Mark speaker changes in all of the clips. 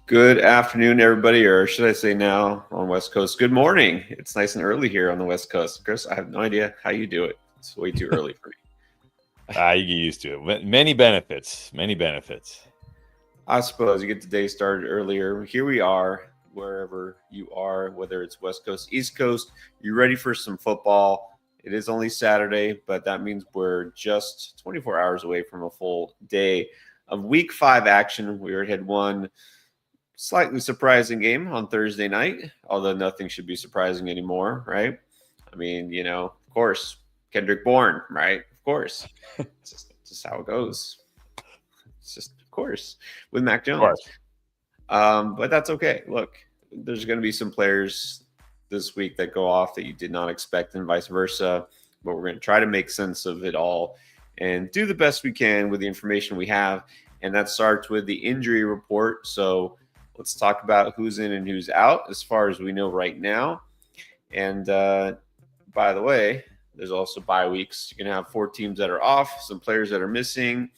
Speaker 1: Good afternoon, everybody, or should I say now on West Coast, good morning. It's nice and early here on the West Coast. Chris, I have no idea how you do it. It's way too early for me.
Speaker 2: You get used to it. Many benefits. Many benefits.
Speaker 1: I suppose you get the day started earlier. Here we are, wherever you are, whether it's West Coast, East Coast, you ready for some football? It is only Saturday, but that means we're just 24 hours away from a full day of week 5 action. We already had one slightly surprising game on Thursday night, although nothing should be surprising anymore, right? I mean, of course, Kendrick Bourne, right? Of course. It's just how it goes. It's just, of course, with Mac
Speaker 2: Of
Speaker 1: Jones.
Speaker 2: course.
Speaker 1: But that's okay. Look, there's going to be some players this week that go off that you did not expect and vice versa. But we're going to try to make sense of it all and do the best we can with the information we have. And that starts with the injury report. So let's talk about who's in and who's out as far as we know right now. And by the way, there's also bye weeks. You're going to have 4 teams that are off, some players that are missing,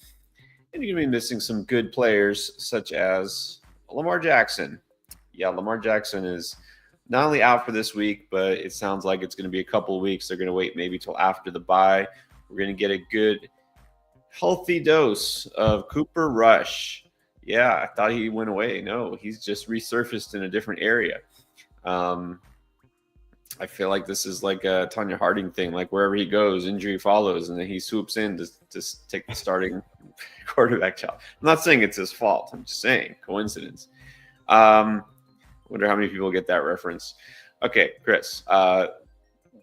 Speaker 1: and you're going to be missing some good players such as Lamar Jackson. Yeah, Lamar Jackson is not only out for this week, but it sounds like it's going to be a couple of weeks. They're going to wait maybe till after the bye. We're going to get a good, healthy dose of Cooper Rush. Yeah, I thought he went away. No, he's just resurfaced in a different area. I feel like this is like a Tanya Harding thing. Like wherever he goes, injury follows, and then he swoops in to take the starting quarterback job. I'm not saying it's his fault. I'm just saying coincidence. Wonder how many people get that reference. Okay, Chris.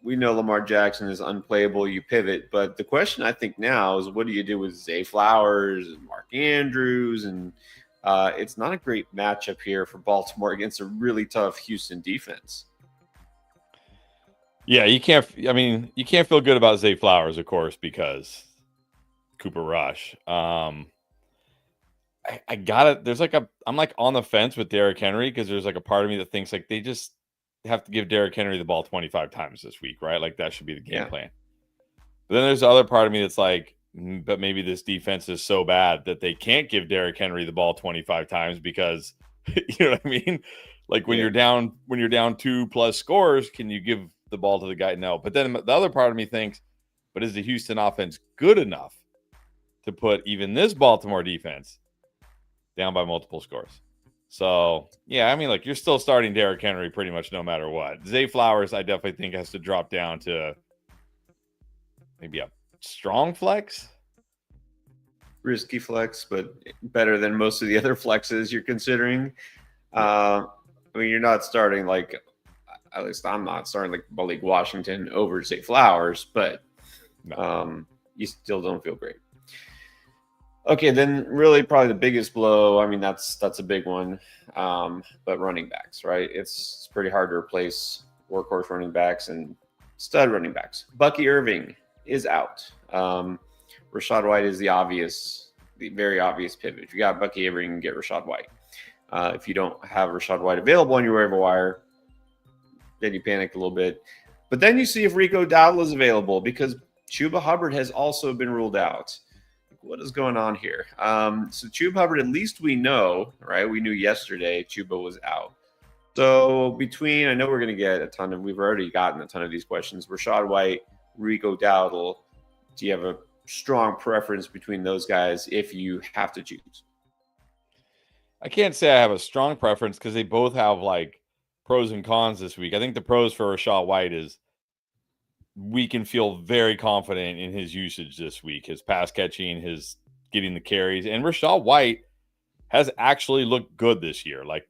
Speaker 1: We know Lamar Jackson is unplayable. You pivot, but the question I think now is, what do you do with Zay Flowers and Mark Andrews? And it's not a great matchup here for Baltimore against a really tough Houston defense.
Speaker 2: Yeah, you can't. I mean, you can't feel good about Zay Flowers, of course, because Cooper Rush. I got it. There's like I'm like on the fence with Derrick Henry because there's like a part of me that thinks like they just have to give Derrick Henry the ball 25 times this week, right? Like that should be the game plan. But then there's the other part of me that's like, but maybe this defense is so bad that they can't give Derrick Henry the ball 25 times because you know what I mean? Like when you're down 2+ scores, can you give the ball to the guy? No. But then the other part of me thinks, but is the Houston offense good enough to put even this Baltimore defense down by multiple scores? So, yeah, I mean, like you're still starting Derrick Henry pretty much no matter what. Zay Flowers, I definitely think has to drop down to maybe a strong flex.
Speaker 1: Risky flex, but better than most of the other flexes you're considering. I mean, you're not starting like, at least I'm not starting like Malik Washington over Zay Flowers, but you still don't feel great. Okay, then really probably the biggest blow. I mean, that's a big one, but running backs, right? It's pretty hard to replace workhorse running backs and stud running backs. Bucky Irving is out. Rachaad White is the very obvious pivot. If you got Bucky Irving, you can get Rachaad White. If you don't have Rachaad White available on your waiver wire, then you panic a little bit. But then you see if Rico Dowdle is available because Chuba Hubbard has also been ruled out. What is going on here? So Chuba Hubbard, at least we know, right? We knew yesterday Chuba was out. So I know we're going to get we've already gotten a ton of these questions. Rachaad White, Rico Dowdle. Do you have a strong preference between those guys if you have to choose?
Speaker 2: I can't say I have a strong preference because they both have like pros and cons this week. I think the pros for Rachaad White is we can feel very confident in his usage this week, his pass catching, his getting the carries. And Rachaad White has actually looked good this year. Like,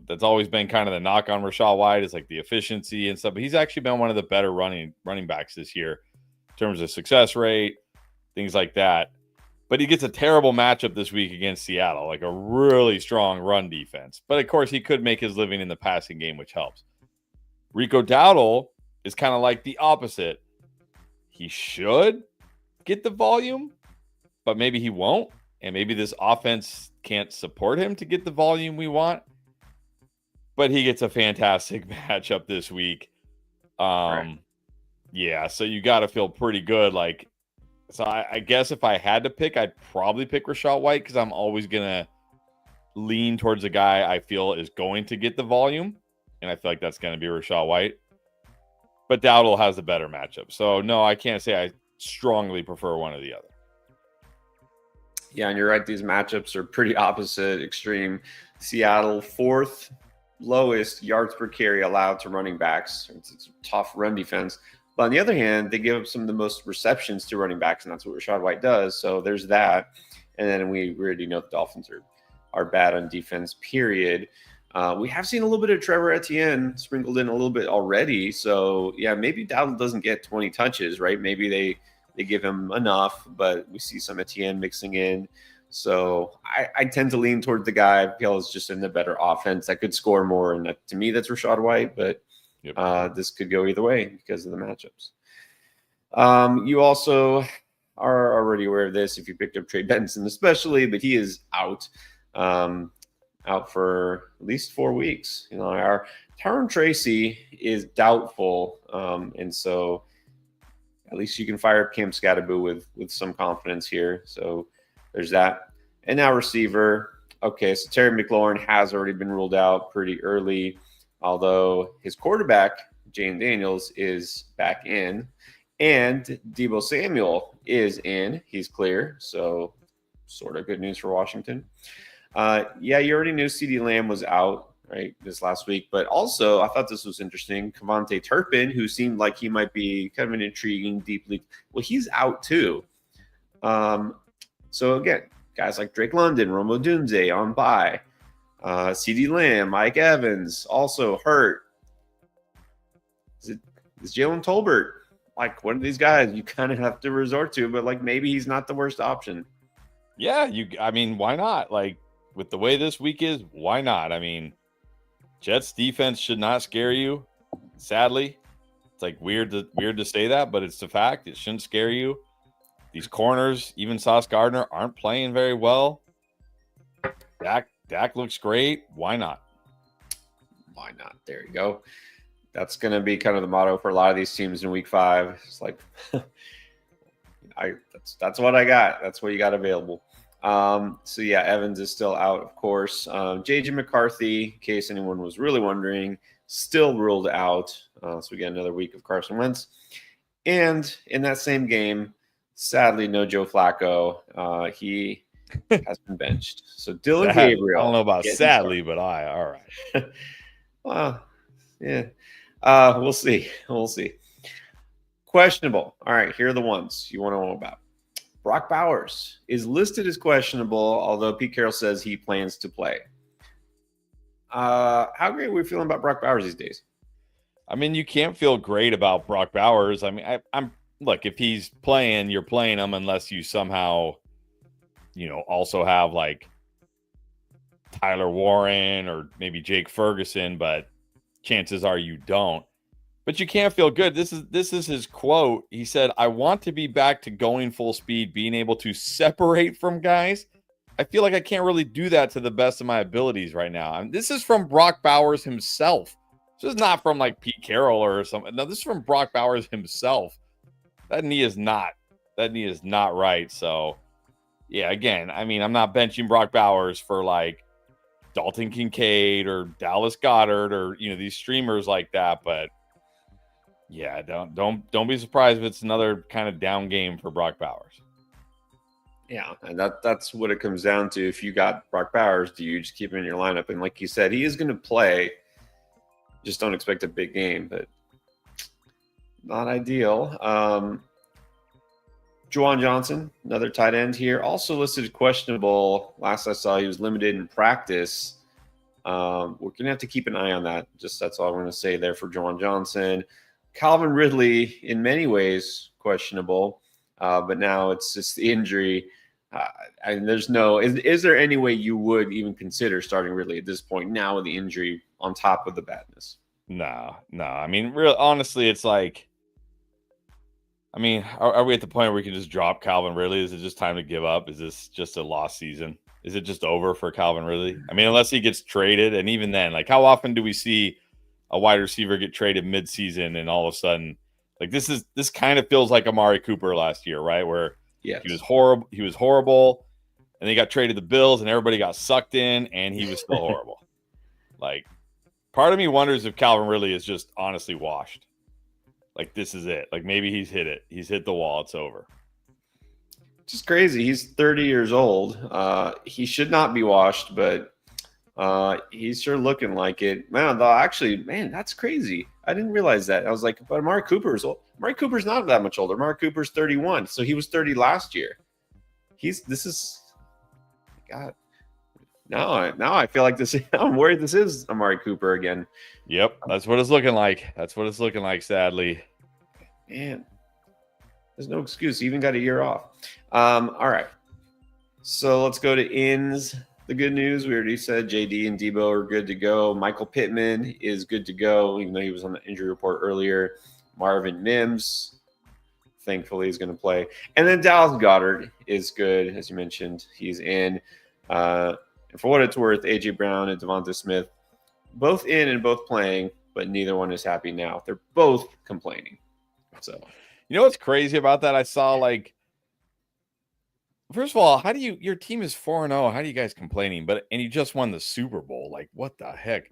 Speaker 2: that's always been kind of the knock on Rachaad White is like the efficiency and stuff. But he's actually been one of the better running backs this year in terms of success rate, things like that. But he gets a terrible matchup this week against Seattle, like a really strong run defense. But of course, he could make his living in the passing game, which helps. Rico Dowdle is kind of like the opposite. He should get the volume, but maybe he won't. And maybe this offense can't support him to get the volume we want. But he gets a fantastic matchup this week.
Speaker 1: Right.
Speaker 2: Yeah, so you got to feel pretty good. Like, so I guess if I had to pick, I'd probably pick Rachaad White because I'm always going to lean towards a guy I feel is going to get the volume, and I feel like that's going to be Rachaad White. But Dowdle has a better matchup. So, no, I can't say I strongly prefer one or the other.
Speaker 1: Yeah, and you're right. These matchups are pretty opposite extreme. Seattle, 4th lowest yards per carry allowed to running backs. It's a tough run defense. But on the other hand, they give up some of the most receptions to running backs, and that's what Rachaad White does. So there's that. And then we already know the Dolphins are bad on defense, period. We have seen a little bit of Trevor Etienne sprinkled in a little bit already. So, yeah, maybe Dowdle doesn't get 20 touches, right? Maybe they give him enough, but we see some Etienne mixing in. So I tend to lean toward the guy I feel is just in the better offense that could score more. And to me, that's Rachaad White, but this could go either way because of the matchups. You also are already aware of this if you picked up Trey Benson especially, but he is out. Out for at least 4 weeks. Our Tyron Tracy is doubtful, and so at least you can fire up Cam Scatterboo with some confidence here. So there's that. And now receiver. Okay, so Terry McLaurin has already been ruled out pretty early, although his quarterback, Jane Daniels, is back in, and Deebo Samuel is in. He's clear, so sort of good news for Washington. Yeah, you already knew CeeDee Lamb was out, right, this last week. But also, I thought this was interesting. Kevontae Turpin, who seemed like he might be kind of an intriguing deep league. Well, he's out too. So, again, guys like Drake London, Rome Odunze on bye. CeeDee Lamb, Mike Evans also hurt. Is Jalen Tolbert? Like, one of these guys you kind of have to resort to, but, like, maybe he's not the worst option.
Speaker 2: Yeah, I mean, why not? Like, with the way this week is, why not? I mean, Jets defense should not scare you. Sadly, it's like weird to say that, but it's the fact. It shouldn't scare you. These corners, even Sauce Gardner, aren't playing very well. Dak looks great. Why not?
Speaker 1: Why not? There you go. That's going to be kind of the motto for a lot of these teams in week 5. It's like, that's what I got. That's what you got available. So yeah, Evans is still out, of course. JJ McCarthy, in case anyone was really wondering, still ruled out. So we get another week of Carson Wentz. And in that same game, sadly, no Joe Flacco. He has been benched. So Dylan Gabriel.
Speaker 2: I don't know about sadly, but all right.
Speaker 1: Well, yeah. We'll see. We'll see. Questionable. All right, here are the ones you want to know about. Brock Bowers is listed as questionable, although Pete Carroll says he plans to play. How great are we feeling about Brock Bowers these days?
Speaker 2: I mean, you can't feel great about Brock Bowers. I mean, I'm look, if he's playing, you're playing him unless you somehow, also have like Tyler Warren or maybe Jake Ferguson, but chances are you don't. But you can't feel good. This is his quote. He said, "I want to be back to going full speed, being able to separate from guys. I feel like I can't really do that to the best of my abilities right now." This is from Brock Bowers himself. This is not from like Pete Carroll or something. No, this is from Brock Bowers himself. That knee is not right. So, yeah, again, I mean, I'm not benching Brock Bowers for like Dalton Kincaid or Dallas Goedert or these streamers like that, but yeah, don't be surprised if it's another kind of down game for Brock Bowers.
Speaker 1: Yeah, and that's what it comes down to. If you got Brock Bowers, do you just keep him in your lineup? And like you said, he is going to play. Just don't expect a big game, but not ideal. Juwan Johnson, another tight end here, also listed as questionable. Last I saw, he was limited in practice. We're going to have to keep an eye on that. Just that's all I'm going to say there for Juwan Johnson. Calvin Ridley, in many ways, questionable, but now it's just the injury. And there's no – is there any way you would even consider starting Ridley at this point now with the injury on top of the badness?
Speaker 2: No. I mean, honestly, it's like – I mean, are we at the point where we can just drop Calvin Ridley? Is it just time to give up? Is this just a lost season? Is it just over for Calvin Ridley? I mean, unless he gets traded, and even then, like how often do we see – a wide receiver get traded mid-season and all of a sudden, like this kind of feels like Amari Cooper last year, right? Where he was horrible. And they got traded to the Bills, and everybody got sucked in, and he was still horrible. Like, part of me wonders if Calvin Ridley is just honestly washed. Like, this is it. Like, maybe he's hit it. He's hit the wall. It's over.
Speaker 1: Just crazy. He's 30 years old. He should not be washed, but he's sure looking like it. Man, though, actually, man, that's crazy. I didn't realize that. I was like, but Amari Cooper's not that much older. Amari Cooper's 31, so he was 30 last year. God. Now I feel like this. I'm worried this is Amari Cooper again.
Speaker 2: Yep, that's what it's looking like. Sadly.
Speaker 1: Man, there's no excuse. He even got a year off. All right. So let's go to ins. The good news, we already said JD and Debo are good to go. Michael Pittman is good to go, even though he was on the injury report earlier. Marvin Mims, thankfully, is going to play. And then Dallas Goedert is good, as you mentioned. He's in. And for what it's worth, A.J. Brown and Devonta Smith, both in and both playing, but neither one is happy now. They're both complaining. So,
Speaker 2: you know what's crazy about that? I saw, like, first of all, your team is 4-0. How do you guys complaining? And you just won the Super Bowl. Like, what the heck?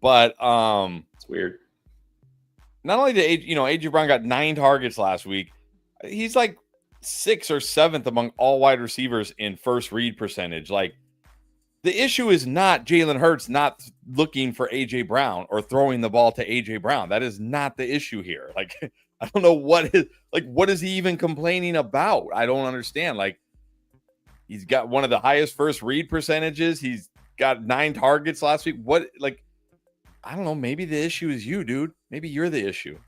Speaker 2: But
Speaker 1: it's weird.
Speaker 2: Not only did AJ Brown got 9 targets last week, he's like 6th or 7th among all wide receivers in first read percentage. Like, the issue is not Jalen Hurts not looking for AJ Brown or throwing the ball to AJ Brown. That is not the issue here. Like, I don't know what is he even complaining about? I don't understand. Like, he's got one of the highest first read percentages. He's got 9 targets last week. I don't know. Maybe the issue is you, dude. Maybe you're the issue.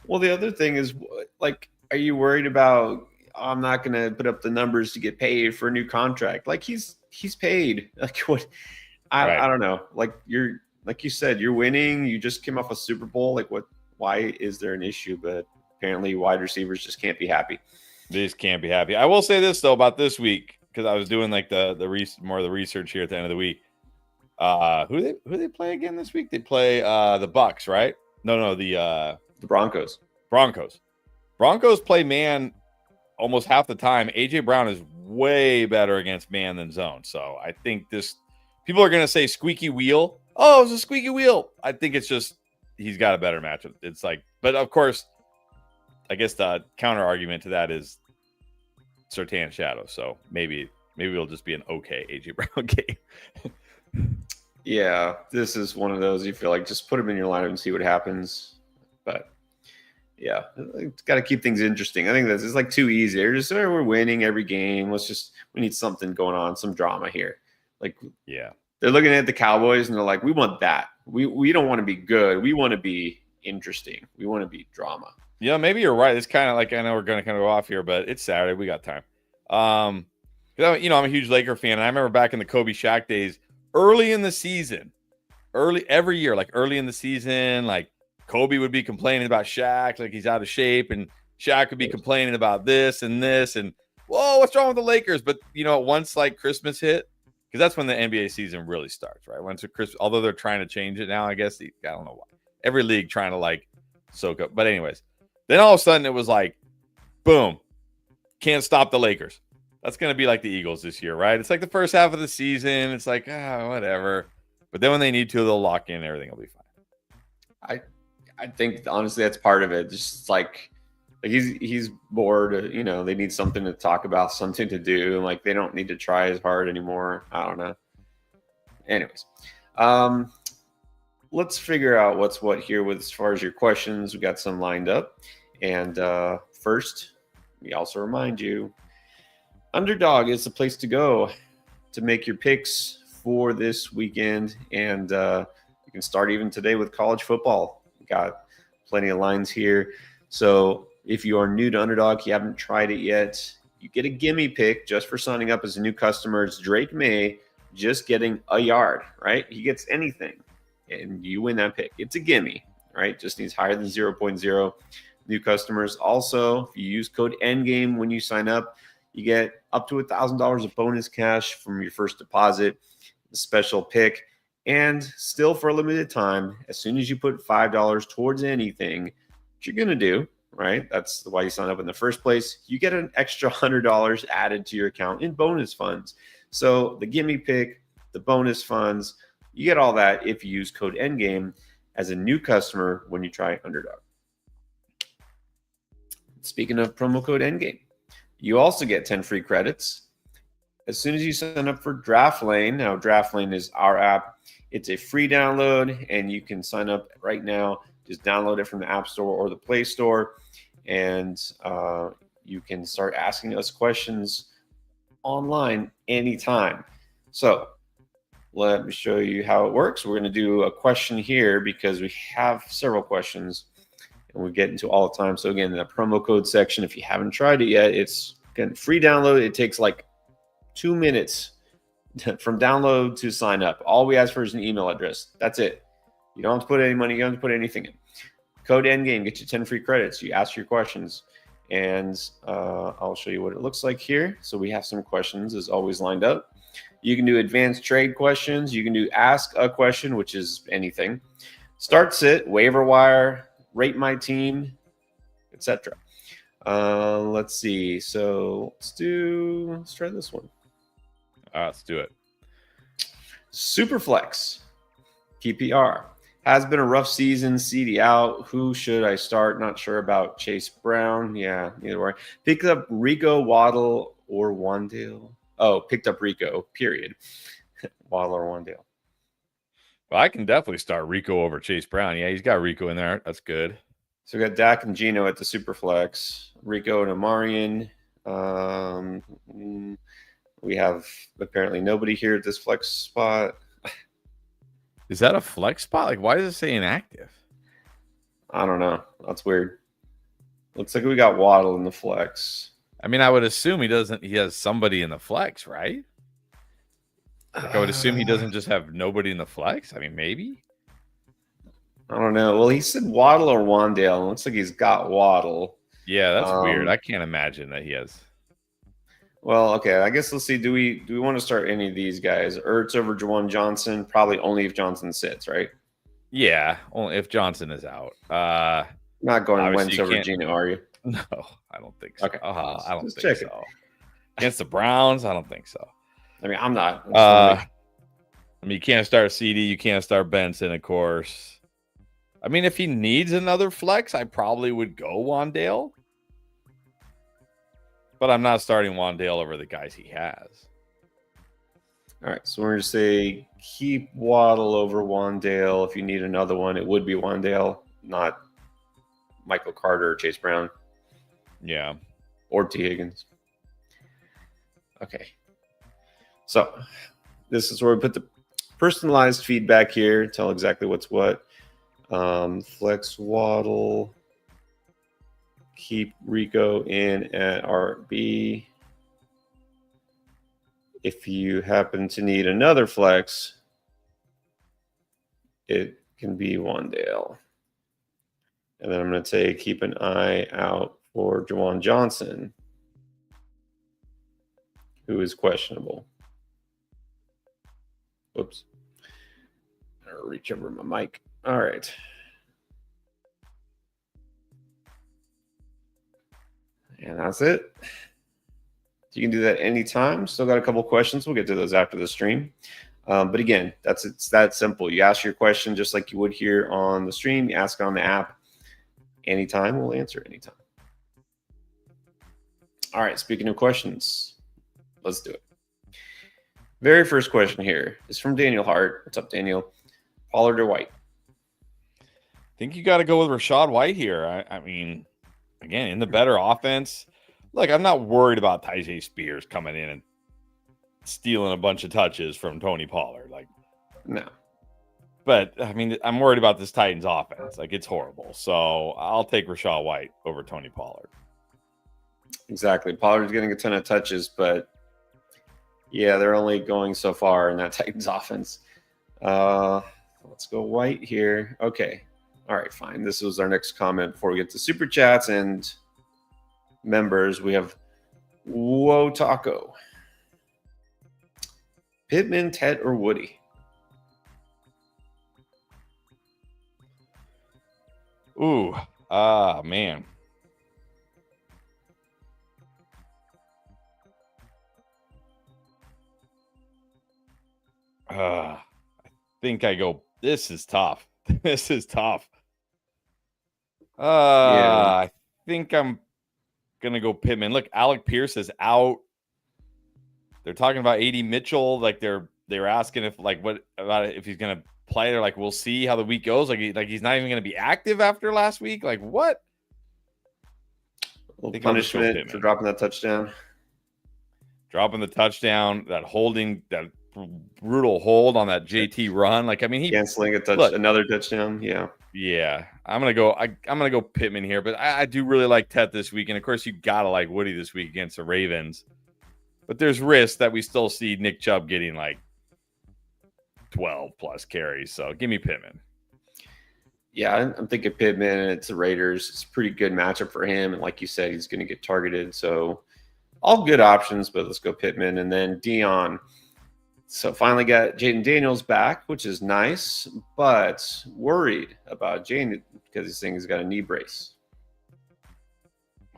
Speaker 1: Well, the other thing is, like, are you worried about, I'm not going to put up the numbers to get paid for a new contract? Like, he's paid. Like, what? I don't know. Like you said, you're winning. You just came off a Super Bowl. Like, what? Why is there an issue? But apparently wide receivers just can't be happy.
Speaker 2: They just can't be happy. I will say this, though, about this week, because I was doing like more of the research here at the end of the week. Who they play again this week? They play the Bucks, right? No, the
Speaker 1: Broncos.
Speaker 2: Broncos play man almost half the time. AJ Brown is way better against man than zone. So I think people are going to say squeaky wheel. Oh, it's a squeaky wheel. I think it's just he's got a better matchup. It's like, but of course, I guess the counter argument to that is Surtain Shadow. So maybe it'll just be an okay AJ Brown game.
Speaker 1: Yeah, this is one of those you feel like just put him in your lineup and see what happens. But yeah, it's got to keep things interesting. I think this is like too easy. We're winning every game. We need something going on, some drama here. Like, yeah, they're looking at the Cowboys and they're like, we want that. We don't want to be good. We want to be interesting. We want to be drama.
Speaker 2: Yeah, maybe you're right. It's kind of like, I know we're going to kind of go off here, but it's Saturday. We got time. I'm a huge Laker fan, and I remember back in the Kobe Shaq days, early in the season, every year, like early in the season, like Kobe would be complaining about Shaq, like he's out of shape, and Shaq would be complaining about this, and whoa, what's wrong with the Lakers? But once like Christmas hit, because that's when the NBA season really starts, right? Once Christmas, although they're trying to change it now, I guess I don't know why. Every league trying to like soak up, but anyways, then all of a sudden it was like, boom, can't stop the Lakers. That's going to be like the Eagles this year, right? It's like the first half of the season. It's like, whatever. But then when they need to, they'll lock in. Everything will be fine.
Speaker 1: I think, honestly, that's part of it. Just like he's bored. They need something to talk about, something to do. And like they don't need to try as hard anymore. I don't know. Anyways, let's figure out what's what here with as far as your questions. We got some lined up. And first, we also remind you, Underdog is the place to go to make your picks for this weekend. And you can start even today with college football. We got plenty of lines here. So if you are new to Underdog, you haven't tried it yet, you get a gimme pick just for signing up as a new customer. It's Drake May just getting a yard, right? He gets anything, and you win that pick. It's a gimme, right? Just needs higher than 0.0. New customers. Also, if you use code ENDGAME when you sign up, you get up to $1,000 of bonus cash from your first deposit, a special pick, and still for a limited time, as soon as you put $5 towards anything, what you're going to do right? That's why you sign up in the first place. You get an extra $100 added to your account in bonus funds. So the gimme pick, the bonus funds, you get all that if you use code Endgame as a new customer when you try Underdog. Speaking of promo code Endgame, you also get 10 free credits as soon as you sign up for DraftLane. Now, DraftLane is our app. It's a free download, and you can sign up right now. Just download it from the App Store or the Play Store, and you can start asking us questions online anytime. So let me show you how it works. We're going to do a question here because we have several questions, and we get into all the time. So again, the promo code section, if you haven't tried it yet, it's again free download. It takes like 2 minutes from download to sign up. All we ask for is an email address. That's it. You don't have to put any money. You don't have to put anything in. Code Endgame, get you 10 free credits. You ask your questions, and I'll show you what it looks like here. So we have some questions as always lined up. You can do advanced trade questions. You can do ask a question, which is anything. Start sit, waiver wire, rate my team, etc. Let's see. So let's try this one.
Speaker 2: Let's do it.
Speaker 1: Superflex, PPR. Has been a rough season. CD out. Who should I start? Not sure about Chase Brown. Yeah, neither way. Picked up Rico, Waddle, or Wandale. Oh, picked up Rico, period. Waddle or Wandale.
Speaker 2: Well, I can definitely start Rico over Chase Brown. Yeah, he's got Rico in there. That's good.
Speaker 1: So we got Dak and Geno at the Superflex. Rico and Amarian. We have apparently nobody here at this flex spot.
Speaker 2: Is that a flex spot? Like, why does it say inactive?
Speaker 1: I don't know. That's weird. Looks like we got Waddle in the flex.
Speaker 2: I mean, I would assume he has somebody in the flex, right? Like, I would assume he doesn't just have nobody in the flex. I mean, maybe.
Speaker 1: I don't know. Well, he said Waddle or Wandale. It looks like he's got Waddle.
Speaker 2: Yeah, that's weird. I can't imagine that he has.
Speaker 1: Well, okay. I guess let's see. Do we want to start any of these guys? Ertz over Juwan Johnson? Probably only if Johnson sits, right?
Speaker 2: Yeah, only if Johnson is out.
Speaker 1: Not going Wentz over Geno, are you?
Speaker 2: No, I don't think so.
Speaker 1: Okay.
Speaker 2: I don't
Speaker 1: Just
Speaker 2: think so. Against the Browns, I don't think so.
Speaker 1: I mean, I'm not.
Speaker 2: I mean, you can't start CD. You can't start Benson, of course. I mean, if he needs another flex, I probably would go Wandale. But I'm not starting Wandale over the guys he has.
Speaker 1: All right, so we're going to say keep Waddle over Wandale. If you need another one, it would be Wandale, not Michael Carter or Chase Brown.
Speaker 2: Yeah.
Speaker 1: Or T. Higgins. Okay. So this is where we put the personalized feedback here. Tell exactly what's what. Flex Waddle. Keep Rico in at RB. If you happen to need another flex, it can be Wandale. And then I'm going to say keep an eye out for Juwan Johnson, who is questionable. Whoops. I'll reach over my mic. All right. And that's it. You can do that anytime. Still got a couple questions. We'll get to those after the stream. But again, it's that simple. You ask your question just like you would here on the stream. You ask it on the app. Anytime, we'll answer anytime. All right, speaking of questions, let's do it. Very first question here is from Daniel Hart. What's up, Daniel? Pollard or White?
Speaker 2: I think you got to go with Rashad White here. I mean, again, in the better offense. Look, I'm not worried about Tyjae Spears coming in and stealing a bunch of touches from Tony Pollard. Like,
Speaker 1: no.
Speaker 2: But, I mean, I'm worried about this Titans offense. Like, it's horrible. So I'll take Rashad White over Tony Pollard.
Speaker 1: Exactly. Pollard's getting a ton of touches, but, yeah, they're only going so far in that Titans offense. Let's go White here. Okay. All right, fine. This was our next comment before we get to Super Chats and members. We have Whoa Taco. Pittman, Ted, or Woody?
Speaker 2: Ooh, man. I think I go. This is tough. This is tough.
Speaker 1: Yeah.
Speaker 2: I think I'm gonna go Pittman. Look, Alec Pierce is out. They're talking about AD Mitchell. Like they're asking if like what about if he's gonna play. They're like, we'll see how the week goes. Like he's not even gonna be active after last week. Like what?
Speaker 1: A little punishment for dropping that touchdown.
Speaker 2: Dropping the touchdown, that holding, that brutal hold on that JT run. Like, I mean, he
Speaker 1: canceling another touchdown.
Speaker 2: Yeah. I'm gonna go Pittman here, but I do really like Tet this week. And of course, you gotta like Woody this week against the Ravens. But there's risk that we still see Nick Chubb getting like 12 plus carries. So give me Pittman.
Speaker 1: Yeah, I'm thinking Pittman, and it's the Raiders. It's a pretty good matchup for him. And like you said, he's going to get targeted. So all good options, but let's go Pittman. And then Dion. So finally got Jaden Daniels back, which is nice, but worried about Jaden because he's saying he's got a knee brace.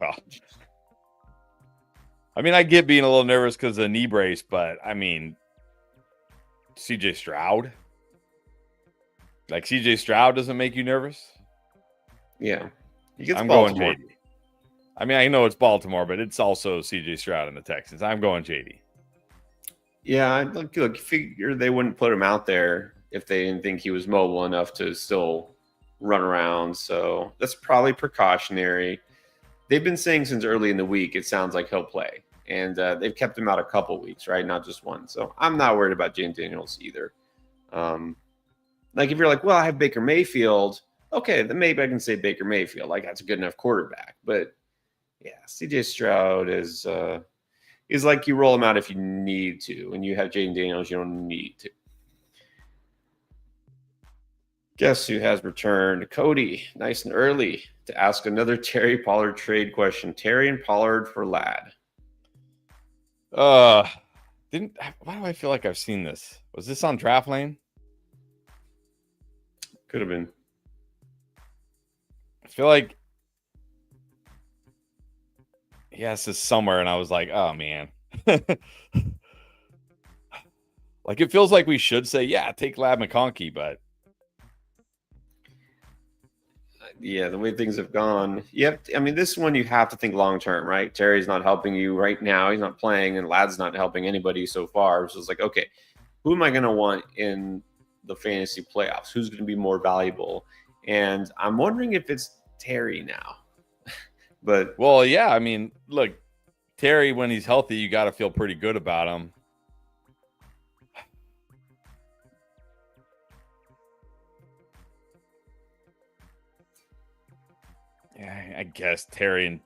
Speaker 2: Well, I mean, I get being a little nervous because of the knee brace, but I mean, CJ Stroud. Like CJ Stroud doesn't make you nervous?
Speaker 1: Yeah.
Speaker 2: I'm going JD. I mean, I know it's Baltimore, but it's also CJ Stroud and the Texans. I'm going JD.
Speaker 1: Yeah, look, figure they wouldn't put him out there if they didn't think he was mobile enough to still run around. So that's probably precautionary. They've been saying since early in the week, it sounds like he'll play. And they've kept him out a couple weeks, right? Not just one. So I'm not worried about Jaden Daniels either. Like if you're like, well, I have Baker Mayfield. Okay, then maybe I can say Baker Mayfield. Like that's a good enough quarterback. But yeah, CJ Stroud is like you roll him out if you need to. When you have Jaden Daniels, you don't need to. Guess who has returned? Cody, nice and early, to ask another Terry Pollard trade question. Terry and Pollard for Lad.
Speaker 2: Why do I feel like I've seen this? Was this on DraftLane?
Speaker 1: Could have been.
Speaker 2: I feel like this is somewhere, and I was like, oh man. Like it feels like we should say, yeah, take Lad McConkey, but
Speaker 1: yeah, the way things have gone, this one you have to think long term, right? Terry's not helping you right now; he's not playing, and Lad's not helping anybody so far. So it's like, okay, who am I going to want in the fantasy playoffs? Who's going to be more valuable? And I'm wondering if it's Terry now. But
Speaker 2: well, yeah, I mean, look, Terry, when he's healthy, you got to feel pretty good about him. Yeah, I guess Terry and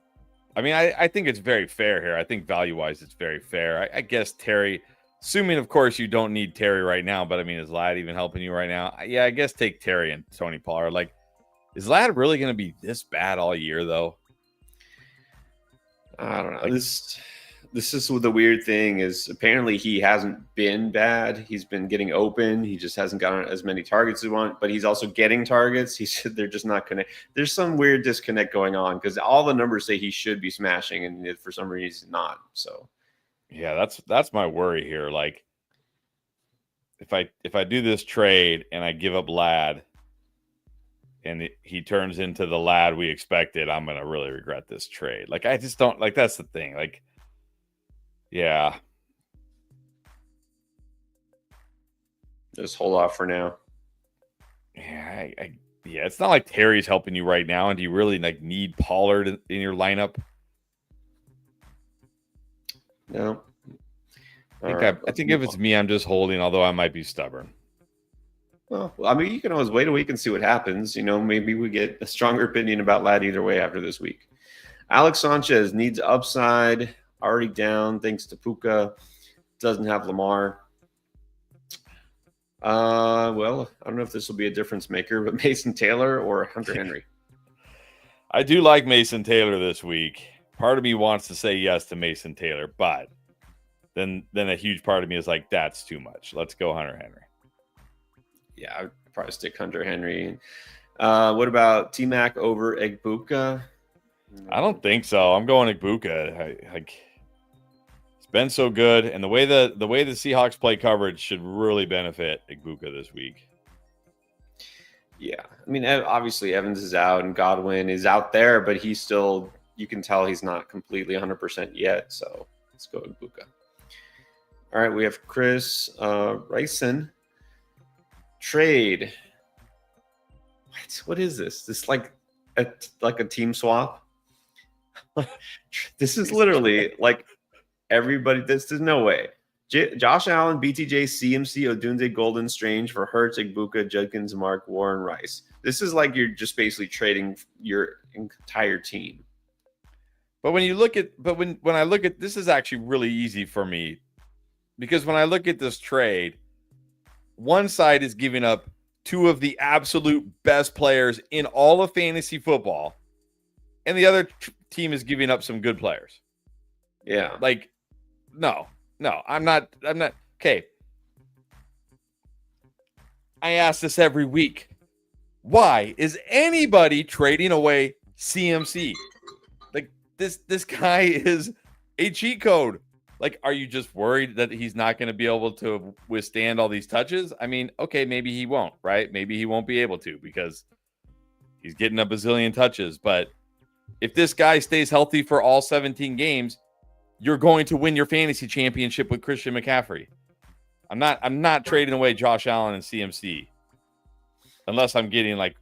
Speaker 2: I think it's very fair here. I think value-wise, it's very fair. I guess Terry, assuming, of course, you don't need Terry right now, but I mean, is Lad even helping you right now? Yeah, I guess take Terry and Tony Pollard. Like, is Lad really going to be this bad all year, though?
Speaker 1: I don't know. Like, this is what the weird thing is. Apparently, he hasn't been bad. He's been getting open. He just hasn't gotten as many targets as he wants, but he's also getting targets. He said they're just not connect. There's some weird disconnect going on because all the numbers say he should be smashing, and for some reason he's not. So,
Speaker 2: yeah, that's my worry here. Like, if I do this trade and I give up Lad, and he turns into the Lad we expected, I'm going to really regret this trade. Like, I just don't, like, that's the thing. Like, yeah.
Speaker 1: Just hold off for now.
Speaker 2: Yeah, yeah, it's not like Terry's helping you right now. And do you really, like, need Pollard in your lineup?
Speaker 1: No.
Speaker 2: I think if it's me, I'm just holding, although I might be stubborn.
Speaker 1: Well, I mean, you can always wait a week and see what happens. Maybe we get a stronger opinion about Lad either way after this week. Alex Sanchez needs upside. Already down thanks to Puka. Doesn't have Lamar. Well, I don't know if this will be a difference maker, but Mason Taylor or Hunter Henry.
Speaker 2: I do like Mason Taylor this week. Part of me wants to say yes to Mason Taylor, but then a huge part of me is like, that's too much. Let's go Hunter Henry.
Speaker 1: Yeah, I'd probably stick Hunter Henry. What about T-Mac over Egbuka?
Speaker 2: I don't think so. I'm going Egbuka. It's been so good, and the way the Seahawks play coverage should really benefit Igbokwe this week.
Speaker 1: Yeah, I mean, obviously Evans is out and Godwin is out there, but he's still, you can tell he's not completely 100% yet. So let's go Igbokwe. All right, we have Chris Ryson. Trade. What is this? This like a team swap? This is literally like everybody. This is no way. Josh Allen, BTJ, CMC, Odunze, Golden, Strange for Hurts, Igbokwe, Judkins, Mark, Warren, Rice. This is like you're just basically trading your entire team.
Speaker 2: But when you look at, when I look at, this is actually really easy for me, because when I look at this trade, one side is giving up two of the absolute best players in all of fantasy football, and the other team is giving up some good players.
Speaker 1: Yeah.
Speaker 2: Like, no, I'm not. Okay. I ask this every week. Why is anybody trading away CMC? Like, this guy is a cheat code. Like, are you just worried that he's not going to be able to withstand all these touches? I mean, okay, maybe he won't, right? Maybe he won't be able to because he's getting a bazillion touches. But if this guy stays healthy for all 17 games, you're going to win your fantasy championship with Christian McCaffrey. I'm not trading away Josh Allen and CMC unless I'm getting like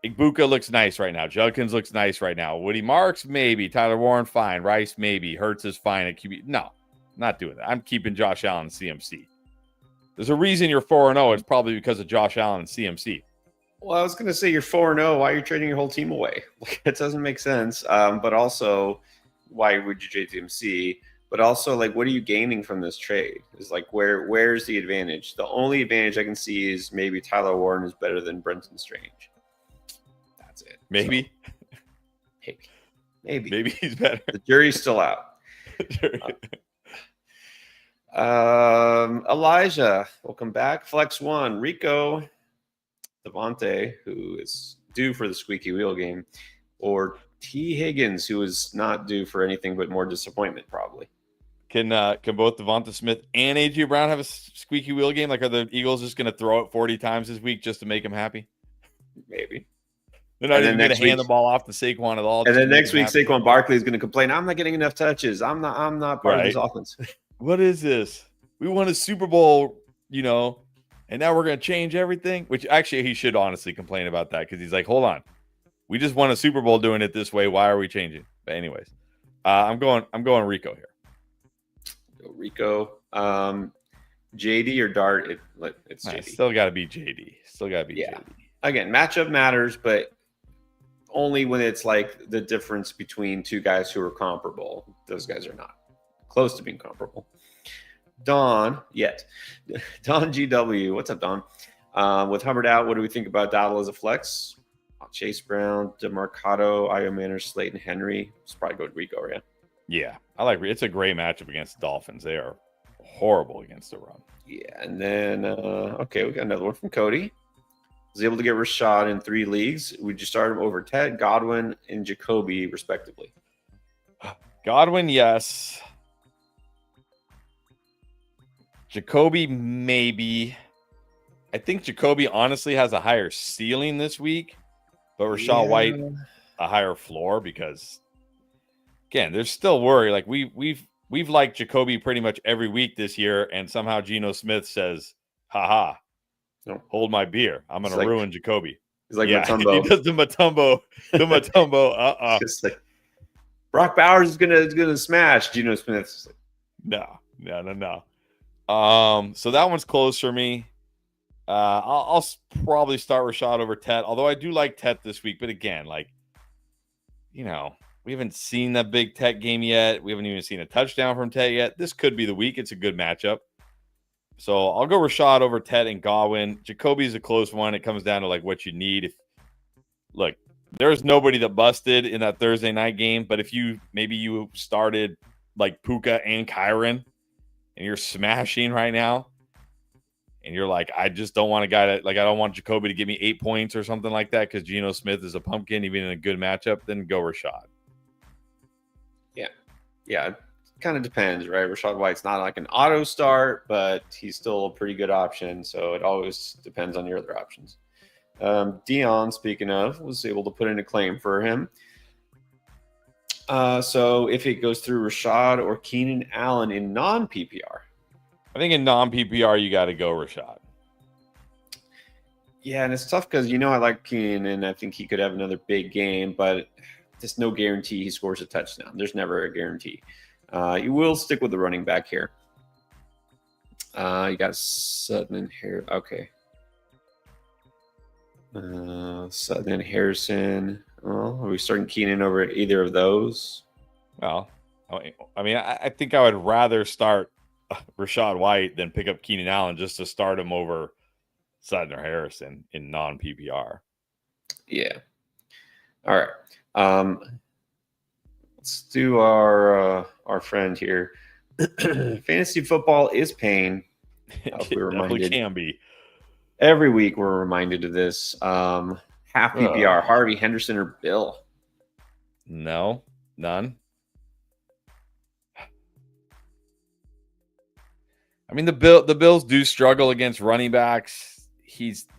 Speaker 2: Igbokwe looks nice right now. Judkins looks nice right now. Woody Marks, maybe. Tyler Warren, fine. Rice, maybe. Hurts is fine at QB. No, not doing that. I'm keeping Josh Allen and CMC. There's a reason you're 4-0. It's probably because of Josh Allen and CMC.
Speaker 1: Well, I was going to say you're 4-0. Why are you trading your whole team away? It doesn't make sense. But also, why would you trade CMC? But also, like, what are you gaining from this trade? Is like, where's the advantage? The only advantage I can see is maybe Tyler Warren is better than Brenton Strange. That's it.
Speaker 2: Maybe.
Speaker 1: So, maybe.
Speaker 2: Maybe he's better.
Speaker 1: The jury's still out. Elijah, welcome back. Flex one, Rico, Devontae, who is due for the squeaky wheel game, or T. Higgins, who is not due for anything but more disappointment, probably.
Speaker 2: Can both Devonta Smith and A.J. Brown have a squeaky wheel game? Like, are the Eagles just going to throw it 40 times this week just to make them happy?
Speaker 1: Maybe.
Speaker 2: They're not even going to hand the ball off to Saquon at all.
Speaker 1: And then next week, Saquon Barkley is going to complain, I'm not getting enough touches. I'm not part of this offense.
Speaker 2: What is this? We won a Super Bowl, and now we're going to change everything, which actually he should honestly complain about that, because he's like, hold on. We just won a Super Bowl doing it this way. Why are we changing? But anyways, I'm going Rico here.
Speaker 1: Go Rico. JD or Dart? It's JD.
Speaker 2: Still got to be JD. JD.
Speaker 1: Again, matchup matters, but only when it's like the difference between two guys who are comparable. Those guys are not close to being comparable. Don GW. What's up, Don? With Hubbard out, what do we think about Dowdle as a flex? Chase Brown, DeMarcado, Io Manners, Slayton, Henry. Let's probably go to Rico, yeah.
Speaker 2: Yeah, I like it. It's a great matchup against the Dolphins. They are horrible against the run.
Speaker 1: Yeah, and then, we got another one from Cody. Was able to get Rashad in 3 leagues. Would you start him over Ted, Godwin, and Jacoby, respectively?
Speaker 2: Godwin, yes. Jacoby, maybe. I think Jacoby honestly has a higher ceiling this week. But Rachaad White, a higher floor, because again, there's still worry. Like we've liked Jacoby pretty much every week this year, and somehow Geno Smith says, "Ha ha, hold my beer. I'm going to ruin Jacoby."
Speaker 1: He's like Matumbo.
Speaker 2: He does the Matumbo.
Speaker 1: Just like Brock Bowers is gonna smash Geno Smith.
Speaker 2: No. So that one's close for me. I'll probably start Rashad over Tet, although I do like Tet this week. But again, we haven't seen that big Tet game yet. We haven't even seen a touchdown from Tet yet. This could be the week. It's a good matchup. So I'll go Rashad over Tet and Godwin. Jacoby's a close one. It comes down to what you need. There's nobody that busted in that Thursday night game, but if you started Puka and Kyron and you're smashing right now, and you're like, I just don't want a guy that, I don't want Jacoby to give me 8 points or something like that because Geno Smith is a pumpkin, even in a good matchup, then go Rashad.
Speaker 1: Yeah. kind of depends, right? Rashad White's not like an auto start, but he's still a pretty good option. So it always depends on your other options. Dion, speaking of, was able to put in a claim for him. So if it goes through Rashad or Keenan Allen in non-PPR.
Speaker 2: I think in non-PPR, you got to go Rashad.
Speaker 1: Yeah, and it's tough because, I like Keenan, and I think he could have another big game, but there's no guarantee he scores a touchdown. There's never a guarantee. You will stick with the running back here. You got Sutton and Harrison. Okay. Sutton and Harrison. Well, are we starting Keenan over either of those?
Speaker 2: Well, I mean, I think I would rather start Rashad White than pick up Keenan Allen just to start him over Sutton or Harrison in non-PPR.
Speaker 1: Yeah. All right. Let's do our friend here. Fantasy football is pain.
Speaker 2: We're reminded. Can be.
Speaker 1: Every week we're reminded of this. Half PPR, Harvey, Henderson, or Bill?
Speaker 2: No, none. I mean, the Bills do struggle against running backs.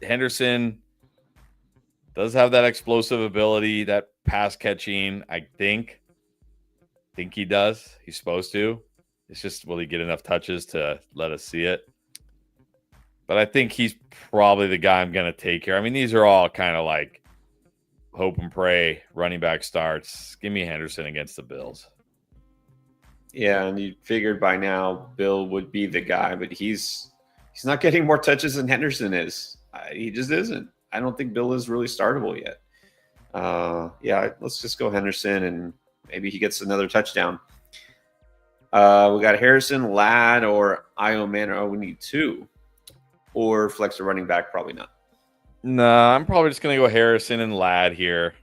Speaker 2: Henderson does have that explosive ability, that pass catching. I think he does. He's supposed to. It's just, will he get enough touches to let us see it? But I think he's probably the guy I'm going to take here. I mean, these are all kind of like hope and pray running back starts. Give me Henderson against the Bills.
Speaker 1: Yeah, and you figured by now Bill would be the guy, but he's not getting more touches than Henderson is. He just isn't. I don't think Bill is really startable yet. Yeah, let's just go Henderson, and maybe he gets another touchdown. We got Harrison, Ladd, or Io Manor. Oh, we need two. Or flex a running back, probably not.
Speaker 2: No, I'm probably just going to go Harrison and Ladd here.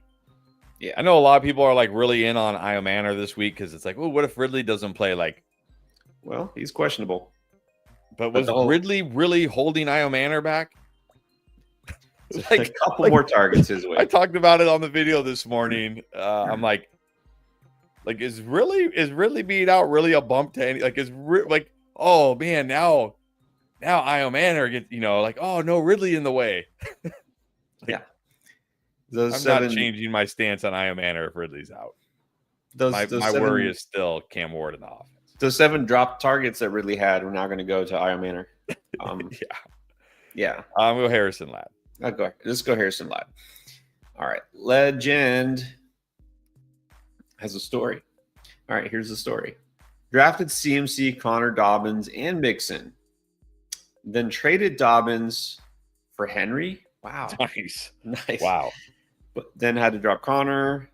Speaker 1: Yeah.
Speaker 2: I know a lot of people are like really in on Io Manor this week because it's like, oh, what if Ridley doesn't play? Like,
Speaker 1: well, he's questionable.
Speaker 2: But was Ridley really holding Io Manor back?
Speaker 1: Like a couple more targets his way.
Speaker 2: I talked about it on the video this morning. I'm like, is Ridley being out really a bump to any? Like, oh man, now Io Manor gets, like, oh no, Ridley in the way.
Speaker 1: Yeah.
Speaker 2: I'm not changing my stance on Io Manor if Ridley's out. My worry is still Cam Ward in the offense.
Speaker 1: Those 7 drop targets that Ridley had, we're now going to go to Io Manor. Yeah.
Speaker 2: I'm going to go Harrison Ladd.
Speaker 1: Let's go Harrison Ladd. All right. Legend has a story. All right, here's the story. Drafted CMC, Connor, Dobbins, and Mixon. Then traded Dobbins for Henry. Wow.
Speaker 2: Nice.
Speaker 1: Wow. But then had to drop Connor,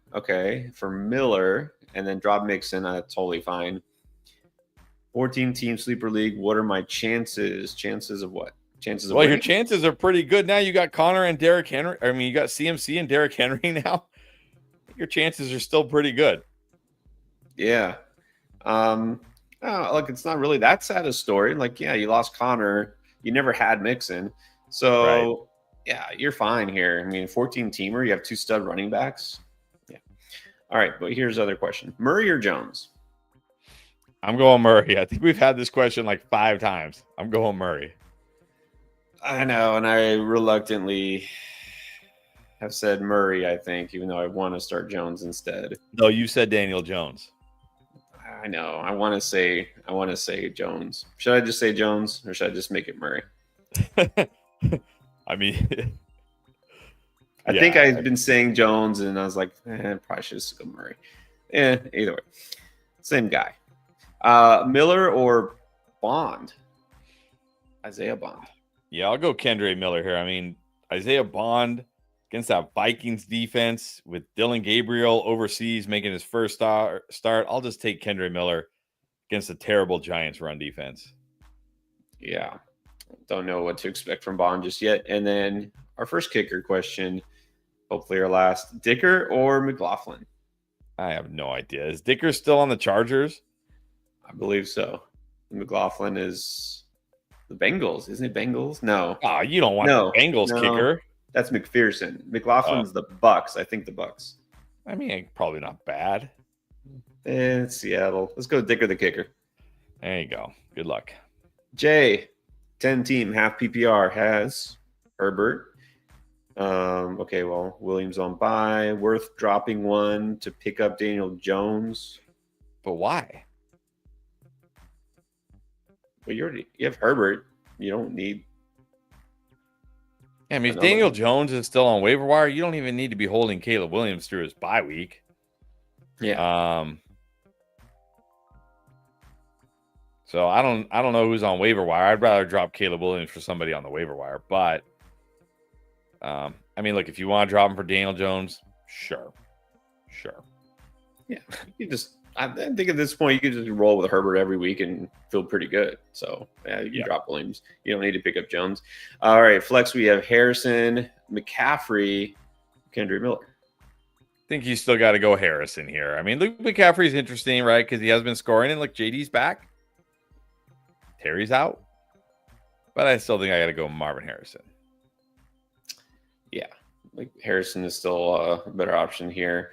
Speaker 1: for Miller, and then drop Mixon. That's totally fine. 14-team sleeper league. What are my chances? Chances of what? Chances of winning?
Speaker 2: Your chances are pretty good now. You got Connor and Derrick Henry. I mean, you got CMC and Derrick Henry now. Your chances are still pretty good.
Speaker 1: Yeah. Look, it's not really that sad a story. Like, yeah, you lost Connor. You never had Mixon. So, right. Yeah, you're fine here. I mean, 14-teamer, you have 2 stud running backs. Yeah. All right, but here's the other question. Murray or Jones?
Speaker 2: I'm going Murray. I think we've had this question like 5 times. I'm going Murray.
Speaker 1: I know, and I reluctantly have said Murray, I think, even though I want to start Jones instead.
Speaker 2: No, you said Daniel Jones.
Speaker 1: I know. I want to say Jones. Should I just say Jones, or should I just make it Murray?
Speaker 2: I mean,
Speaker 1: I think I've been saying Jones, and I was like, probably should just go Murray. Either way, same guy. Miller or Bond? Isaiah Bond.
Speaker 2: Yeah, I'll go Kendre Miller here. I mean, Isaiah Bond against that Vikings defense with Dylan Gabriel overseas making his first start. I'll just take Kendre Miller against a terrible Giants run defense.
Speaker 1: Yeah. Don't know what to expect from Bond just yet. And then our first kicker question, hopefully our last, Dicker or McLaughlin?
Speaker 2: I have no idea. Is Dicker still on the Chargers?
Speaker 1: I believe so. McLaughlin is the Bengals. Isn't it Bengals? No.
Speaker 2: Oh, you don't want the Bengals kicker.
Speaker 1: That's McPherson. McLaughlin's the Bucks. I think the Bucks.
Speaker 2: I mean, probably not bad.
Speaker 1: It's Seattle. Let's go Dicker the kicker.
Speaker 2: There you go. Good luck.
Speaker 1: Jay, 10 team, half PPR has Herbert. Okay, well, Williams on bye. Worth dropping one to pick up Daniel Jones.
Speaker 2: But why?
Speaker 1: Well, you have Herbert. You don't need.
Speaker 2: Yeah, I mean, if Daniel Jones is still on waiver wire, you don't even need to be holding Caleb Williams through his bye week.
Speaker 1: Yeah.
Speaker 2: So I don't know who's on waiver wire. I'd rather drop Caleb Williams for somebody on the waiver wire. But I mean, look, if you want to drop him for Daniel Jones, sure.
Speaker 1: Yeah, I think at this point you can just roll with Herbert every week and feel pretty good. So yeah, you can drop Williams. You don't need to pick up Jones. All right, flex. We have Harrison, McCaffrey, Kendrick Miller.
Speaker 2: I think you still got to go Harrison here. I mean, Luke McCaffrey's interesting, right? Because he has been scoring, and look, JD's back. Terry's out. But I still think I got to go Marvin Harrison.
Speaker 1: Yeah, like Harrison is still a better option here.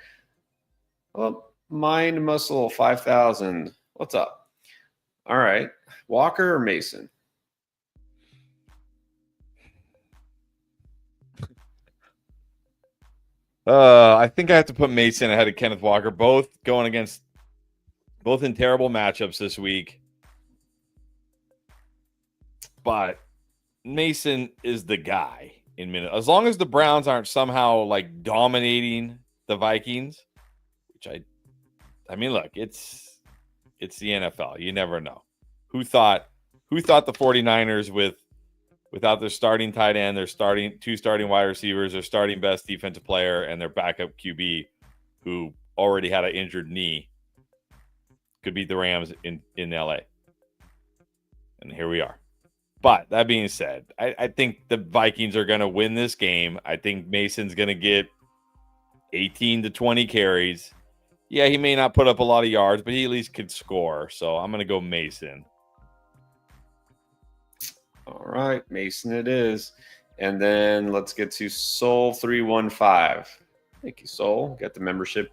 Speaker 1: Well, Mind Muscle 5000. What's up? All right, Walker or Mason?
Speaker 2: I think I have to put Mason ahead of Kenneth Walker. Both in terrible matchups this week. But Mason is the guy in minute. As long as the Browns aren't somehow like dominating the Vikings, which I mean, look, it's the NFL. You never know. Who thought the 49ers without their starting tight end, their two starting wide receivers, their starting best defensive player, and their backup QB, who already had an injured knee, could beat the Rams in LA. And here we are. But that being said, I think the Vikings are going to win this game. I think Mason's going to get 18 to 20 carries. Yeah, he may not put up a lot of yards, but he at least could score. So I'm going to go Mason.
Speaker 1: All right, Mason it is. And then let's get to Soul315. Thank you, Soul. Got the membership.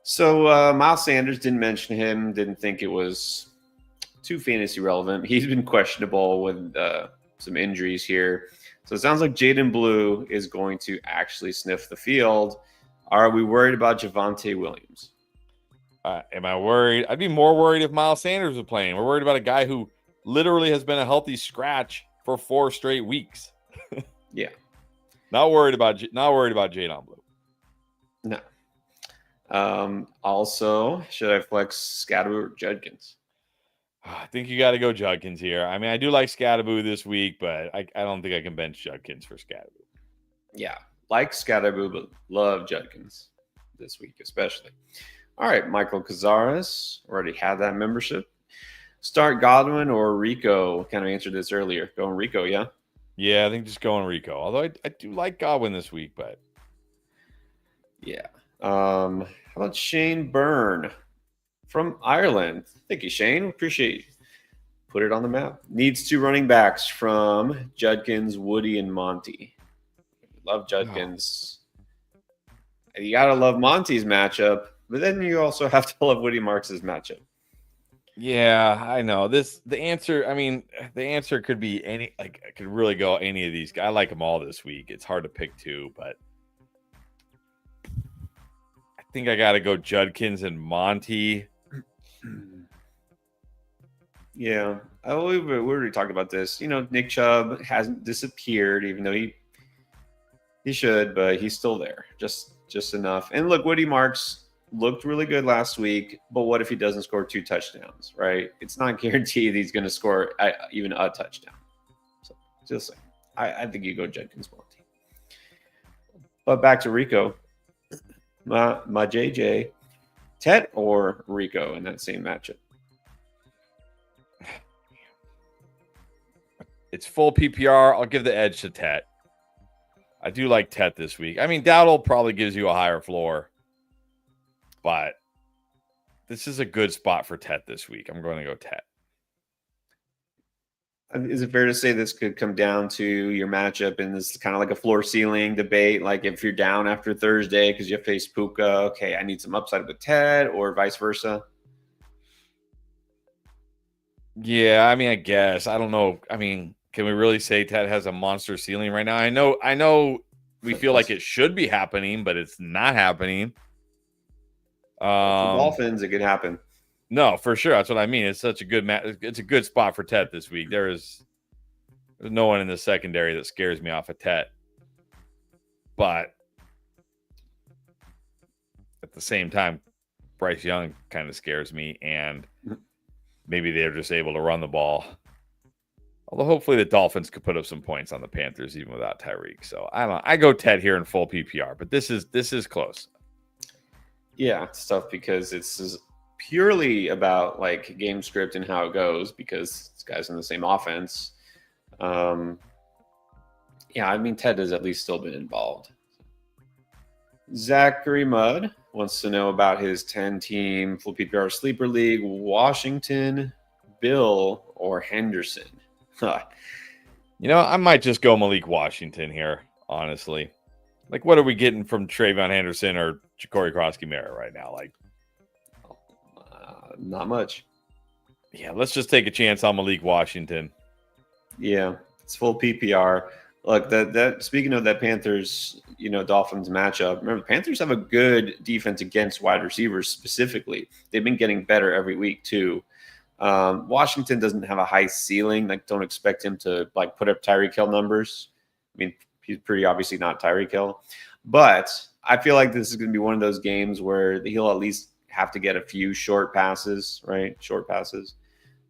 Speaker 1: So Miles Sanders, didn't mention him. Didn't think it was too fantasy relevant. He's been questionable with some injuries here. So it sounds like Jaden Blue is going to actually sniff the field. Are we worried about Javonte Williams?
Speaker 2: Am I worried? I'd be more worried if Miles Sanders was playing. We're worried about a guy who literally has been a healthy scratch for 4 straight weeks.
Speaker 1: Yeah.
Speaker 2: Not worried about Jaden Blue.
Speaker 1: No. Also, should I flex Scatterbo or Judkins?
Speaker 2: I think you got to go Judkins here. I mean, I do like Scatterbo this week, but I don't think I can bench Judkins for Scatterbo.
Speaker 1: Yeah, like Scatterbo, but love Judkins this week especially. All right, Michael Cazares, already had that membership. Start Godwin or Rico? Kind of answered this earlier. Going Rico, yeah?
Speaker 2: Yeah, I think just going Rico. Although I do like Godwin this week, but
Speaker 1: yeah. How about Shane Byrne from Ireland? Thank you, Shane. Appreciate you. Put it on the map. Needs 2 running backs from Judkins, Woody, and Monty. Love Judkins. Oh. You gotta love Monty's matchup, but then you also have to love Woody Marks' matchup.
Speaker 2: Yeah, I know. The answer could be any. Like, I could really go any of these guys. I like them all this week. It's hard to pick 2, but I think I got to go Judkins and Monty.
Speaker 1: Yeah, we already talked about this. You know, Nick Chubb hasn't disappeared, even though he should, but he's still there, just enough. And look, Woody Marks looked really good last week, but what if he doesn't score 2 touchdowns, right? It's not guaranteed he's going to score even a touchdown. So just like, I think you go Judkins Monty. But back to Rico, my JJ, Tet or Rico in that same matchup?
Speaker 2: It's full PPR. I'll give the edge to Tet. I do like Tet this week. I mean, Dowdle probably gives you a higher floor, but this is a good spot for Tet this week. I'm going to go Tet.
Speaker 1: Is it fair to say this could come down to your matchup and this is kind of like a floor ceiling debate? Like if you're down after Thursday because you face Puka, okay, I need some upside with Ted, or vice versa.
Speaker 2: Yeah, I mean, I guess. I don't know. I mean, can we really say Ted has a monster ceiling right now? I know we feel like it should be happening, but it's not happening.
Speaker 1: For Dolphins, it could happen.
Speaker 2: No, for sure. That's what I mean. It's such a good it's a good spot for Ted this week. There's no one in the secondary that scares me off of Ted. But at the same time, Bryce Young kind of scares me, and maybe they're just able to run the ball. Although hopefully the Dolphins could put up some points on the Panthers even without Tyreek. So I don't know. I go Ted here in full PPR, but this is close.
Speaker 1: Yeah, it's tough because it's purely about like game script and how it goes because this guy's in the same offense. Yeah, I mean Ted has at least still been involved. Zachary Mudd wants to know about his 10-team full PPR sleeper league: Washington, Bill, or Henderson.
Speaker 2: I might just go Malik Washington here, honestly. Like, what are we getting from Trayvon Henderson or Ja'Cory Krosky-Mara right now? Like,
Speaker 1: not much.
Speaker 2: Yeah, let's just take a chance on Malik Washington.
Speaker 1: Yeah, it's full PPR. Look, that speaking of that Panthers, Dolphins matchup, remember, Panthers have a good defense against wide receivers specifically. They've been getting better every week too. Washington doesn't have a high ceiling. Like, don't expect him to like put up Tyreek Hill numbers. I mean, he's pretty obviously not Tyreek Hill, but I feel like this is going to be one of those games where he'll at least have to get a few short passes, right? Short passes.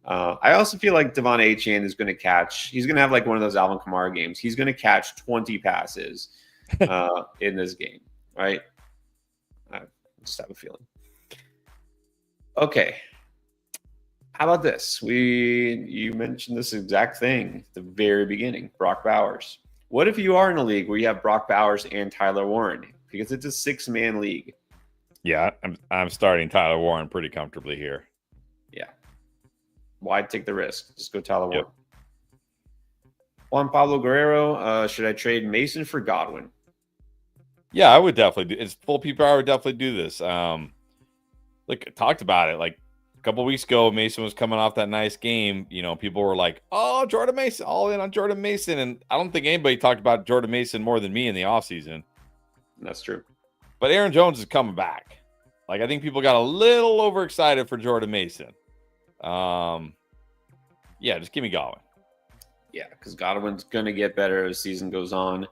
Speaker 1: I also feel like Devon Achane is going to catch. He's going to have like one of those Alvin Kamara games. He's going to catch 20 passes in this game, right? I just have a feeling. Okay. How about this? You mentioned this exact thing at the very beginning, Brock Bowers. What if you are in a league where you have Brock Bowers and Tyler Warren? Because it's a 6-man league.
Speaker 2: Yeah, I'm starting Tyler Warren pretty comfortably here.
Speaker 1: Yeah. Why take the risk? Just go Tyler Warren. Juan Pablo Guerrero, should I trade Mason for Godwin?
Speaker 2: Yeah, I would definitely do. It's full PPR. I would definitely do this. Like I talked about it like a couple weeks ago. Mason was coming off that nice game. People were like, "Oh, Jordan Mason, all in on Jordan Mason," and I don't think anybody talked about Jordan Mason more than me in the offseason.
Speaker 1: That's true.
Speaker 2: But Aaron Jones is coming back. Like, I think people got a little overexcited for Jordan Mason. Yeah, just give me Godwin.
Speaker 1: Yeah, because Godwin's going to get better as the season goes on.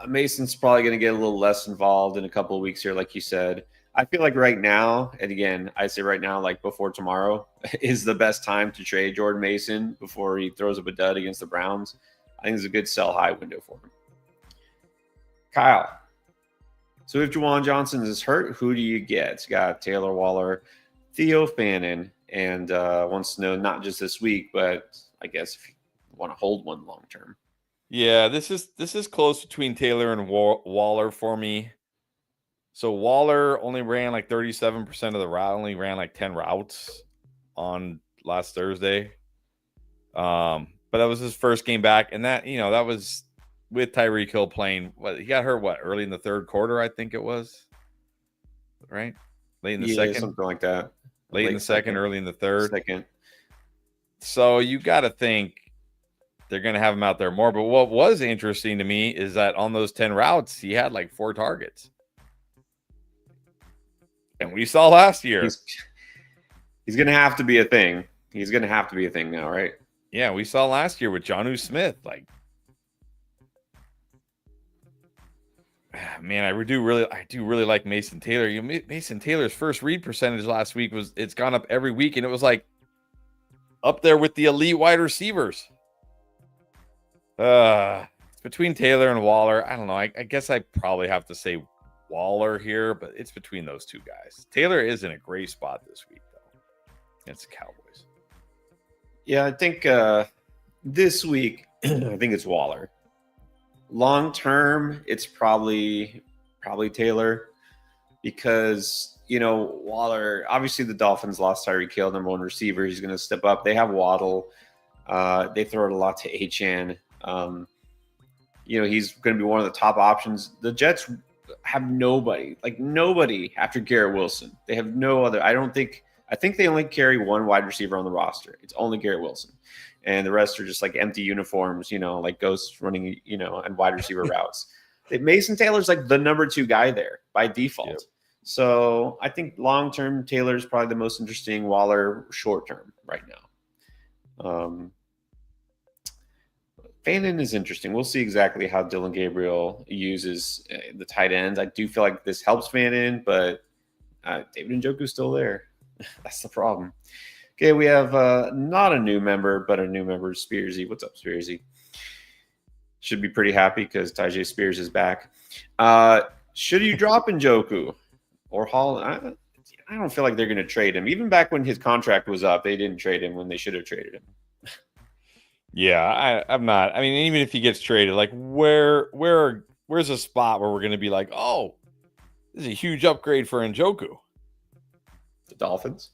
Speaker 1: Mason's probably going to get a little less involved in a couple of weeks here, like you said. I feel like right now, and again, I say right now, like before tomorrow, is the best time to trade Jordan Mason before he throws up a dud against the Browns. I think it's a good sell high window for him. Kyle. So if Juwan Johnson is hurt, who do you get? You got Taylor Waller, Theo Fannin, and wants to know not just this week, but I guess if you want to hold one long term.
Speaker 2: Yeah, this is close between Taylor and Waller for me. So Waller only ran like 37% of the route, only ran like 10 routes on last Thursday. But that was his first game back, and that was with Tyreek Hill playing. He got hurt early in the third quarter, I think it was. Right? Late in the second,
Speaker 1: something like that.
Speaker 2: Late in the second, early in the third.
Speaker 1: Second.
Speaker 2: So you got to think they're going to have him out there more. But what was interesting to me is that on those 10 routes, he had like 4 targets. And we saw last year.
Speaker 1: He's going to have to be a thing. He's going to have to be a thing now, right?
Speaker 2: Yeah, we saw last year with Jonnu Smith. Like, man, I do really like Mason Taylor. Mason Taylor's first read percentage last week it's gone up every week, and it was like up there with the elite wide receivers. It's between Taylor and Waller. I don't know. I guess I probably have to say Waller here, but it's between those two guys. Taylor is in a great spot this week, though. It's the Cowboys.
Speaker 1: Yeah, I think this week, I think it's Waller. Long term, it's probably Taylor because, Waller, obviously the Dolphins lost Tyreek Hill, number 1 receiver. He's going to step up. They have Waddle. They throw it a lot to Achan. He's going to be one of the top options. The Jets have nobody after Garrett Wilson. They have no other. I think they only carry one wide receiver on the roster. It's only Garrett Wilson. And the rest are just like empty uniforms, like ghosts running, and wide receiver routes. Mason Taylor's like the number 2 guy there by default. Yep. So I think long-term Taylor's probably the most interesting. Waller short-term right now. Fannin is interesting. We'll see exactly how Dylan Gabriel uses the tight ends. I do feel like this helps Fannin, but David Njoku's still there. That's the problem. Okay, we have not a new member, but a new member, Spearsy. What's up, Spearsy? Should be pretty happy because Tyjae Spears is back. Should you drop Njoku or Hall? I don't feel like they're going to trade him. Even back when his contract was up, they didn't trade him when they should have traded him.
Speaker 2: Yeah, I'm not. I mean, even if he gets traded, like where's a spot where we're going to be like, oh, this is a huge upgrade for Njoku?
Speaker 1: The Dolphins.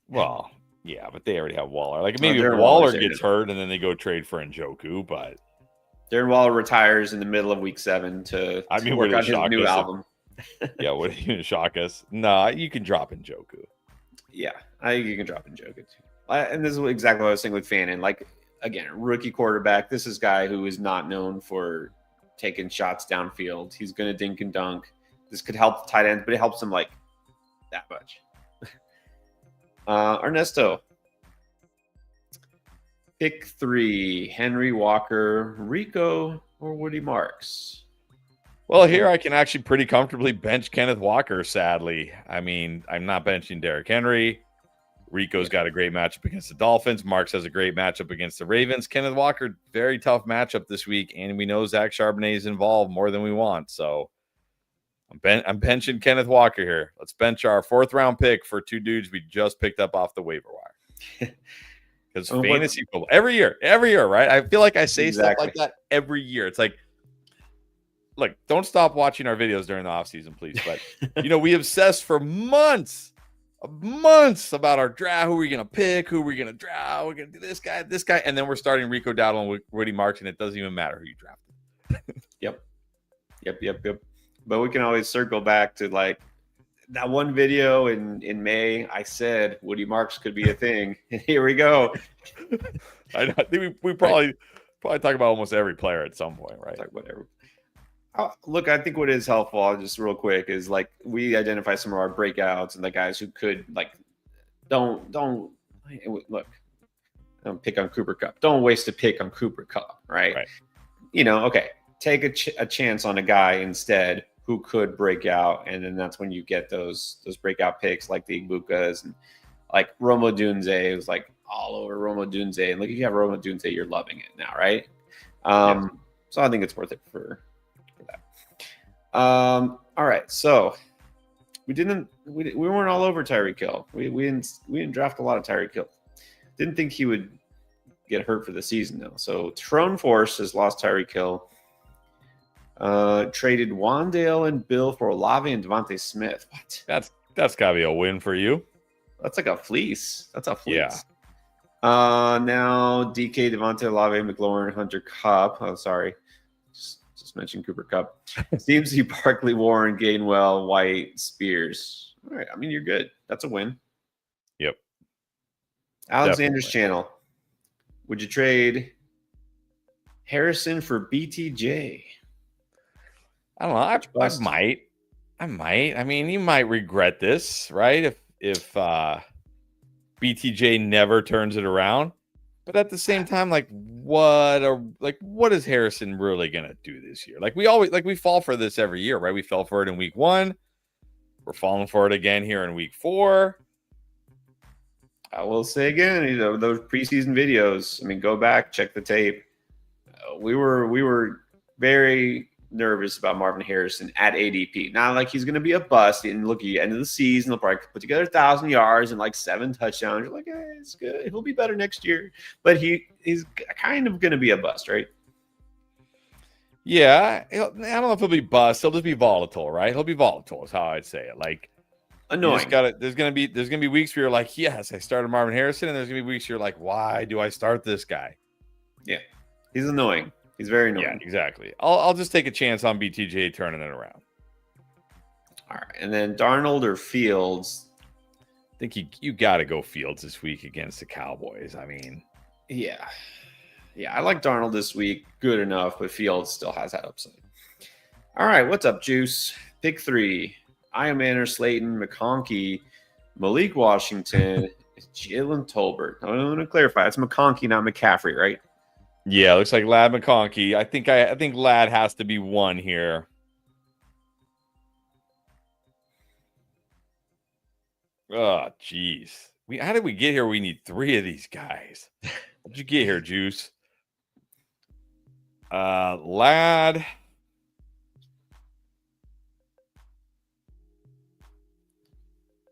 Speaker 2: Well, yeah, but they already have Waller. Like maybe if Waller gets hurt and then they go trade for Njoku, but
Speaker 1: Darren Waller retires in the middle of week 7 to work on his new album.
Speaker 2: Yeah, what are you going to shock us? No, you can drop Njoku.
Speaker 1: Yeah, I think you can drop Njoku too. And this is exactly what I was saying with Fannin. Like, again, rookie quarterback. This is a guy who is not known for taking shots downfield. He's going to dink and dunk. This could help the tight ends, but it helps him like that much. Ernesto. Pick 3, Henry Walker, Rico, or Woody Marks?
Speaker 2: Well, here I can actually pretty comfortably bench Kenneth Walker, sadly. I mean, I'm not benching Derrick Henry. Rico's got a great matchup against the Dolphins. Marks has a great matchup against the Ravens. Kenneth Walker, very tough matchup this week, and we know Zach Charbonnet is involved more than we want. So I'm benching Kenneth Walker here. Let's bench our 4th-round pick for 2 dudes we just picked up off the waiver wire. Because fantasy football, every year, right? I feel like I say stuff like that every year. It's like, look, don't stop watching our videos during the offseason, please. But, we obsessed for months about our draft. Who are we going to pick? Who are we going to draft? We're going to do this guy. And then we're starting Rico Dowdle and Woody Marks, and it doesn't even matter who you drafted.
Speaker 1: Yep. But we can always circle back to like that one video in May. I said Woody Marks could be a thing. And here we go.
Speaker 2: I think we probably talk about almost every player at some point, right?
Speaker 1: Talk about every. Look, I think what is helpful, just real quick, is like we identify some of our breakouts and the guys who could like don't look. Don't pick on Cooper Kupp. Don't waste a pick on Cooper Kupp, right? Okay, take a chance on a guy instead who could break out, and then that's when you get those breakout picks like the Igbukas and like Roma Dunze. It was like all over Roma Dunze, and like if you have Roma Dunze, you're loving it now, right? So I think it's worth it for that. All right, so we weren't all over Tyreek Hill. We didn't draft a lot of Tyreek Hill. Didn't think he would get hurt for the season though. So Trone Force has lost Tyreek Hill. Traded Wandale and Bill for Olave and Devontae Smith. What?
Speaker 2: That's gotta be a win for you.
Speaker 1: That's like a fleece. That's a fleece.
Speaker 2: Yeah.
Speaker 1: Now DK, Devontae, Olave, McLaurin, Hunter Cup. Oh, sorry. Just mentioned Cooper Kupp. Seems to be Barkley, Warren, Gainwell, White, Spears. All right. I mean, you're good. That's a win.
Speaker 2: Yep.
Speaker 1: Alexander's channel. Would you trade Harrison for BTJ?
Speaker 2: I don't know. I might. I mean, you might regret this, right? If BTJ never turns it around. But at the same time, what is Harrison really gonna do this year? We fall for this every year, right? We fell for it in week 1. We're falling for it again here in week 4.
Speaker 1: I will say again, those preseason videos. I mean, go back, check the tape. We were very nervous about Marvin Harrison at ADP. Not like he's going to be a bust. And look, at the end of the season, he'll probably put together 1,000 yards and 7 touchdowns. You're like, it's good. He'll be better next year. But he's kind of going to be a bust, right?
Speaker 2: Yeah. I don't know if he'll be bust. He'll just be volatile, right? He'll be volatile is how I'd say it.
Speaker 1: Annoying.
Speaker 2: There's gonna be weeks where you're like, yes, I started Marvin Harrison, and there's gonna be weeks you're like, why do I start this guy?
Speaker 1: Yeah, he's annoying. He's very
Speaker 2: Yeah,
Speaker 1: annoying.
Speaker 2: exactly. I'll just take a chance on BTJ turning it around.
Speaker 1: All right, and then Darnold or Fields.
Speaker 2: I think you got to go Fields this week against the Cowboys. I mean,
Speaker 1: Yeah, I like Darnold this week. Good enough, but Fields still has that upside. All right, what's up, Juice? Pick 3. Manor, Slayton, McConkey, Malik Washington, Jalen Tolbert. I want to clarify. It's McConkey, not McCaffrey, right?
Speaker 2: yeah, looks like Lad McConkey. I think Lad has to be one here. Oh, jeez. How did we get here? We need 3 of these guys. How'd you get here, Juice? Lad.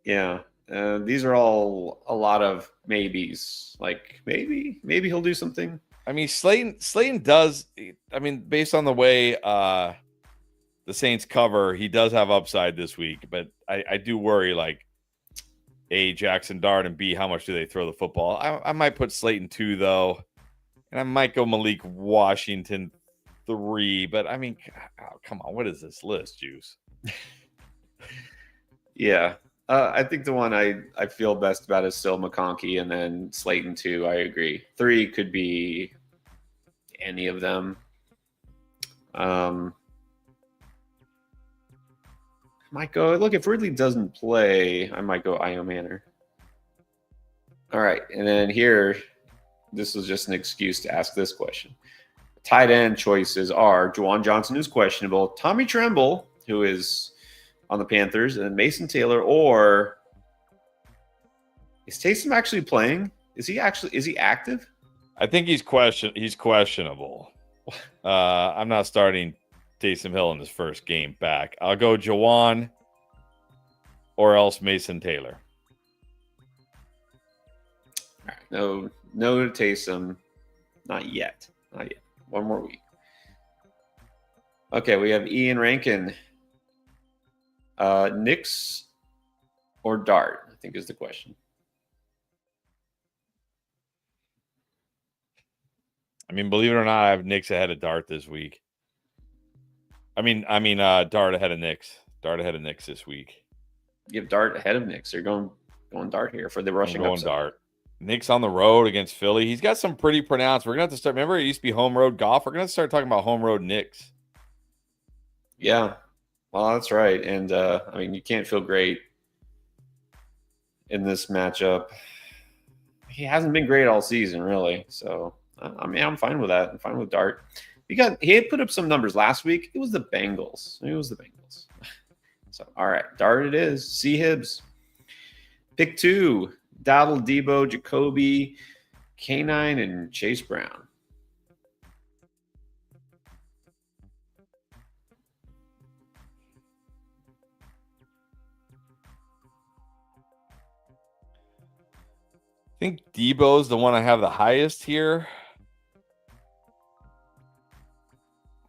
Speaker 1: Yeah. These are all a lot of maybes. Like maybe he'll do something.
Speaker 2: I mean, Slayton does. I mean, based on the way the Saints cover, he does have upside this week. But I do worry, like, A, Jackson Dart, and B, how much do they throw the football? I might put Slayton 2, though. And I might go Malik Washington 3. But, I mean, oh, come on. What is this list, Juice?
Speaker 1: Yeah. I think the one I feel best about is still McConkey, and then Slayton 2. I agree. 3 could be any of them. Might go, look, if Ridley doesn't play, I might go Manor. All right. And then here, this was just an excuse to ask this question. Tight end choices are Juwan Johnson, who's questionable, Tommy Tremble, who is on the Panthers, and then Mason Taylor, or is Taysom actually playing? Is he active?
Speaker 2: I think he's questionable. I'm not starting Taysom Hill in his first game back. I'll go Juwan or else Mason Taylor.
Speaker 1: All right. No Taysom. Not yet. One more week. Okay, we have Ian Rankin. Knicks or Dart, I think is the question.
Speaker 2: I mean, believe it or not, I have Knicks ahead of Dart this week. I mean, Dart ahead of Knicks. Dart ahead of Knicks this week.
Speaker 1: You have Dart ahead of Knicks. You're going Dart here for the rushing
Speaker 2: I'm going
Speaker 1: upside.
Speaker 2: Dart. Knicks on the road against Philly. He's got some pretty pronounced. We're going to have to start. Remember, it used to be home road golf. We're going to start talking about home road Knicks.
Speaker 1: Yeah. Well, that's right. And, I mean, you can't feel great in this matchup. He hasn't been great all season, really. So, I mean, I'm fine with that. I'm fine with Dart. He had put up some numbers last week. It was the Bengals. So, all right. Dart it is. C. Hibbs. Pick 2. Dowdle, Debo, Jacoby, K9, and Chase Brown.
Speaker 2: I think Debo's the one I have the highest here.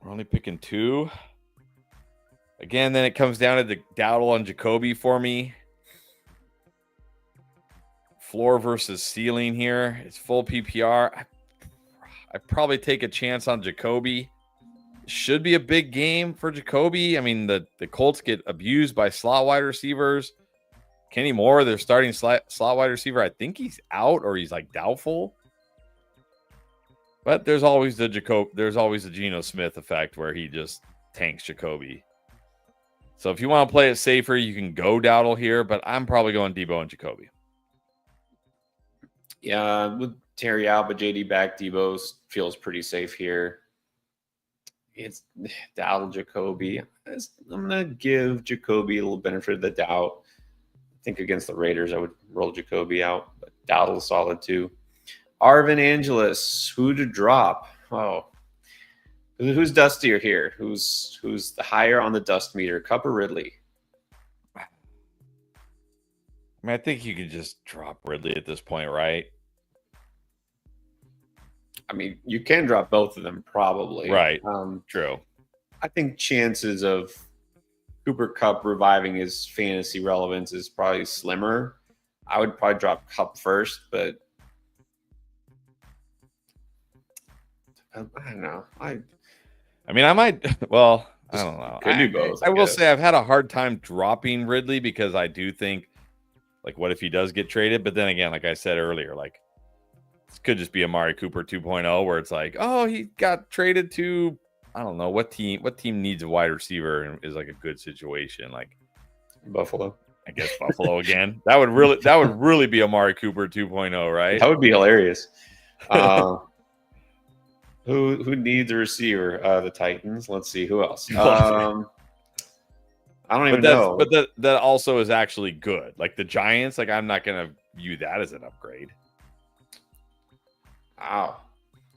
Speaker 2: We're only picking 2. Again, then it comes down to the Dowdle and Jacoby for me. Floor versus ceiling here. It's full PPR. I probably take a chance on Jacoby. Should be a big game for Jacoby. I mean, the Colts get abused by slot wide receivers. Kenny Moore, their starting slot wide receiver, I think he's out or he's like doubtful. But there's always the Geno Smith effect where he just tanks Jacoby. So if you want to play it safer, you can go Dowdle here, but I'm probably going Debo and Jacoby.
Speaker 1: Yeah, with Terry out, but JD back, Debo feels pretty safe here. It's Dowdle, Jacoby. I'm going to give Jacoby a little benefit of the doubt. I think against the Raiders, I would roll Jacoby out, but Dowdle's solid too. Arvin Angelis, who to drop? Oh, who's dustier here? Who's the higher on the dust meter, Cup or Ridley?
Speaker 2: I mean, I think you could just drop Ridley at this point, right?
Speaker 1: I mean, you can drop both of them probably.
Speaker 2: Right. True.
Speaker 1: I think chances of Cooper Kupp reviving his fantasy relevance is probably slimmer. I would probably drop Kupp first, but I don't know.
Speaker 2: I mean, I might. Well, I don't know.
Speaker 1: Could do both.
Speaker 2: I will say I've had a hard time dropping Ridley because I do think, like, what if he does get traded? But then again, like I said earlier, like this could just be Amari Cooper 2.0, where it's like, oh, he got traded to, I don't know what team. What team needs a wide receiver and is like a good situation? Like
Speaker 1: Buffalo.
Speaker 2: I guess Buffalo again. That would really be Amari Cooper 2.0, right?
Speaker 1: That would be hilarious. Who needs a receiver? The Titans. Let's see who else. I don't even know.
Speaker 2: But that also is actually good. Like the Giants. Like I'm not gonna view that as an upgrade.
Speaker 1: Wow,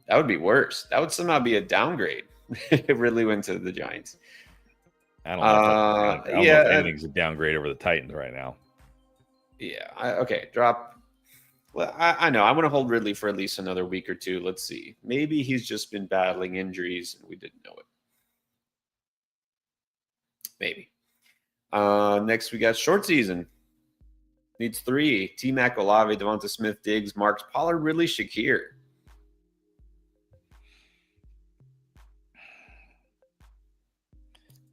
Speaker 1: that would be worse. That would somehow be a downgrade. It really went to the Giants.
Speaker 2: I don't know. I don't know if anything's a downgrade over the Titans right now.
Speaker 1: Yeah. Okay. Drop. Well, I know. I want to hold Ridley for at least another week or two. Let's see. Maybe he's just been battling injuries and we didn't know it. Maybe. Next, we got short season. Needs 3. T-Mac, Olave, Devonta Smith, Diggs, Marks, Pollard, Ridley, Shakir.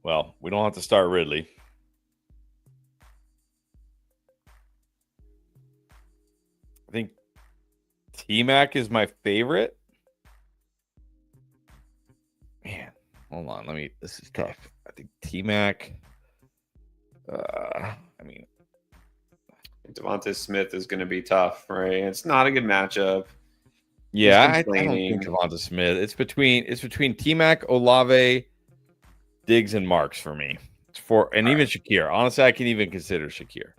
Speaker 2: Well, we don't have to start Ridley. I think T-Mac is my favorite. Man, hold on. This is tough. I think T-Mac.
Speaker 1: Devonta Smith is going to be tough, right? It's not a good matchup.
Speaker 2: Yeah, I don't think Devonta Smith. It's between T-Mac, Olave, Diggs, and Marks for me. Even Shakir. Honestly, I can even consider Shakir.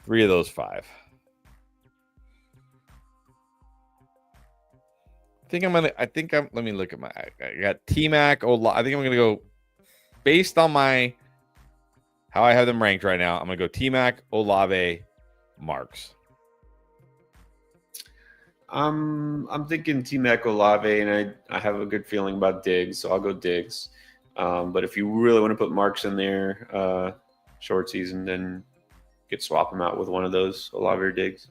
Speaker 2: 3 of those 5. Let me look at I got T-Mac, Olave. I think I'm going to go based on how I have them ranked right now. I'm going to go T-Mac, Olave, Marks.
Speaker 1: I'm thinking T-Mac, Olave, and I have a good feeling about Diggs, so I'll go Diggs. But if you really want to put Marks in there, short season, then you could swap him out with one of those, Olave or Diggs.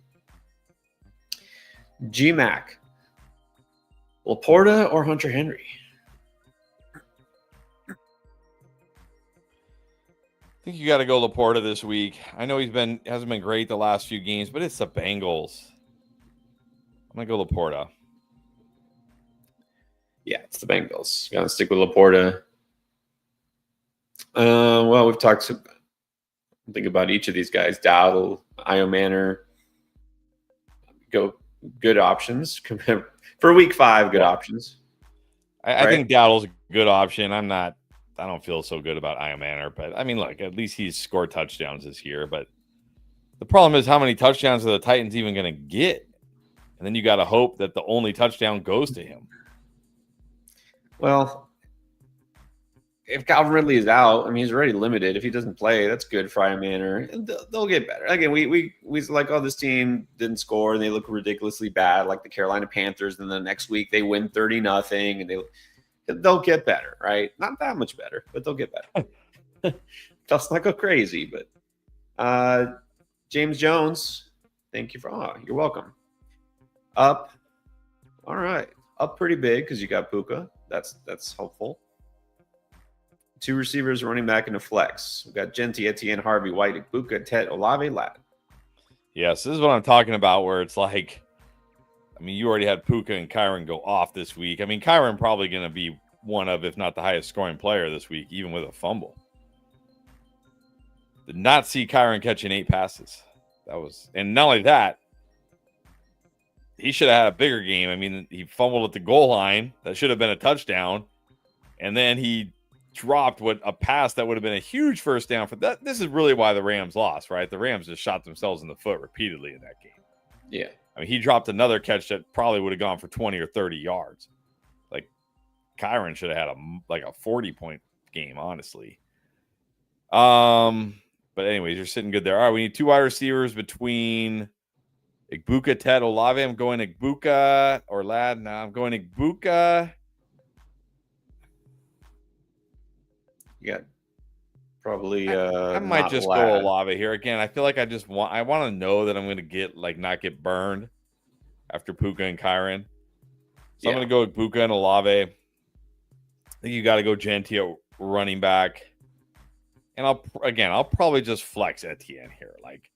Speaker 1: G-Mac, Laporta or Hunter Henry?
Speaker 2: I think you got to go Laporta this week. I know hasn't been great the last few games, but it's the Bengals. I'm gonna go Laporta.
Speaker 1: Yeah, it's the Bengals. Gotta stick with Laporta. Well, we've talked. Think about each of these guys: Dowdle, Io Manor. Go good options for week 5. Good options.
Speaker 2: I think Dowdle's a good option. I don't feel so good about Io Manor, but I mean, look, at least he's scored touchdowns this year. But the problem is, how many touchdowns are the Titans even going to get? And then you got to hope that the only touchdown goes to him.
Speaker 1: Well, if Calvin Ridley is out, I mean, he's already limited. If he doesn't play, that's good for Io Manor. They'll get better. Again, we like, oh, this team didn't score and they look ridiculously bad, like the Carolina Panthers. And the next week they win 30-0, and they'll get better, right? Not that much better, but they'll get better. Let's not go crazy, but James Jones, thank you you're welcome. Up, all right, up pretty big because you got Puka. That's helpful. 2 receivers, running back, and a flex. We got Genti, Etienne, Harvey, White, Puka, Tet, Olave, Ladd.
Speaker 2: Yes, this is what I'm talking about. Where it's like, I mean, you already had Puka and Kyron go off this week. I mean, Kyron probably going to be one of, if not the highest scoring player this week, even with a fumble. Did not see Kyron catching 8 passes. And not only that, he should have had a bigger game. I mean, he fumbled at the goal line. That should have been a touchdown. And then he dropped a pass that would have been a huge first down for that. This is really why the Rams lost, right? The Rams just shot themselves in the foot repeatedly in that game.
Speaker 1: Yeah.
Speaker 2: I mean, he dropped another catch that probably would have gone for 20 or 30 yards. Like, Kyron should have had a 40-point game, honestly. But anyways, you're sitting good there. All right, we need 2 wide receivers between Igbuka, Ted, Olave. I'm going Igbuka or Ladd. No, I'm going Igbuka.
Speaker 1: You got Probably
Speaker 2: I might
Speaker 1: not
Speaker 2: just go Olave here again. I feel like I want to know that I'm going to get not get burned after Puka and Kyron. So I'm going to go with Puka and Olave. I think you got to go Gentile running back. And I'll probably just flex Etienne here. Like,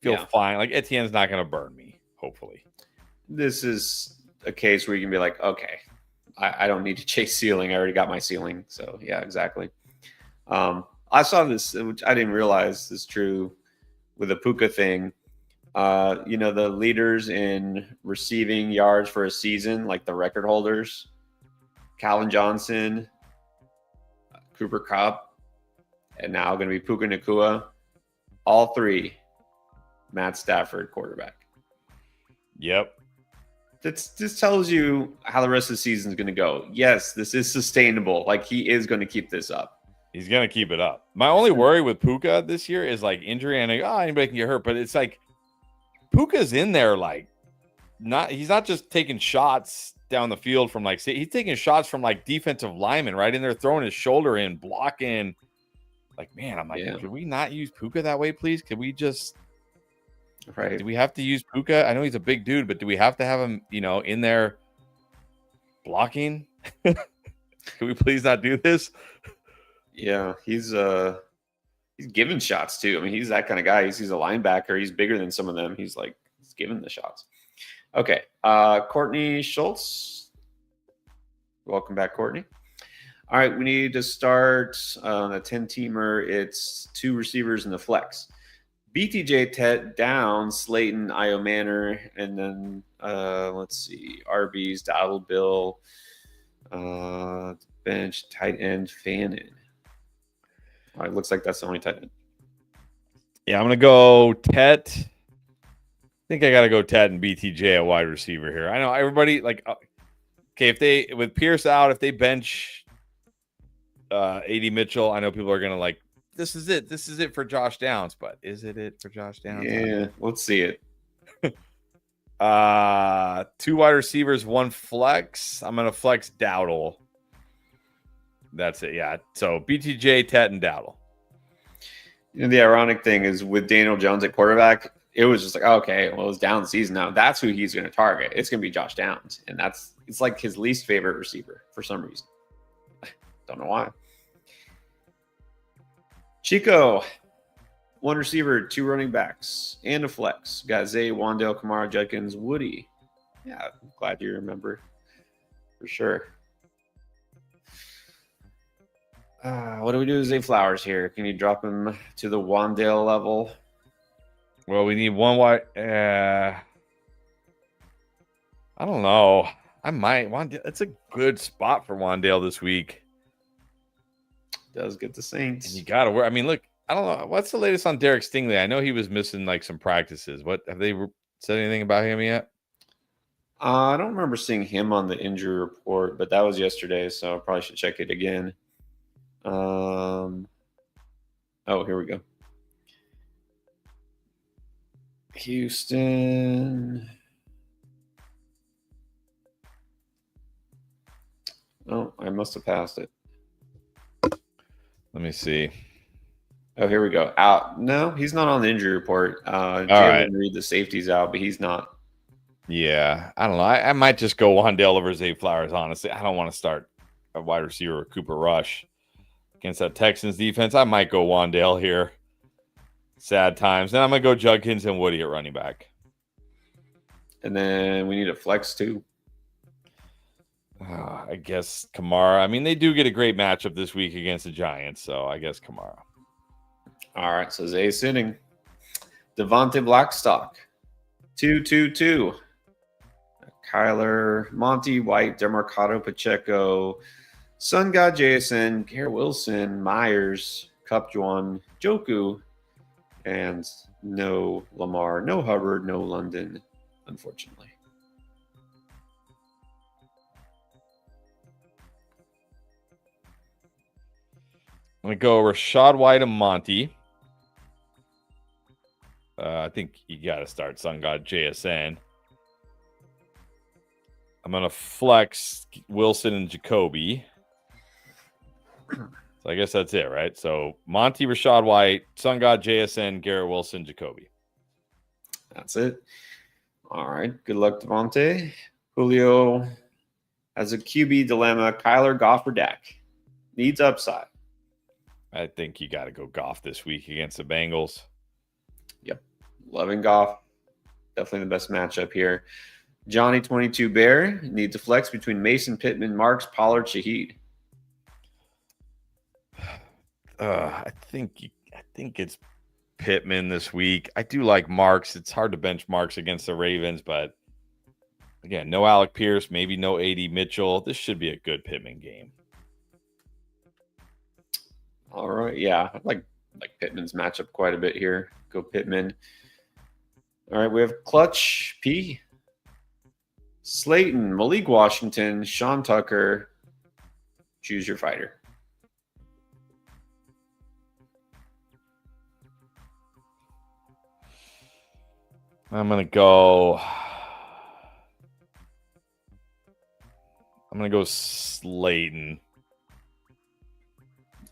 Speaker 2: feel fine. Like, Etienne's not going to burn me, hopefully.
Speaker 1: This is a case where you can be like, okay, I don't need to chase ceiling. I already got my ceiling. So, yeah, exactly. I saw this, which I didn't realize is true with the Puka thing. The leaders in receiving yards for a season, like the record holders, Calvin Johnson, Cooper Kupp, and now going to be Puka Nacua. All three, Matt Stafford, quarterback.
Speaker 2: Yep.
Speaker 1: This tells you how the rest of the season is going to go. Yes, this is sustainable. Like, he is going to keep this up.
Speaker 2: He's going to keep it up. My only worry with Puka this year is like injury and anybody can get hurt, but it's like Puka's in there he's not just taking shots down the field from he's taking shots from defensive linemen right in there, throwing his shoulder in, blocking. Like, man, I'm like, could we not use Puka that way, please? Could we just do we have to use Puka? I know he's a big dude, but do we have to have him, in there blocking? Can we please not do this?
Speaker 1: Yeah, he's giving shots too. I mean, he's that kind of guy. He's a linebacker. He's bigger than some of them. He's giving the shots. Okay, Courtney Schultz. Welcome back, Courtney. All right, we need to start on a 10-teamer. It's 2 receivers in the flex. BTJ Tet down, Slayton, Io Manor, and then let's see, RBs, Donald Bill, bench, tight end, Fannin. All right, looks like that's the only tight end.
Speaker 2: Yeah, I'm going to go Tet. I think I got to go Tet and BTJ at wide receiver here. I know everybody, if they, with Pierce out, if they bench AD Mitchell, I know people are going to this is it. This is it for Josh Downs, but is it for Josh Downs?
Speaker 1: Yeah, let's see it.
Speaker 2: 2 wide receivers, 1 flex. I'm going to flex Dowdle. That's it, yeah. So BTJ, Tet, and Dowdle.
Speaker 1: The ironic thing is with Daniel Jones at quarterback, it was just okay, well, it's down season now. That's who he's going to target. It's going to be Josh Downs, and it's like his least favorite receiver for some reason. Don't know why. Chico, 1 receiver, 2 running backs, and a flex. Got Zay, Wandale, Kamara, Judkins, Woody. Yeah, I'm glad you remember for sure. What do we do with Zay Flowers here? Can you drop him to the Wandale level?
Speaker 2: Well, we need 1 wide. I don't know. I might. It's a good spot for Wandale this week.
Speaker 1: Does get the Saints.
Speaker 2: And you got to work. I mean, look, I don't know. What's the latest on Derek Stingley? I know he was missing some practices. What have they said anything about him yet?
Speaker 1: I don't remember seeing him on the injury report, but that was yesterday, so I probably should check it again. Oh, here we go. Houston. Oh, I must have passed it.
Speaker 2: Let me see.
Speaker 1: Oh, here we go. Out. No, he's not on the injury report. Jalen Reed, the safety's out, but he's not.
Speaker 2: Yeah, I don't know. I might just go Wandale over Zay Flowers, honestly. I don't want to start a wide receiver or Cooper Rush against that Texans defense. I might go Wandale here. Sad times. Then I'm going to go Judkins and Woody at running back.
Speaker 1: And then we need a flex too.
Speaker 2: I guess Kamara. I mean, they do get a great matchup this week against the Giants, so I guess Kamara.
Speaker 1: All right, so Zay's sitting. Devontae Blackstock. 2-2-2. Kyler, Monty White, Demarcado Pacheco, Sun God Jason, Garrett Wilson, Myers, Cupjuan, Joku, and no Lamar, no Hubbard, no London, unfortunately.
Speaker 2: I'm going to go Rashad White and Monty. I think you got to start Sun God JSN. I'm going to flex Wilson and Jacoby. So I guess that's it, right? So Monty, Rashad White, Sun God, JSN, Garrett Wilson, Jacoby.
Speaker 1: That's it. All right. Good luck, Devontae. Julio has a QB dilemma. Kyler, Goff, or Dak. Needs upside.
Speaker 2: I think you got to go Goff this week against the Bengals.
Speaker 1: Yep. Loving Goff. Definitely the best matchup here. Johnny 22 Bear needs a flex between Mason, Pittman, Marks, Pollard, Shaheed.
Speaker 2: I think it's Pittman this week. I do like Marks. It's hard to bench Marks against the Ravens, but again, no Alec Pierce, maybe no AD Mitchell. This should be a good Pittman game.
Speaker 1: All right. Yeah. I like Pittman's matchup quite a bit here. Go Pittman. All right. We have Clutch P. Slayton, Malik Washington, Sean Tucker. Choose your fighter.
Speaker 2: I'm gonna go Slayton.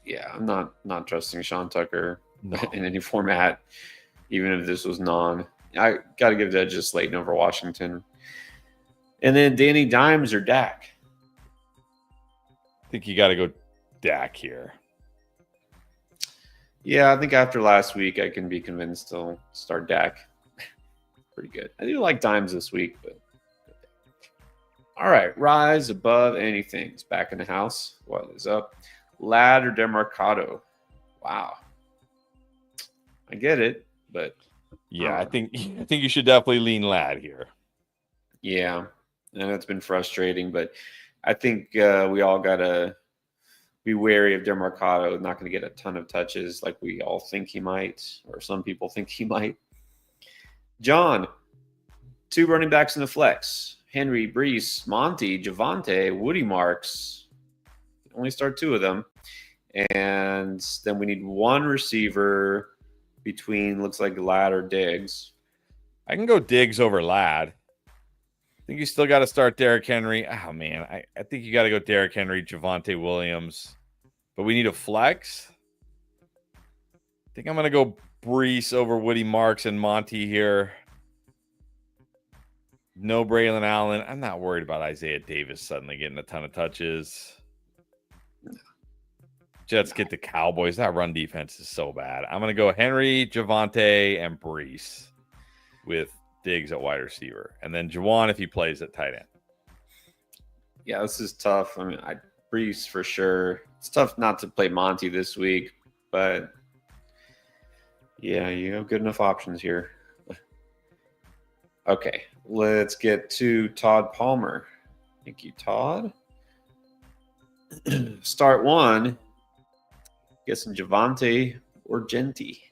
Speaker 1: Yeah, I'm not trusting Sean Tucker in any format, even if this was non. I got to give the edge to Slayton over Washington. And then Danny Dimes or Dak.
Speaker 2: I think you got to go Dak here.
Speaker 1: Yeah, I think after last week, I can be convinced to start Dak. Pretty good. I do like Dimes this week, but all right. Rise above anything. It's back in the house. What is up? Ladd or Demarcado? Wow. I get it, but
Speaker 2: yeah, I think you should definitely lean Ladd here.
Speaker 1: Yeah, and it's been frustrating, but I think we all gotta be wary of Demarcado. Not going to get a ton of touches like we all think he might, or some people think he might. John, 2 running backs in the flex. Henry, Brees, Monty, Javonte, Woody Marks. Only start 2 of them. And then we need 1 receiver between, looks like Ladd or Diggs.
Speaker 2: I can go Diggs over Ladd. I think you still got to start Derrick Henry. Oh, man. I think you got to go Derrick Henry, Javonte Williams. But we need a flex. I think I'm going to go Brees over Woody Marks and Monty here. No Braylon Allen. I'm not worried about Isaiah Davis suddenly getting a ton of touches. Jets get the Cowboys. That run defense is so bad. I'm going to go Henry, Javonte, and Brees with Diggs at wide receiver. And then Juwan if he plays at tight end.
Speaker 1: Yeah, this is tough. I mean, Brees for sure. It's tough not to play Monty this week, but yeah, you have good enough options here. Okay, let's get to Todd Palmer. Thank you, Todd. Start 1. Guessing Javonte or Genty.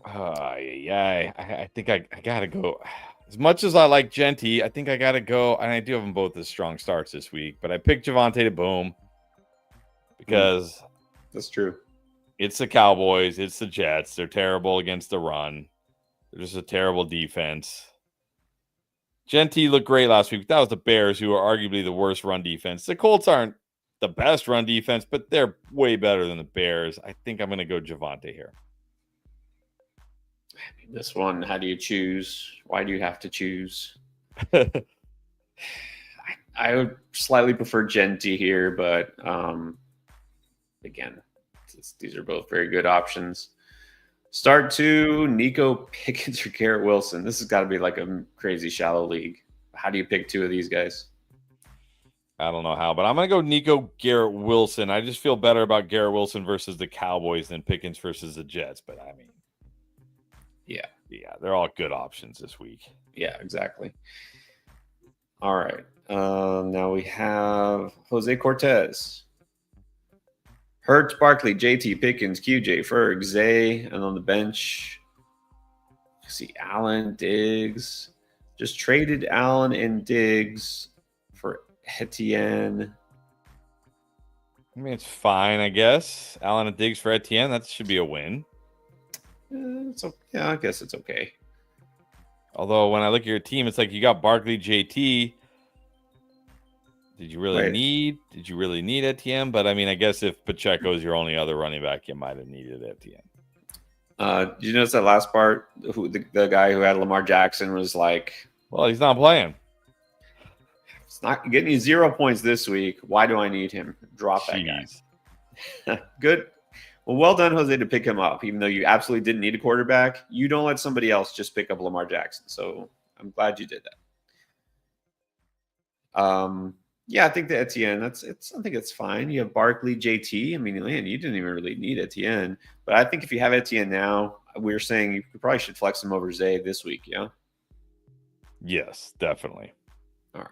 Speaker 2: I think I got to go. As much as I like Genty, I think I got to go. And I do have them both as strong starts this week. But I picked Javonte to boom because
Speaker 1: that's true.
Speaker 2: It's the Cowboys. It's the Jets. They're terrible against the run. They're just a terrible defense. Genty looked great last week. That was the Bears, who are arguably the worst run defense. The Colts aren't the best run defense, but they're way better than the Bears. I think I'm going to go Javonte here.
Speaker 1: This one, how do you choose? Why do you have to choose? I would slightly prefer Genty here, but again, these are both very good options. Start 2, Nico Pickens or Garrett Wilson. This has got to be like a crazy shallow league. How do you pick 2 of these guys?
Speaker 2: I don't know how, but I'm going to go Nico Garrett Wilson. I just feel better about Garrett Wilson versus the Cowboys than Pickens versus the Jets. But I mean, yeah, they're all good options this week.
Speaker 1: Yeah, exactly. All right. Now we have Jose Cortez. Hurts, Barkley, JT, Pickens, QJ, Ferg, Zay, and on the bench, see Allen, Diggs. Just traded Allen and Diggs for Etienne.
Speaker 2: I mean, it's fine, I guess. Allen and Diggs for Etienne, that should be a win.
Speaker 1: Yeah, I guess it's okay.
Speaker 2: Although when I look at your team, it's like you got Barkley, JT. Did you really need Etienne? But I mean, I guess if Pacheco is your only other running back, you might have needed Etienne.
Speaker 1: Did you notice that last part? Who the guy who had Lamar Jackson was like,
Speaker 2: well, he's not playing.
Speaker 1: It's not getting you 0 points this week. Why do I need him? Drop that guy. Good. Well done, Jose, to pick him up, even though you absolutely didn't need a quarterback. You don't let somebody else just pick up Lamar Jackson. So I'm glad you did that. Yeah, I think the Etienne, I think it's fine. You have Barkley, JT. I mean, man, you didn't even really need Etienne. But I think if you have Etienne now, we're saying you probably should flex him over Zay this week, yeah?
Speaker 2: Yes, definitely.
Speaker 1: All right.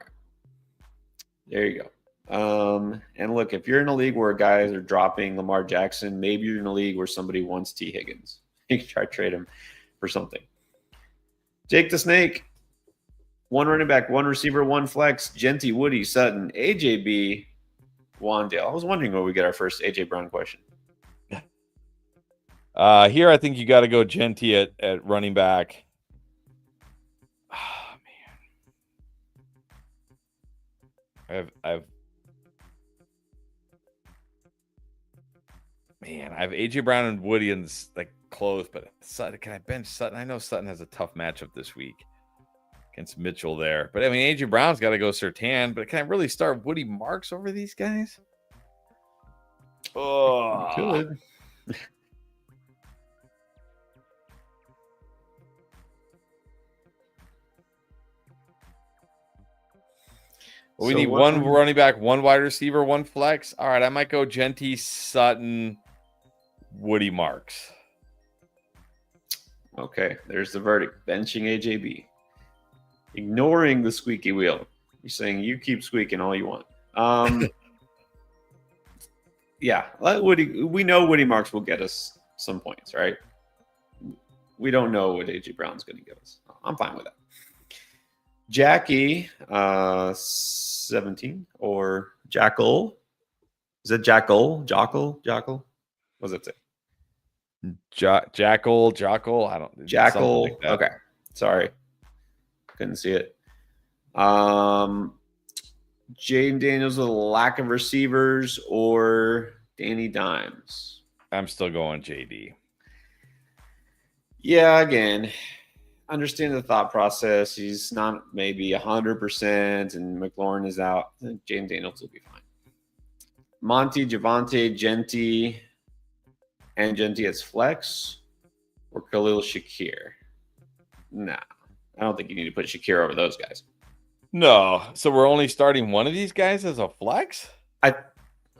Speaker 1: There you go. And look, if you're in a league where guys are dropping Lamar Jackson, maybe you're in a league where somebody wants T. Higgins. You can try to trade him for something. Jake the Snake. 1 running back, 1 receiver, 1 flex. Genty, Woody, Sutton, AJB, Wandale. I was wondering where we get our first AJ Brown question.
Speaker 2: Here, I think you got to go Genty at running back. Oh, man. I have AJ Brown and Woody and like close, but Sutton, can I bench Sutton? I know Sutton has a tough matchup this week against Mitchell there, but I mean AJ Brown's got to go Surtain. But can I really start Woody Marks over these guys? Oh,
Speaker 1: good.
Speaker 2: Well, we need 1 running back, 1 wide receiver, 1 flex. All right, I might go Genty, Sutton, Woody Marks.
Speaker 1: Okay, there's the verdict. Benching AJB. Ignoring the squeaky wheel. You're saying you keep squeaking all you want. Yeah, we know Woody Marks will get us some points, right? We don't know what AJ Brown's going to give us. I'm fine with that. Jackie, 17 or Jackal. Is it Jackal? Jackal? What does it say?
Speaker 2: Jackal. I don't.
Speaker 1: Jackal.
Speaker 2: Like
Speaker 1: okay. Sorry. Couldn't see it. Jaden Daniels with a lack of receivers or Danny Dimes?
Speaker 2: I'm still going JD.
Speaker 1: Yeah, again, understand the thought process. He's not maybe 100%, and McLaurin is out. Jaden Daniels will be fine. Monty, Javante, Genty, and Genty as flex, or Khalil Shakir? Nah, I don't think you need to put Shakir over those guys.
Speaker 2: No, so we're only starting one of these guys as a flex?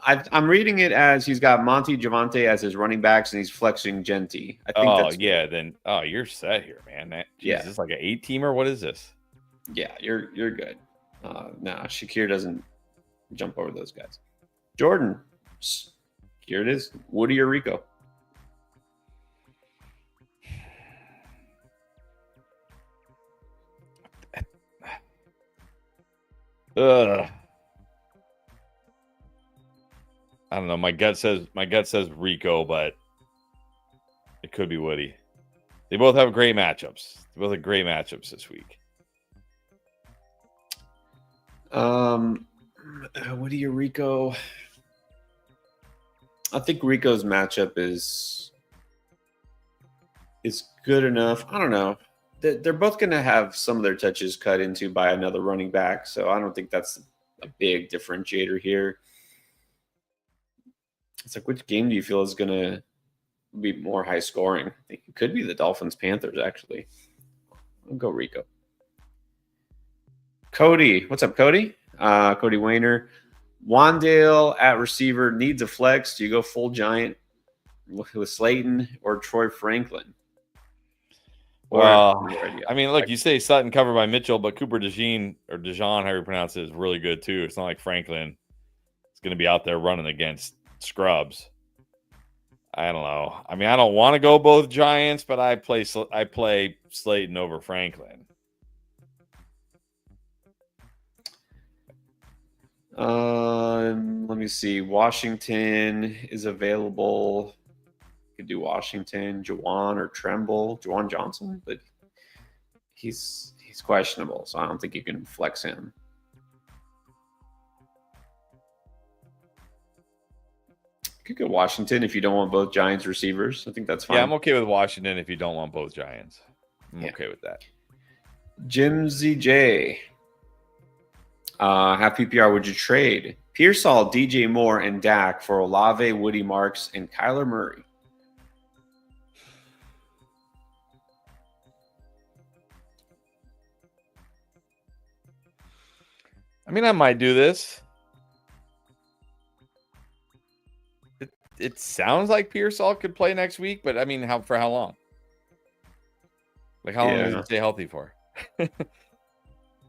Speaker 1: I'm reading it as he's got Monty, Javante as his running backs, and he's flexing Genty. I think that's
Speaker 2: yeah. Then you're set here, man.
Speaker 1: Yeah,
Speaker 2: is this like an 8-teamer? What is this?
Speaker 1: Yeah, you're good. Nah, Shakir doesn't jump over those guys. Jordan, here it is. Woody or Rico?
Speaker 2: I don't know. My gut says Rico, but it could be Woody. They both have great matchups. This week.
Speaker 1: Woody or Rico? I think Rico's matchup is good enough. I don't know. They're both going to have some of their touches cut into by another running back, so I don't think that's a big differentiator here. It's like, which game do you feel is going to be more high scoring? I think it could be the Dolphins-Panthers, actually. I'll go Rico. Cody. What's up, Cody? Cody Wayner. Wandale at receiver needs a flex. Do you go full giant with Slayton or Troy Franklin?
Speaker 2: Well, I mean, look, you say Sutton covered by Mitchell, but Cooper DeJean, or Dijon, however you pronounce it, is really good too. It's not like Franklin is going to be out there running against scrubs. I don't know. I mean, I don't want to go both Giants, but I play Slayton over Franklin.
Speaker 1: Let me see. Washington is available. You could do Washington, Juwan or Tremble, Juwan Johnson, but he's questionable, so I don't think you can flex him. Could go Washington if you don't want both Giants receivers. I think that's fine.
Speaker 2: Yeah, I'm okay with Washington if you don't want both Giants. I'm okay with that.
Speaker 1: Jim ZJ. Half PPR, would you trade Pearsall, DJ Moore, and Dak for Olave, Woody Marks, and Kyler Murray?
Speaker 2: I mean, I might do this. It sounds like Pearsall could play next week, but I mean, for how long? Like, how long does he stay healthy for?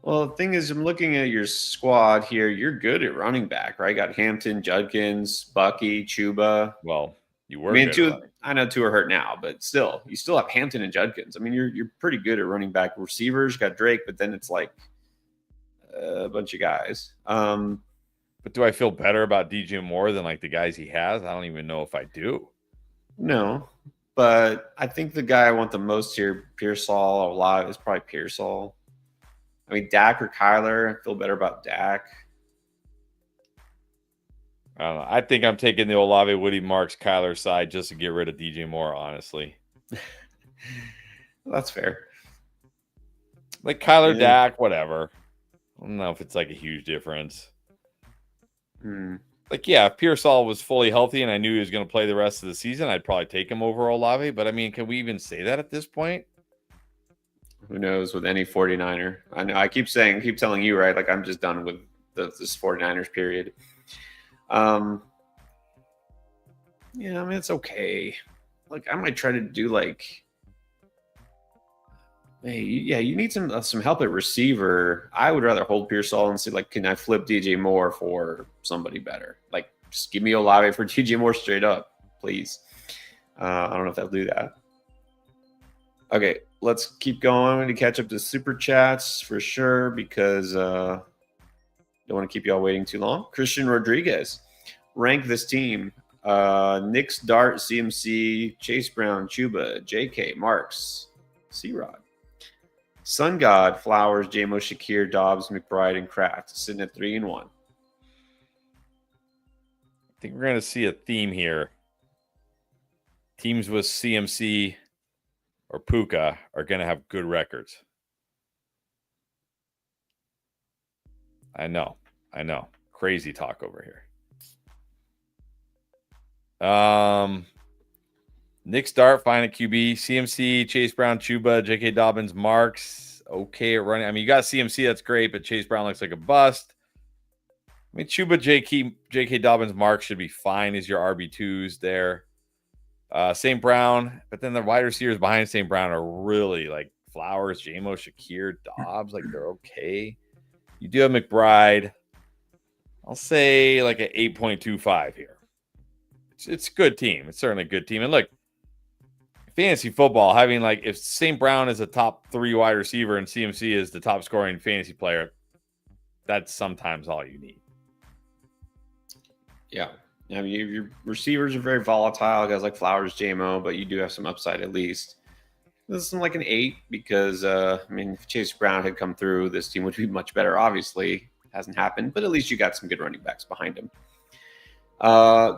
Speaker 1: Well, the thing is, I'm looking at your squad here. You're good at running back, right? Got Hampton, Judkins, Bucky, Chuba.
Speaker 2: Well, you were.
Speaker 1: I mean, I know two are hurt now, but still, you still have Hampton and Judkins. I mean, you're pretty good at running back. Receivers got Drake, but then it's like a bunch of guys.
Speaker 2: But do I feel better about DJ Moore than like the guys he has? I don't even know if I do.
Speaker 1: No, but I think the guy I want the most here, Pearsall alive, is probably Pearsall. I mean, Dak or Kyler, I feel better about Dak.
Speaker 2: I don't know. I think I'm taking the Olave, Woody Marks, Kyler side just to get rid of DJ Moore, honestly.
Speaker 1: That's fair.
Speaker 2: Like Kyler, Dak, whatever. I don't know if it's like a huge difference. Like, yeah, if Pearsall was fully healthy and I knew he was going to play the rest of the season, I'd probably take him over Olave. But, I mean, can we even say that at this point?
Speaker 1: Who knows with any 49er? I know I keep telling you, right? Like, I'm just done with this 49ers period. Yeah, I mean, it's okay. Like, I might try to do like, hey, yeah, you need some help at receiver. I would rather hold Pearsall and see, like, can I flip DJ Moore for somebody better? Like, just give me Olave for DJ Moore straight up, please. I don't know if they'll do that. Okay, let's keep going to catch up to super chats for sure because don't want to keep y'all waiting too long. Christian Rodriguez, rank this team. Knicks, Dart, CMC, Chase Brown, Chuba, JK, Marks, C-Rod. Sun God, Flowers, JMO, Shakir, Dobbs, McBride, and Kraft sitting at 3-1.
Speaker 2: I think we're going to see a theme here. Teams with CMC or Puka are going to have good records. I know. Crazy talk over here. Nick Start, fine at QB. CMC, Chase Brown, Chuba, J.K. Dobbins, Marks, okay at running. I mean, you got CMC, that's great, but Chase Brown looks like a bust. I mean, Chuba, J.K. Dobbins, Marks should be fine as your RB2s there. St. Brown, but then the wide receivers behind St. Brown are really like Flowers, JMO, Shakir, Dobbs, like they're okay. You do have McBride. I'll say like an 8.25 here. It's a good team. It's certainly a good team. And look, fantasy football, having like if St. Brown is a top 3 wide receiver and CMC is the top scoring fantasy player, that's sometimes all you need.
Speaker 1: Yeah. I mean, your receivers are very volatile, guys like Flowers, JMO, but you do have some upside at least. This is like an 8 because, I mean, if Chase Brown had come through, this team would be much better. Obviously, hasn't happened, but at least you got some good running backs behind him.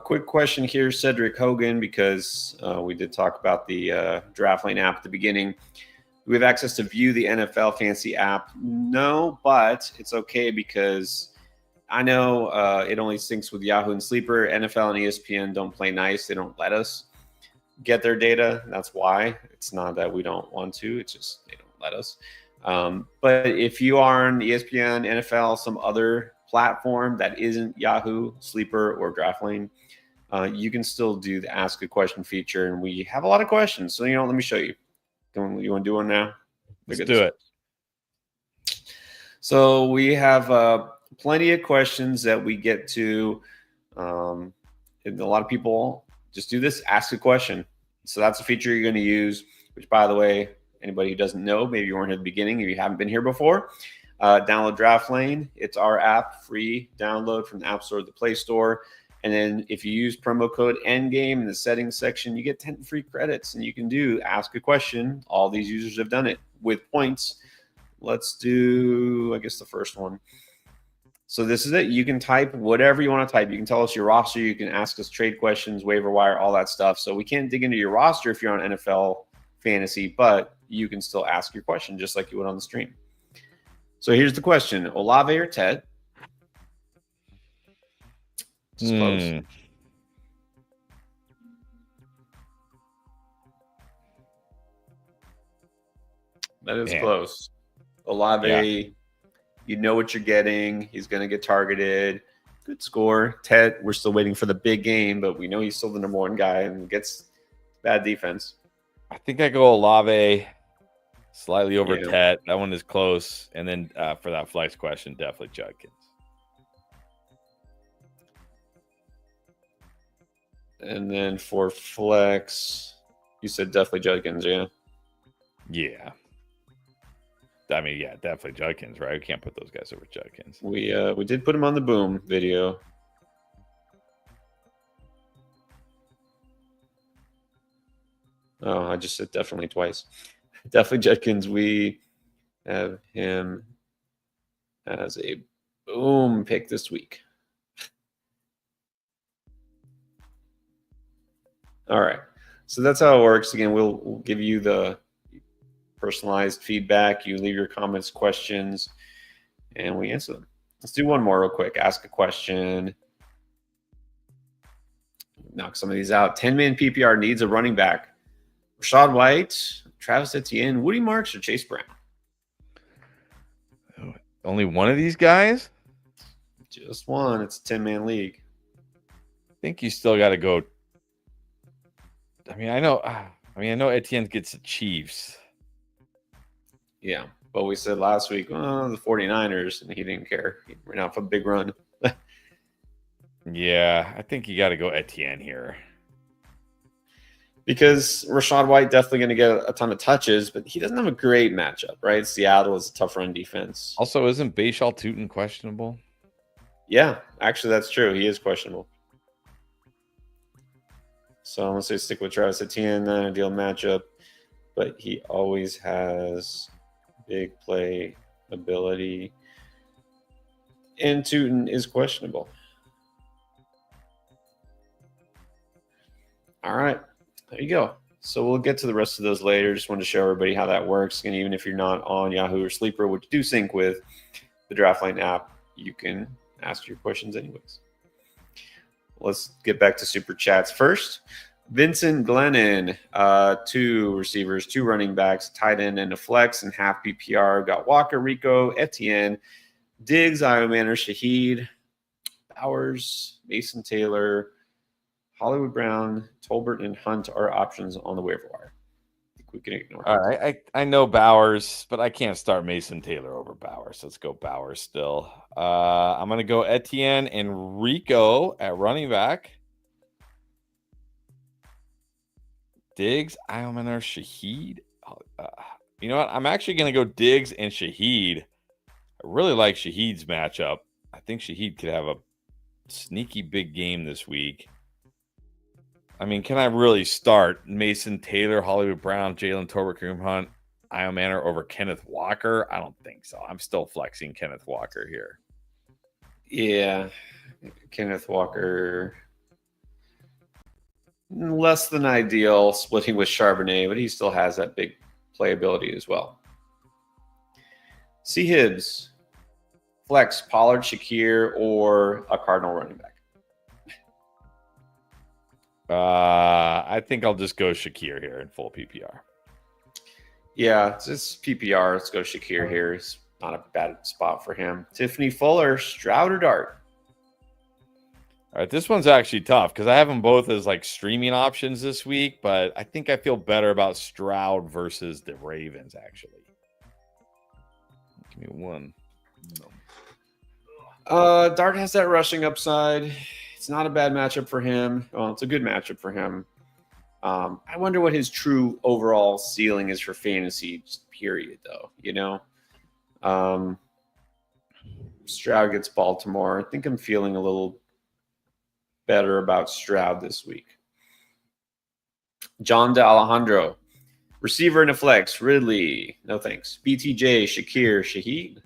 Speaker 1: Quick question here, Cedric Hogan, because we did talk about the DraftLane app at the beginning. Do we have access to view the NFL Fantasy app? No, but it's okay because I know it only syncs with Yahoo and Sleeper. NFL and ESPN don't play nice. They don't let us get their data. That's why. It's not that we don't want to. It's just they don't let us. But if you are on ESPN, NFL, some other platform that isn't Yahoo, Sleeper, or DraftLane, you can still do the Ask a Question feature. And we have a lot of questions. So, let me show you. You want to do one now?
Speaker 2: Let's do it.
Speaker 1: So we have plenty of questions that we get to. And a lot of people just do this, ask a question. So that's a feature you're going to use, which, by the way, anybody who doesn't know, maybe you weren't at the beginning, if you haven't been here before, download DraftLane. It's our app, free download from the App Store or the Play Store. And then if you use promo code ENDGAME in the settings section, you get 10 free credits, and you can do ask a question. All these users have done it with points. Let's do, I guess, the first one. So this is it. You can type whatever you want to type. You can tell us your roster. You can ask us trade questions, waiver wire, all that stuff. So we can't dig into your roster if you're on NFL fantasy, but you can still ask your question just like you would on the stream. So here's the question: Olave or Ted? It's close. That is close. Olave, you know what you're getting. He's going to get targeted. Good score. Ted, we're still waiting for the big game, but we know he's still the number one guy and gets bad defense.
Speaker 2: I think I go Olave slightly over Ted. That one is close. And then for that flex question, definitely Judkins.
Speaker 1: And then for flex, you said definitely Judkins, yeah?
Speaker 2: Yeah. I mean, yeah, definitely Judkins, right? We can't put those guys over Judkins.
Speaker 1: We did put him on the boom video. Oh, I just said definitely twice. Definitely Judkins. We have him as a boom pick this week. All right. So that's how it works. Again, we'll give you the personalized feedback. You leave your comments, questions, and we answer them. Let's do one more real quick. Ask a question. Knock some of these out. 10-man PPR needs a running back. Rachaad White, Travis Etienne, Woody Marks, or Chase Brown?
Speaker 2: Only one of these guys?
Speaker 1: Just one. It's a 10-man league.
Speaker 2: I think you still got to go. I know Etienne gets the Chiefs.
Speaker 1: Yeah, but we said last week, the 49ers, and he didn't care. He ran off a big run.
Speaker 2: Yeah, I think you got to go Etienne here.
Speaker 1: Because Rachaad White definitely going to get a ton of touches, but he doesn't have a great matchup, right? Seattle is a tough run defense.
Speaker 2: Also, isn't Bashal Tutin questionable?
Speaker 1: Yeah, actually, that's true. He is questionable. So let's say stick with Travis Etienne, not an ideal matchup, but he always has big play ability. And Tutin is questionable. All right. There you go. So we'll get to the rest of those later. Just wanted to show everybody how that works. And even if you're not on Yahoo or Sleeper, which do sync with the DraftLane app, you can ask your questions anyways. Let's get back to super chats first. Vincent Glennon, 2 receivers, 2 running backs, tight end and a flex, and half PPR. Got Walker, Rico, Etienne, Diggs, Iomanner, Shaheed, Bowers, Mason Taylor, Hollywood Brown, Tolbert, and Hunt are options on the waiver wire. I think we can ignore.
Speaker 2: All right, I know Bowers, but I can't start Mason Taylor over Bowers. Let's go Bowers still. I'm going to go Etienne and Rico at running back. Diggs, Iomanner, Shaheed. You know what? I'm actually going to go Diggs and Shaheed. I really like Shaheed's matchup. I think Shaheed could have a sneaky big game this week. I mean, can I really start Mason Taylor, Hollywood Brown, Jalen Tolbert, Kareem Hunt, Iomanner over Kenneth Walker? I don't think so. I'm still flexing Kenneth Walker here.
Speaker 1: Yeah, Kenneth Walker, less than ideal, splitting with Charbonnet, but he still has that big playability as well. C. Hibbs, flex Pollard, Shakir, or a Cardinal running back?
Speaker 2: I think I'll just go Shakir here in full PPR.
Speaker 1: Yeah, it's just PPR. Let's go Shakir here. It's not a bad spot for him. Tiffany Fuller, Stroud or Dart?
Speaker 2: All right, this one's actually tough because I have them both as like streaming options this week, but I think I feel better about Stroud versus the Ravens, actually. Give me one.
Speaker 1: Dart has that rushing upside. It's not a bad matchup for him. Well, it's a good matchup for him. I wonder what his true overall ceiling is for fantasy, period, though. You know, Stroud gets Baltimore. I think I'm feeling a little better about Stroud this week. John De Alejandro, receiver in a flex. Ridley, no thanks. BTJ, Shakir, Shaheed.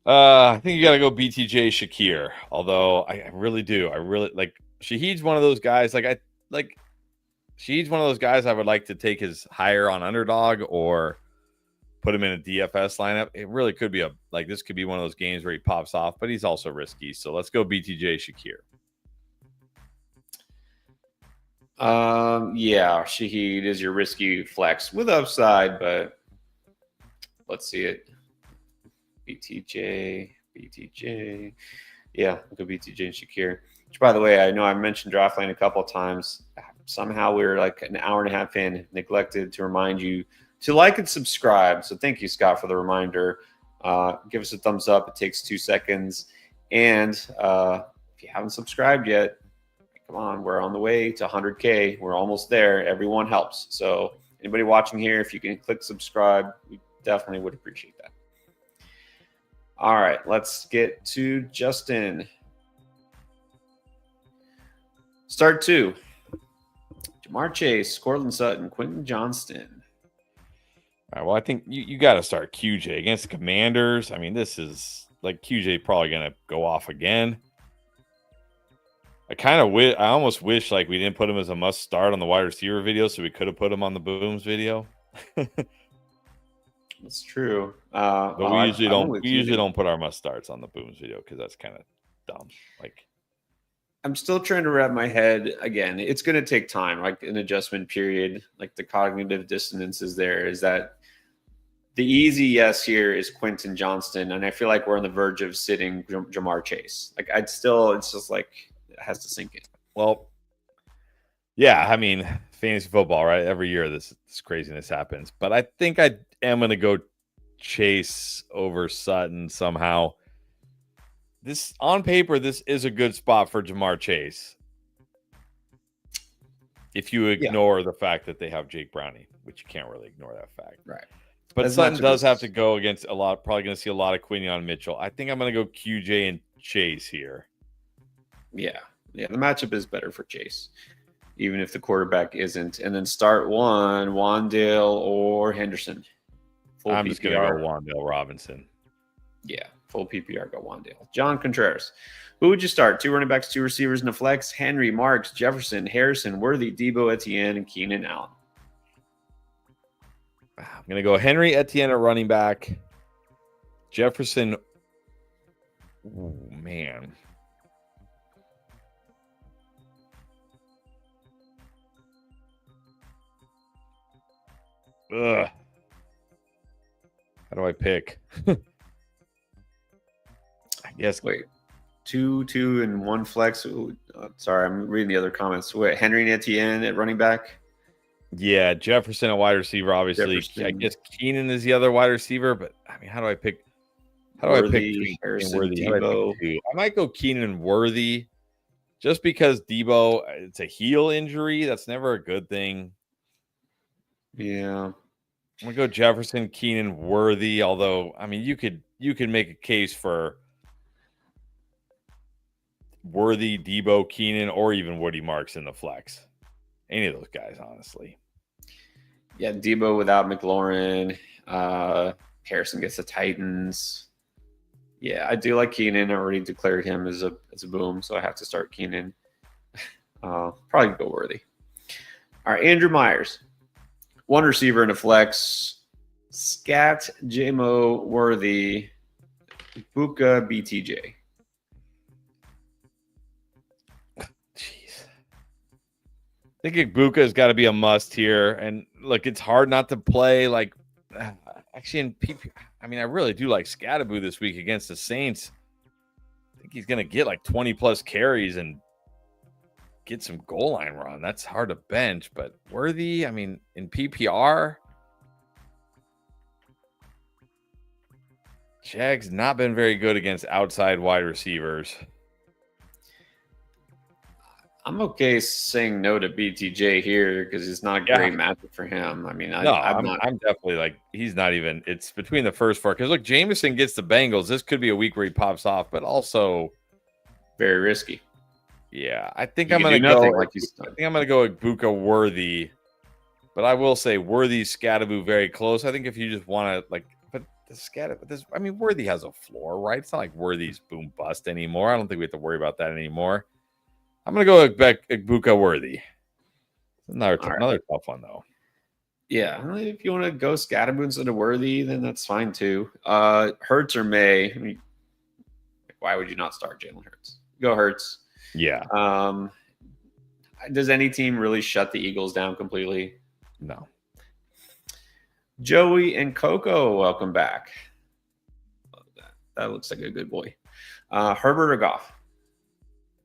Speaker 2: I think you got to go BTJ Shakir. Although I really do. I really like Shahid's one of those guys. Shahid's one of those guys I would like to take his higher on underdog or put him in a DFS lineup. It really could be this could be one of those games where he pops off, but he's also risky. So let's go BTJ Shakir.
Speaker 1: Yeah, Shahid is your risky flex with upside, but let's see it. BTJ. Yeah, we'll go BTJ and Shakir. Which, by the way, I know I mentioned DraftLane a couple of times. Somehow we were like an hour and a half in, neglected to remind you to like and subscribe. So thank you, Scott, for the reminder. Give us a thumbs up. It takes 2 seconds. And if you haven't subscribed yet, come on, we're on the way to 100K. We're almost there. Everyone helps. So anybody watching here, if you can click subscribe, we definitely would appreciate that. All right, let's get to Justin. Start 2. Jamar Chase, Cortland Sutton, Quentin Johnston.
Speaker 2: All right, well, I think you got to start QJ against the Commanders. I mean, this is like QJ probably going to go off again. I almost wish like we didn't put him as a must start on the wide receiver video, so we could have put him on the Booms video.
Speaker 1: That's true.
Speaker 2: But we usually don't put our must starts on the Booms video because that's kind of dumb. Like,
Speaker 1: I'm still trying to wrap my head again. It's going to take time, like an adjustment period. Like the cognitive dissonance is there. Is that the easy yes here is Quentin Johnston, and I feel like we're on the verge of sitting Jamar Chase. Like it's just like it has to sink in.
Speaker 2: Well, yeah, I mean, fantasy football, right? Every year this craziness happens. But I think I am going to go Chase over Sutton somehow. This on paper, this is a good spot for Jamar Chase. If you ignore the fact that they have Jake Browning, which you can't really ignore that fact.
Speaker 1: Right.
Speaker 2: But Sutton does have to go against probably going to see a lot of Quinion Mitchell. I think I'm going to go QJ and Chase here.
Speaker 1: Yeah. The matchup is better for Chase, even if the quarterback isn't. And then start 1, Wandale or Henderson.
Speaker 2: I'm just going to go Wandale Robinson.
Speaker 1: Yeah, full PPR, go Wandale. John Contreras. Who would you start? 2 running backs, 2 receivers in the flex. Henry, Marks, Jefferson, Harrison, Worthy, Debo, Etienne, and Keenan Allen.
Speaker 2: I'm going to go Henry, Etienne at running back. Jefferson. Oh, man. Ugh. How do I pick? I guess.
Speaker 1: Wait. 2, and 1 flex. Ooh, sorry, I'm reading the other comments. Wait, Henry and Etienne at running back?
Speaker 2: Yeah, Jefferson a wide receiver, obviously. I guess Keenan is the other wide receiver, but I mean, how do I pick?
Speaker 1: Harrison,
Speaker 2: Worthy?
Speaker 1: Debo.
Speaker 2: I might go Keenan and Worthy, just because Debo, it's a heel injury. That's never a good thing.
Speaker 1: Yeah,
Speaker 2: I'm gonna go Jefferson, Keenan, Worthy. Although, I mean, you could make a case for Worthy, Debo, Keenan, or even Woody Marks in the flex. Any of those guys, honestly.
Speaker 1: Yeah, Debo without McLaurin. Harrison gets the Titans. Yeah, I do like Keenan. I already declared him as a boom, so I have to start Keenan. Probably go Worthy. All right, Andrew Myers. 1 receiver in a flex. Scat, JMO, Worthy, Buka, BTJ.
Speaker 2: Jeez. I think Buka has got to be a must here. And look, it's hard not to play like actually in PP. I mean, I really do like Scattaboo this week against the Saints. I think he's going to get like 20 plus carries and get some goal line run. That's hard to bench, but Worthy, I mean, in PPR, Jags not been very good against outside wide receivers.
Speaker 1: I'm okay saying no to BTJ here because it's not a great matchup for him. I mean, I'm
Speaker 2: definitely like, he's not even, it's between the first 4. Because look, Jameson gets the Bengals. This could be a week where he pops off, but also
Speaker 1: very risky.
Speaker 2: Yeah, I think I'm going to go. I think I'm going to go with Buka Worthy, but I will say Worthy, Scattaboo very close. I think if you just want to but I mean, Worthy has a floor, right? It's not like Worthy's boom bust anymore. I don't think we have to worry about that anymore. I'm gonna go Ibuka Worthy. Another tough one though.
Speaker 1: Yeah, if you want to go Scatterboon instead of Worthy, then that's fine too. Hurts or May? I mean, why would you not start Jalen Hurts? Go Hurts.
Speaker 2: Yeah.
Speaker 1: Does any team really shut the Eagles down completely?
Speaker 2: No.
Speaker 1: Joey and Coco, welcome back. That looks like a good boy. Herbert or Goff?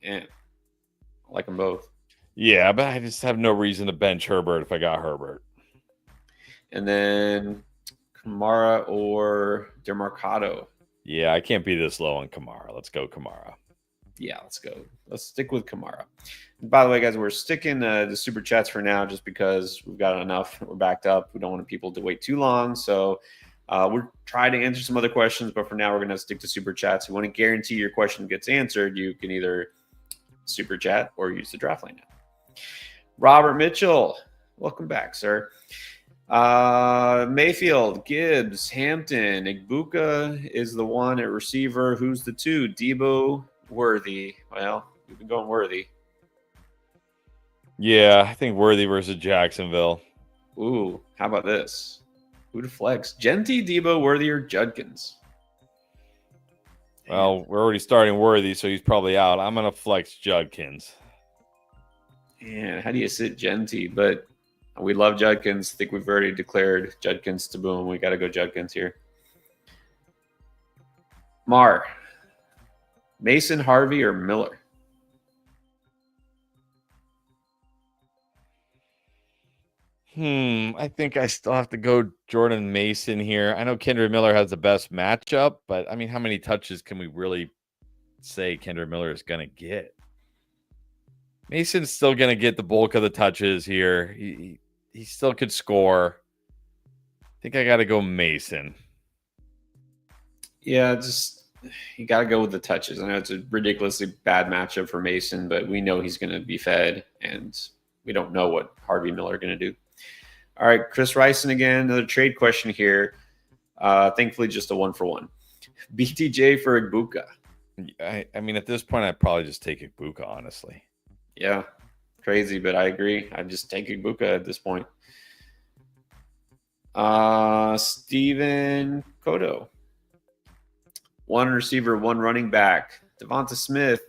Speaker 1: Yeah, I like them both.
Speaker 2: Yeah, but I just have no reason to bench Herbert if I got Herbert.
Speaker 1: And then Kamara or DeMarcado?
Speaker 2: Yeah, I can't be this low on Kamara. Let's go Kamara.
Speaker 1: Yeah, let's go. Let's stick with Kamara. By the way, guys, we're sticking the super chats for now just because we've got enough. We're backed up. We don't want people to wait too long. So we're trying to answer some other questions, but for now, we're going to stick to super chats. If you want to guarantee your question gets answered, you can either super chat or use the DraftLane app. Robert Mitchell, welcome back, sir. Mayfield, Gibbs, Hampton, Igbuka is the one at receiver. Who's the two? Debo, Worthy. Well, we've been going Worthy.
Speaker 2: Yeah, I think Worthy versus Jacksonville.
Speaker 1: Ooh, how about this? Who to flex? Genty, Debo, Worthy, or Judkins?
Speaker 2: Well, we're already starting Worthy, so he's probably out. I'm going to flex Judkins.
Speaker 1: Man, how do you sit Genty? But we love Judkins. I think we've already declared Judkins to boom. We got to go Judkins here. Mar, Mason, Harvey, or Miller?
Speaker 2: I think I still have to go Jordan Mason here. I know Kendrick Miller has the best matchup, but I mean, how many touches can we really say Kendrick Miller is going to get? Mason's still going to get the bulk of the touches here. He still could score. I think I got to go Mason.
Speaker 1: Yeah, just you got to go with the touches. I know it's a ridiculously bad matchup for Mason, but we know he's going to be fed, and we don't know what Harvey Miller are going to do. All right, Chris Ryson again. Another trade question here. Thankfully, just a 1-for-1. BTJ for Igbuka.
Speaker 2: I mean, at this point, I'd probably just take Igbuka, honestly.
Speaker 1: Yeah, crazy, but I agree. I'd just take Igbuka at this point. Steven Cotto. One receiver, one running back. Devonta Smith.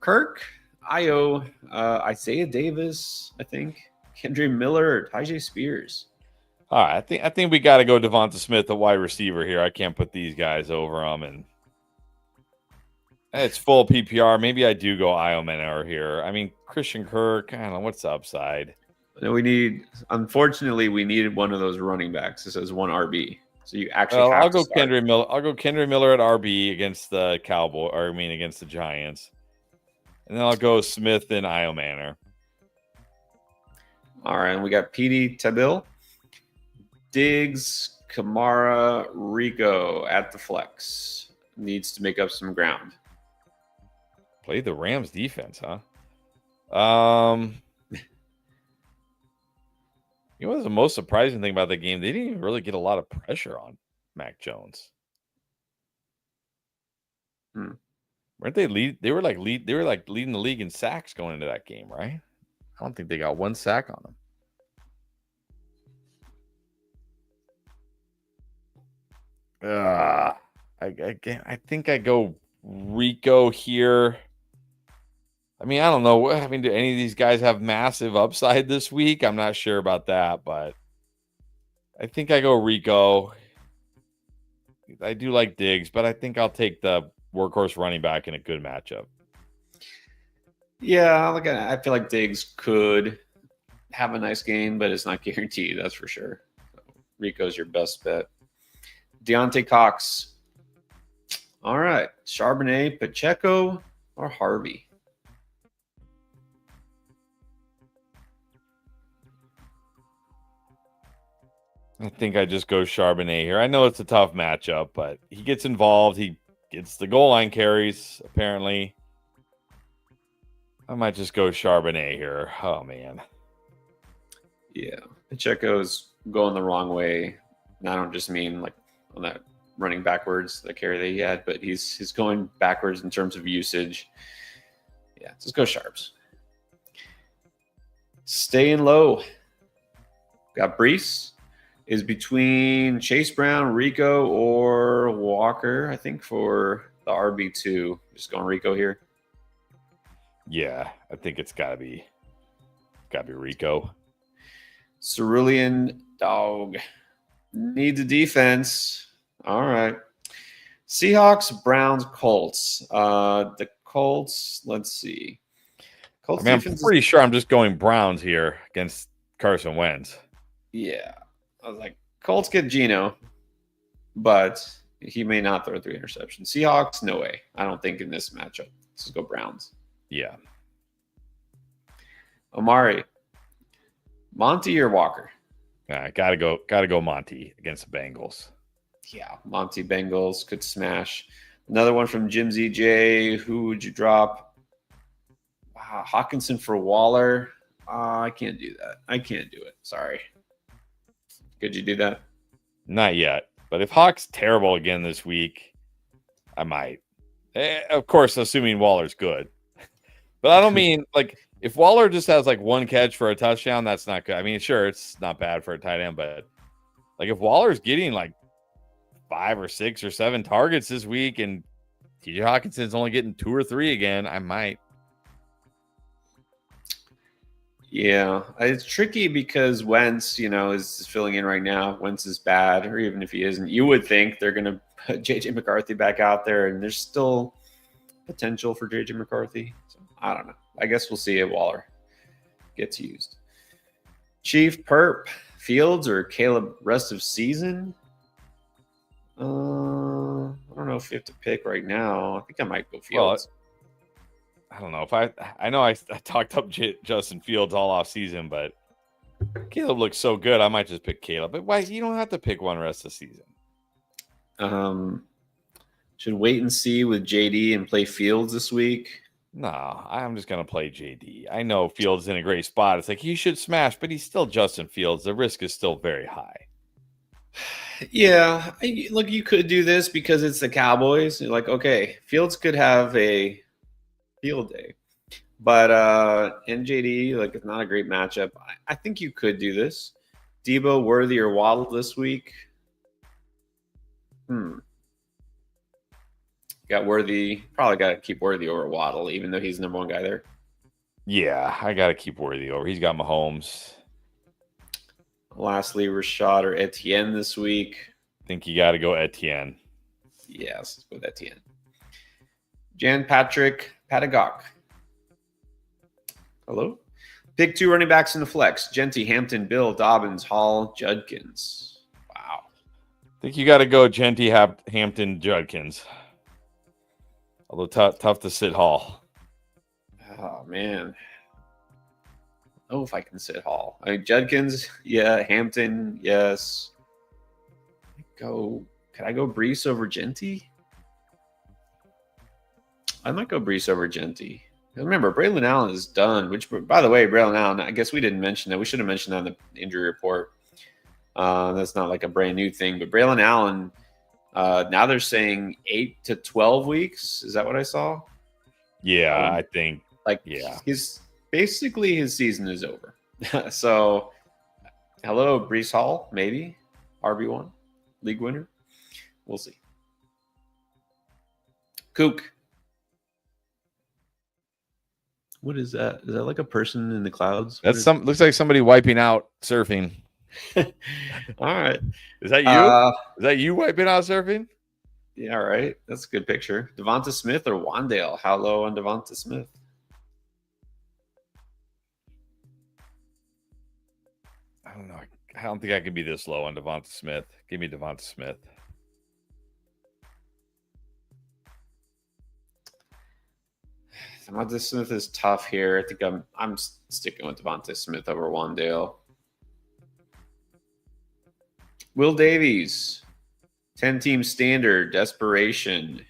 Speaker 1: Kirk. Io. Isaiah Davis, I think. Kendrick Miller, Tyjae Spears.
Speaker 2: All right, I think we got to go Devonta Smith, the wide receiver here. I can't put these guys over him, and it's full PPR. Maybe I do go Iomenor here. I mean, Christian Kirk. I don't know what's the upside.
Speaker 1: Unfortunately, we needed one of those running backs. This is one RB, so you actually.
Speaker 2: I'll go Kendrick Miller. I'll go Kendrick Miller at RB against the against the Giants, and then I'll go Smith and Iomenor.
Speaker 1: All right, and we got PD Tabil, Diggs, Kamara, Rico at the flex. Needs to make up some ground.
Speaker 2: Play the Rams defense, huh? You know what's the most surprising thing about the game? They didn't even really get a lot of pressure on Mac Jones. Weren't they lead? They were like leading the league in sacks going into that game, right? I don't think they got one sack on them. I think I go Rico here. I mean, I don't know. I mean, do any of these guys have massive upside this week? I'm not sure about that, but I think I go Rico. I do like Diggs, but I think I'll take the workhorse running back in a good matchup.
Speaker 1: Yeah, I feel like Diggs could have a nice game, but it's not guaranteed. That's for sure. So Rico's your best bet. Deontay Cox. All right, Charbonnet, Pacheco, or Harvey.
Speaker 2: I think I just go Charbonnet here. I know it's a tough matchup, but he gets involved. He gets the goal line carries, apparently. I might just go Charbonnet here. Oh, man.
Speaker 1: Yeah. Pacheco's going the wrong way. And I don't just mean like on that running backwards, the carry that he had, but he's going backwards in terms of usage. Yeah, just go Sharps. Staying low. Got Brees. Is between Chase Brown, Rico, or Walker, I think, for the RB2. Just going Rico here.
Speaker 2: Yeah, I think it's gotta be Rico.
Speaker 1: Cerulean dog. Needs a defense. All right. Seahawks, Browns, Colts. The Colts, let's see. Colts
Speaker 2: I'm pretty sure I'm just going Browns here against Carson Wentz.
Speaker 1: Yeah. I was like, Colts get Geno, but he may not throw 3 interceptions. Seahawks, no way. I don't think in this matchup. Let's just go Browns.
Speaker 2: Yeah.
Speaker 1: Omari, Monty or Walker?
Speaker 2: Gotta go Monty against the Bengals.
Speaker 1: Yeah, Monty Bengals could smash. Another one from Jim ZJ. Who would you drop? Hawkinson for Waller. I can't do that. I can't do it. Sorry. Could you do that?
Speaker 2: Not yet. But if Hawk's terrible again this week, I might. Of course, assuming Waller's good. But I don't mean like if Waller just has like one catch for a touchdown, that's not good. I mean, sure, it's not bad for a tight end, but like if Waller's getting like 5 or 6 or 7 targets this week and TJ Hawkinson's only getting 2 or 3 again, I might.
Speaker 1: Yeah, it's tricky because Wentz, is filling in right now. Wentz is bad, or even if he isn't, you would think they're going to put JJ McCarthy back out there, and there's still potential for JJ McCarthy. So I don't know. I guess we'll see if Waller gets used. Chief Perp, Fields or Caleb rest of season? I don't know if you have to pick right now. I think I might go Fields.
Speaker 2: Well, I don't know if I know I talked up Justin Fields all off season, but Caleb looks so good. I might just pick Caleb. But why? You don't have to pick one rest of the season.
Speaker 1: Should wait and see with JD and play Fields this week.
Speaker 2: No, I'm just gonna play JD. I know Fields in a great spot. It's like he should smash, but he's still Justin Fields. The risk is still very high.
Speaker 1: Yeah, look, you could do this because it's the Cowboys. You're like, okay, Fields could have a field day, but NJD, like, it's not a great matchup. I think you could do this. Debo, Worthy, or Waddle this week. Got Worthy. Probably got to keep Worthy over Waddle, even though he's the number 1 guy there.
Speaker 2: Yeah, I got to keep Worthy over. He's got Mahomes.
Speaker 1: Lastly, Rashad or Etienne this week.
Speaker 2: I think you got to go Etienne.
Speaker 1: Yes, with Etienne. Jan Patrick Patagok. Hello? Pick 2 running backs in the flex. Genty, Hampton, Bill, Dobbins, Hall, Judkins. Wow.
Speaker 2: I think you got to go Genty, Hampton, Judkins. Although tough to sit Hall.
Speaker 1: Oh, man. Oh, if I can sit Hall. I mean, Judkins, yeah. Hampton, yes. Can I go Brees over Genty? I might go Brees over Genty. Remember, Braylon Allen is done, which, by the way, Braylon Allen, I guess we didn't mention that. We should have mentioned that in the injury report. That's not like a brand new thing, but Braylon Allen, now they're saying 8 to 12 weeks. Is that what I saw?
Speaker 2: Yeah, I think.
Speaker 1: Yeah. Basically his season is over. So, hello, Brees Hall, maybe. RB1, league winner. We'll see. Kook. What is that? Is that like a person in the clouds?
Speaker 2: Looks like somebody wiping out surfing.
Speaker 1: All right.
Speaker 2: Is that you? Is that you wiping out surfing?
Speaker 1: Yeah, right. That's a good picture. Devonta Smith or Wandale? How low on Devonta Smith?
Speaker 2: I don't know. I don't think I can be this low on Devonta Smith. Give me Devonta Smith.
Speaker 1: Devonta Smith is tough here. I think I'm sticking with Devonta Smith over Wandale. Will Davies, 10-team standard, desperation.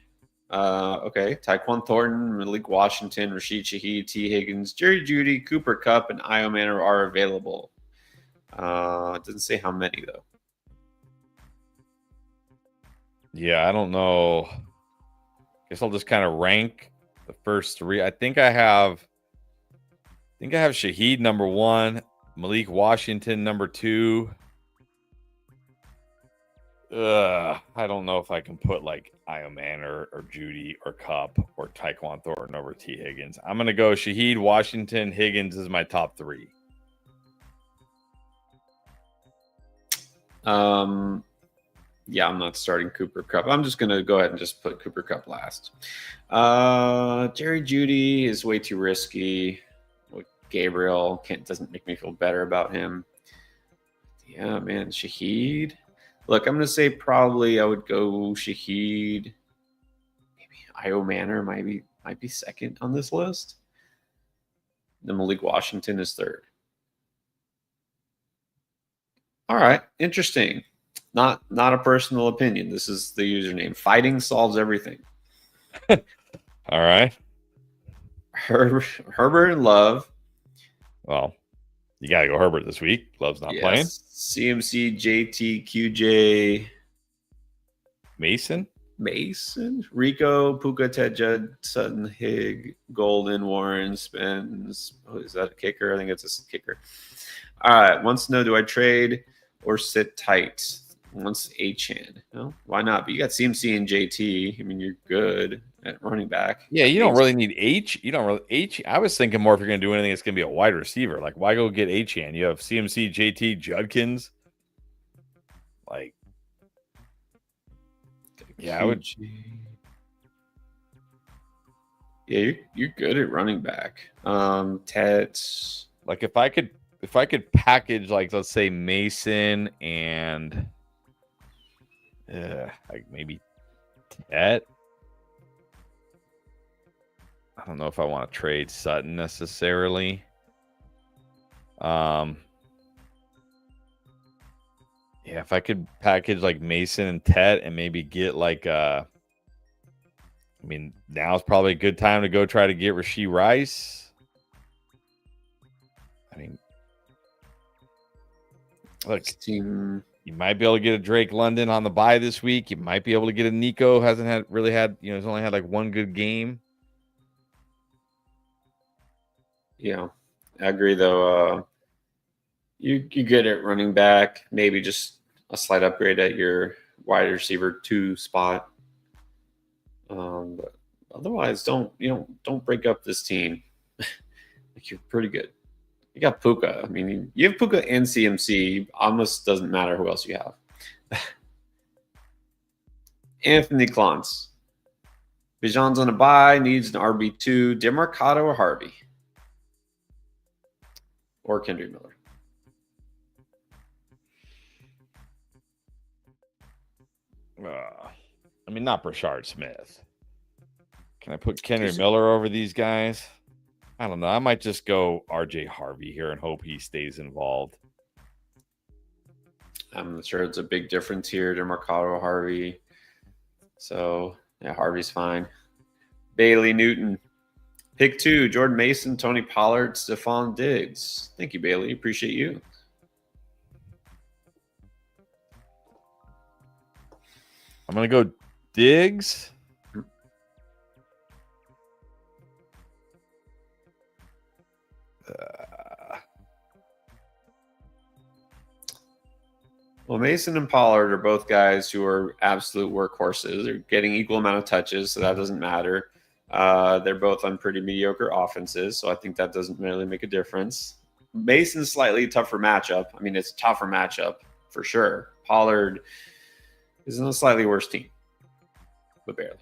Speaker 1: Okay, Tyquan Thornton, Malik Washington, Rashid Shaheed, T. Higgins, Jerry Jeudy, Cooper Kupp, and Io Manor are available. It doesn't say how many, though.
Speaker 2: Yeah, I don't know. Guess I'll just kind of rank the first three. I think I have Shaheed number 1, Malik Washington number 2. I don't know if I can put like Ioman or Judy or Cup or Tyquan Thornton over T. Higgins. I'm gonna go Shaheed, Washington, Higgins is my top 3.
Speaker 1: Yeah, I'm not starting Cooper Cup. I'm just gonna go ahead and just put Cooper Cup last. Jerry Judy is way too risky. Gabriel doesn't make me feel better about him. Yeah, man, Shaheed. Look, I'm gonna say probably I would go Shaheed. Maybe Io Manor might be second on this list. Then Malik Washington is third. All right, interesting. Not a personal opinion. This is the username. Fighting solves everything.
Speaker 2: All right.
Speaker 1: Herbert and Love.
Speaker 2: Well, you got to go Herbert this week. Love's not playing.
Speaker 1: CMC, JT, QJ.
Speaker 2: Mason,
Speaker 1: Rico, Puka, Ted Judd, Sutton, Higg, Golden, Warren, Spence. Oh, is that a kicker? I think it's a kicker. All right. Wants to know, do I trade or sit tight? Wants Achane. No, why not? But you got CMC and JT. I mean, you're good at running back.
Speaker 2: Yeah, you don't really need H. You don't really H. I was thinking more if you're going to do anything, it's going to be a wide receiver. Like, why go get Achane? You have CMC, JT, Judkins. Like, yeah, I would.
Speaker 1: Yeah, you're good at running back. Ted.
Speaker 2: Like, if I could package, like, let's say Mason and like maybe Ted. I don't know if I want to trade Sutton necessarily. Yeah, if I could package like Mason and Tet and maybe get like I mean, now's probably a good time to go try to get Rashee Rice. I mean, look, you might be able to get a Drake London on the bye this week. You might be able to get a Nico. He's only had like one good game.
Speaker 1: Yeah, I agree though. You get it running back, maybe just a slight upgrade at your wide receiver 2 spot. But otherwise, don't break up this team. Like, you're pretty good. You got Puka. I mean, you have Puka and CMC. Almost doesn't matter who else you have. Anthony Klantz. Bijan's on a bye, needs an RB2. DeMarcado or Harvey? Or Kendrick Miller?
Speaker 2: I mean, not Brashard Smith. Can I put Kendrick Miller over these guys? I don't know. I might just go RJ Harvey here and hope he stays involved.
Speaker 1: I'm sure it's a big difference here to Mercado Harvey. So, yeah, Harvey's fine. Bailey Newton. Pick 2, Jordan Mason, Tony Pollard, Stephon Diggs. Thank you, Bailey. Appreciate you.
Speaker 2: I'm going to go Diggs.
Speaker 1: Well, Mason and Pollard are both guys who are absolute workhorses. They're getting equal amount of touches, so that doesn't matter. They're both on pretty mediocre offenses, so I think that doesn't really make a difference. Mason's slightly tougher matchup. I mean, it's a tougher matchup for sure. Pollard is in a slightly worse team, but barely.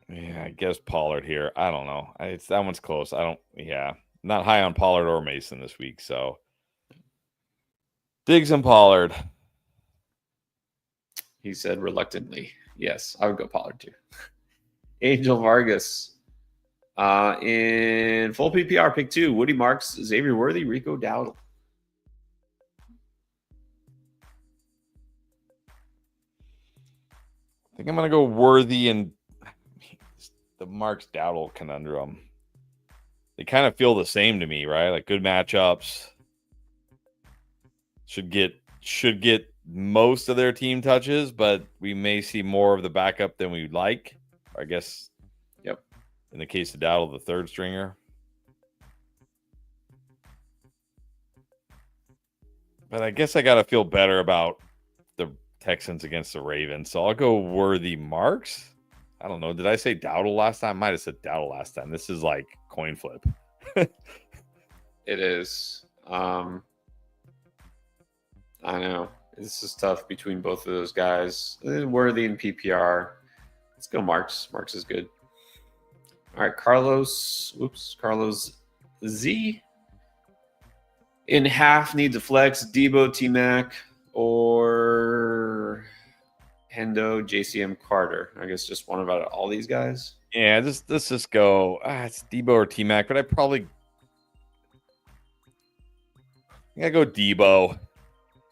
Speaker 2: Yeah, I guess Pollard here. I don't know. That one's close. Not high on Pollard or Mason this week, so Diggs and Pollard.
Speaker 1: He said reluctantly. Yes, I would go Pollard too. Angel Vargas. In full PPR, pick 2, Woody Marks, Xavier Worthy, Rico Dowdle.
Speaker 2: I think I'm going to go Worthy and the Marks Dowdle conundrum. They kind of feel the same to me, right? Like good matchups. Should get most of their team touches, but we may see more of the backup than we'd like. I guess.
Speaker 1: Yep.
Speaker 2: In the case of Dowdle, the third stringer. But I guess I got to feel better about the Texans against the Ravens. So I'll go Worthy Marks. I don't know. Did I say Dowdle last time? I might have said Dowdle last time. This is like coin flip.
Speaker 1: It is. I know. This is tough between both of those guys. Worthy and PPR. Let's go Marks. Marks is good. All right, Carlos Z. In half needs a flex. Debo, T-Mac, or Hendo, JCM, Carter. I guess just one about all these guys.
Speaker 2: Yeah, let's just go. It's Debo or T-Mac, but I go Debo.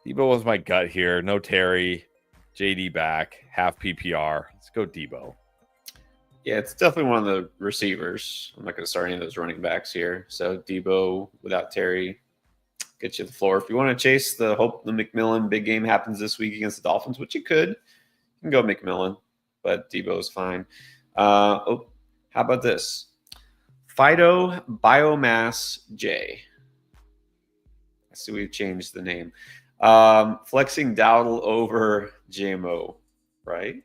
Speaker 2: Debo was my gut here. No Terry. JD back. Half PPR. Let's go Debo.
Speaker 1: Yeah, it's definitely one of the receivers. I'm not going to start any of those running backs here. So Debo without Terry gets you the floor. If you want to chase the hope the McMillan big game happens this week against the Dolphins, which you could, you can go McMillan, but Debo's fine. How about this? Fido Biomass J. I see we've changed the name. Flexing Dowdle over JMO, right?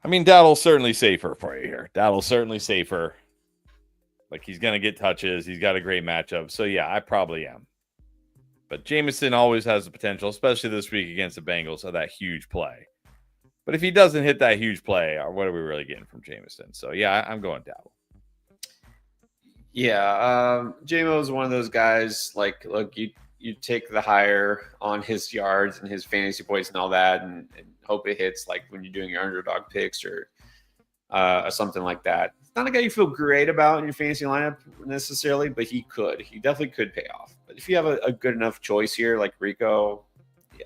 Speaker 2: I mean, Dowdle's certainly safer for you here. Dowdle's certainly safer. Like, he's going to get touches. He's got a great matchup. So, yeah, I probably am. But Jameson always has the potential, especially this week against the Bengals, of that huge play. But if he doesn't hit that huge play, what are we really getting from Jameson? So, yeah, I'm going Dowdle.
Speaker 1: Yeah, JMO is one of those guys, like, look, you take the higher on his yards and his fantasy points and all that and hope it hits, like when you're doing your underdog picks or something like that. It's not a guy you feel great about in your fantasy lineup necessarily, but he definitely could pay off. But if you have a good enough choice here, like Rico,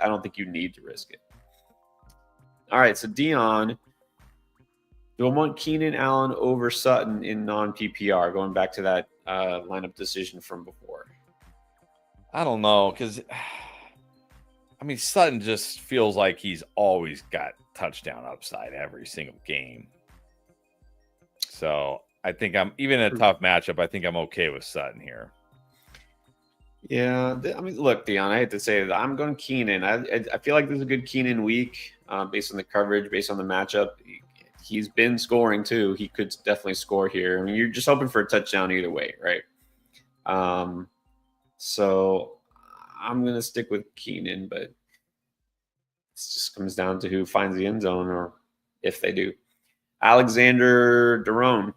Speaker 1: I don't think you need to risk it. All right, so Dion, do I want Keenan Allen over Sutton in non-PPR, going back to that lineup decision from before?
Speaker 2: I don't know, because, I mean, Sutton just feels like he's always got touchdown upside every single game. So I think even in a tough matchup, I think I'm okay with Sutton here.
Speaker 1: Yeah, I mean, look, Dion, I hate to say that I'm going Keenan. I feel like this is a good Keenan week based on the coverage, based on the matchup. He's been scoring too. He could definitely score here. I mean, you're just hoping for a touchdown either way, right? So I'm going to stick with Keenan, but it just comes down to who finds the end zone or if they do. Alexander Daron,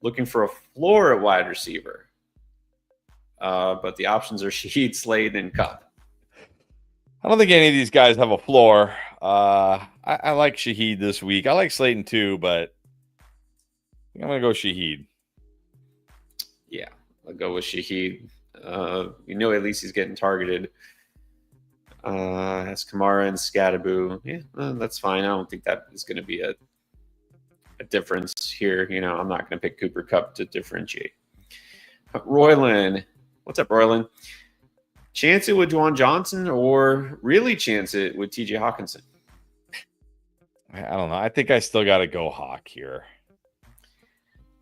Speaker 1: looking for a floor at wide receiver. But the options are Shaheed, Slade, and Cup.
Speaker 2: I don't think any of these guys have a floor. I like Shaheed this week. I like Slayton too, but I think I'm going to go Shaheed.
Speaker 1: Yeah, I'll go with Shaheed. At least he's getting targeted. Has Kamara and Scattaboo. Yeah, that's fine. I don't think that is going to be a difference here. I'm not going to pick Cooper Kupp to differentiate. Royland. What's up, Royland? Chance it with Juwan Johnson or really chance it with TJ Hawkinson?
Speaker 2: I don't know. I think I still got to go Hawk here.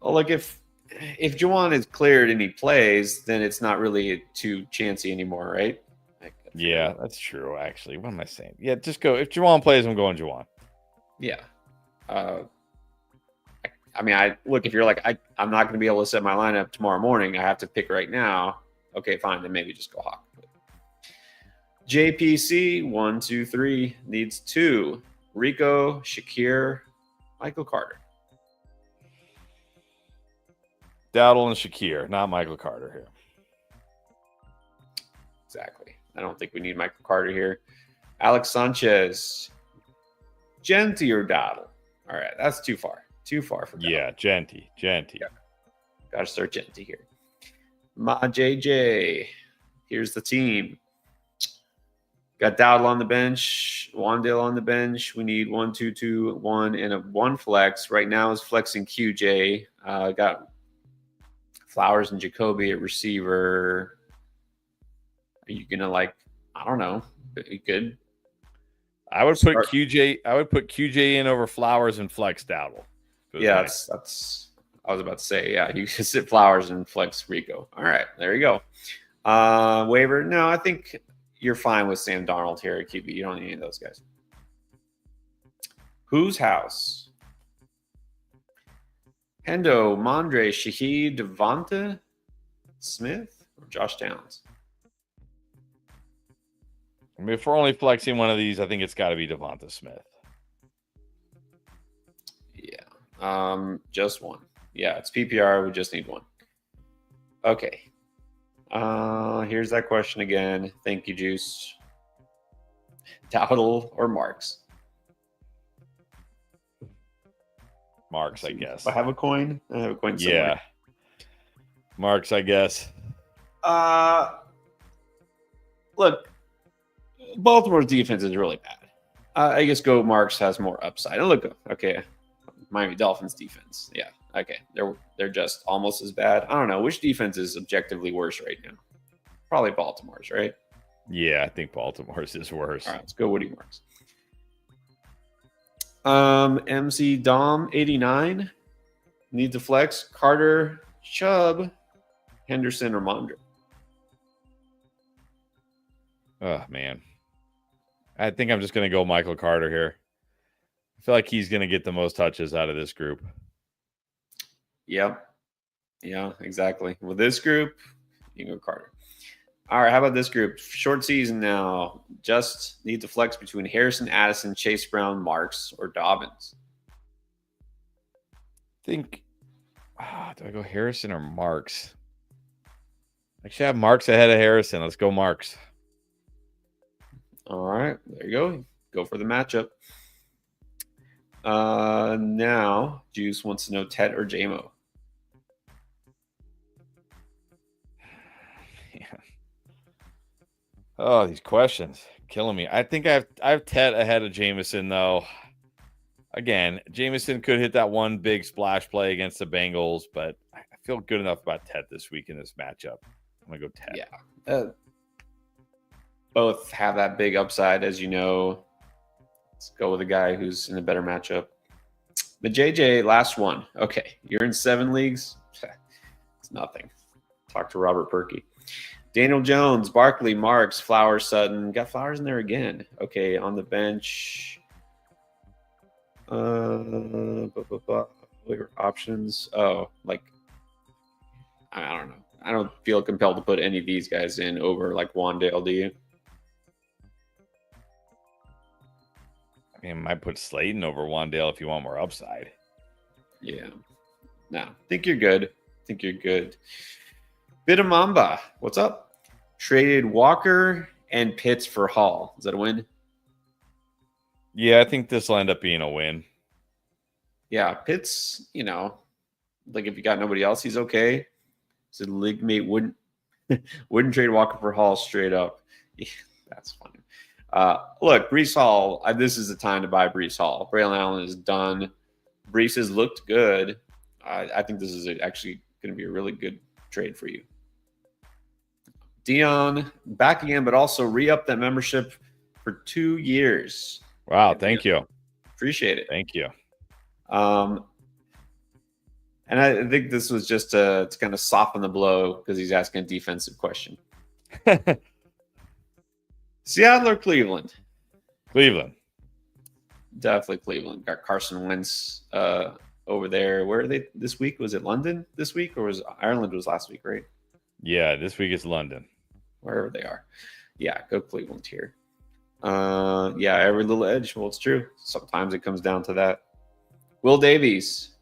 Speaker 1: Well, like if Juwan is cleared and he plays, then it's not really too chancy anymore, right?
Speaker 2: Yeah, that's true, actually. What am I saying? Yeah, just go. If Juwan plays, I'm going Juwan.
Speaker 1: Yeah. If you're like, I'm not going to be able to set my lineup tomorrow morning. I have to pick right now. Okay, fine. Then maybe just go Hawk. JPC, 1, 2, 3, needs 2. Rico, Shakir, Michael Carter.
Speaker 2: Dowdle and Shakir, not Michael Carter here.
Speaker 1: Exactly. I don't think we need Michael Carter here. Alex Sanchez, Genty or Dowdle? All right, that's too far. Too far for Dowdle.
Speaker 2: Yeah, Genty. Yeah.
Speaker 1: Got to start Genty here. Ma JJ, here's the team. Got Dowdle on the bench, Wandale on the bench. We need 1, 2, 2, 1, and a 1 flex. Right now is flexing QJ. Got Flowers and Jacoby at receiver. Are you gonna I don't know. He could
Speaker 2: I would
Speaker 1: start.
Speaker 2: put QJ. I would put QJ in over Flowers and flex Dowdle.
Speaker 1: Yeah, that's. I was about to say, yeah, you could sit Flowers and flex Rico. All right, there you go. Waiver. No, I think you're fine with Sam Darnold here at QB. You don't need any of those guys. Whose house? Hendo, Mondre, Shaheed, Devonta Smith, or Josh Downs?
Speaker 2: I mean, if we're only flexing one of these, I think it's got to be Devonta Smith.
Speaker 1: Yeah, just one. Yeah, it's PPR. We just need one. Okay. Here's that question again. Thank you, Juice. Dowdle or Marks?
Speaker 2: Marks, I guess.
Speaker 1: I have a coin. I have a coin somewhere.
Speaker 2: Yeah. Marks, I guess.
Speaker 1: Look, Baltimore's defense is really bad. I guess go Marks has more upside. And look, okay, Miami Dolphins defense. Yeah, okay, they're just almost as bad. I don't know which defense is objectively worse right now. Probably Baltimore's, right?
Speaker 2: Yeah, I think Baltimore's is worse.
Speaker 1: All right, let's go Woody Marks. MC Dom 89 need to flex Carter, Chubb, Henderson, or Mondre.
Speaker 2: Oh man, I think I'm just gonna go Michael Carter here. I feel like he's gonna get the most touches out of this group.
Speaker 1: Yep. Yeah, exactly. With this group, you can go Carter. All right, how about this group? Short season now. Just need to flex between Harrison, Addison, Chase Brown, Marks, or Dobbins.
Speaker 2: I think, do I go Harrison or Marks? I should have Marks ahead of Harrison. Let's go Marks.
Speaker 1: All right, there you go. Go for the matchup. Now, Juice wants to know Tet or JMO.
Speaker 2: Oh, these questions killing me. I think I have Tet ahead of Jameson though. Again, Jameson could hit that one big splash play against the Bengals, but I feel good enough about Tet this week in this matchup. I'm gonna go Tet.
Speaker 1: Yeah, both have that big upside, as you know. Let's go with a guy who's in a better matchup. But JJ, last one. Okay, you're in 7 leagues. It's nothing. Talk to Robert Perky. Daniel Jones, Barkley, Marks, Flowers, Sutton. Got Flowers in there again. Okay, on the bench. Waiver options. Oh, like, I don't know. I don't feel compelled to put any of these guys in over like Wandale, do you?
Speaker 2: I mean, I might put Slayton over Wandale if you want more upside.
Speaker 1: Yeah. No, think you're good. Think you're good. Bitamamba, what's up? Traded Walker and Pitts for Hall. Is that a win?
Speaker 2: Yeah, I think this will end up being a win.
Speaker 1: Yeah, Pitts, you know, like if you got nobody else, he's okay. So the league mate wouldn't trade Walker for Hall straight up. Yeah, that's funny. Look, Breece Hall, this is the time to buy Breece Hall. Braylon Allen is done. Breece has looked good. I think this is actually going to be a really good trade for you. Dion, back again, but also re-up that membership for 2 years.
Speaker 2: Wow, thank you.
Speaker 1: Appreciate it.
Speaker 2: Thank you.
Speaker 1: And I think this was just to kind of soften the blow because he's asking a defensive question. Seattle or Cleveland?
Speaker 2: Cleveland.
Speaker 1: Definitely Cleveland. Got Carson Wentz over there. Where are they this week? Was it London this week or was Ireland was last week, right?
Speaker 2: Yeah, this week is London.
Speaker 1: Wherever they are. Yeah, go Cleveland here. Yeah, every little edge. Well, it's true. Sometimes it comes down to that. Will Davies.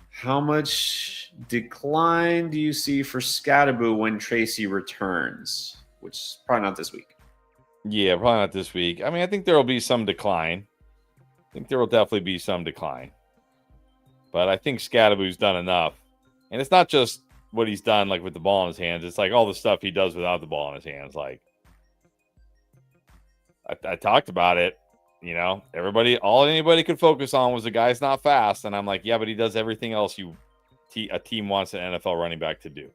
Speaker 1: How much decline do you see for Scatterboo when Tracy returns? Which is probably not this week.
Speaker 2: Yeah, probably not this week. I mean, I think there will be some decline. I think there will definitely be some decline. But I think Scatterboo's done enough. And it's not just what he's done like with the ball in his hands. It's like all the stuff he does without the ball in his hands. Like I talked about it. You know, all anybody could focus on was the guy's not fast. And I'm like, yeah, but he does everything else a team wants an NFL running back to do.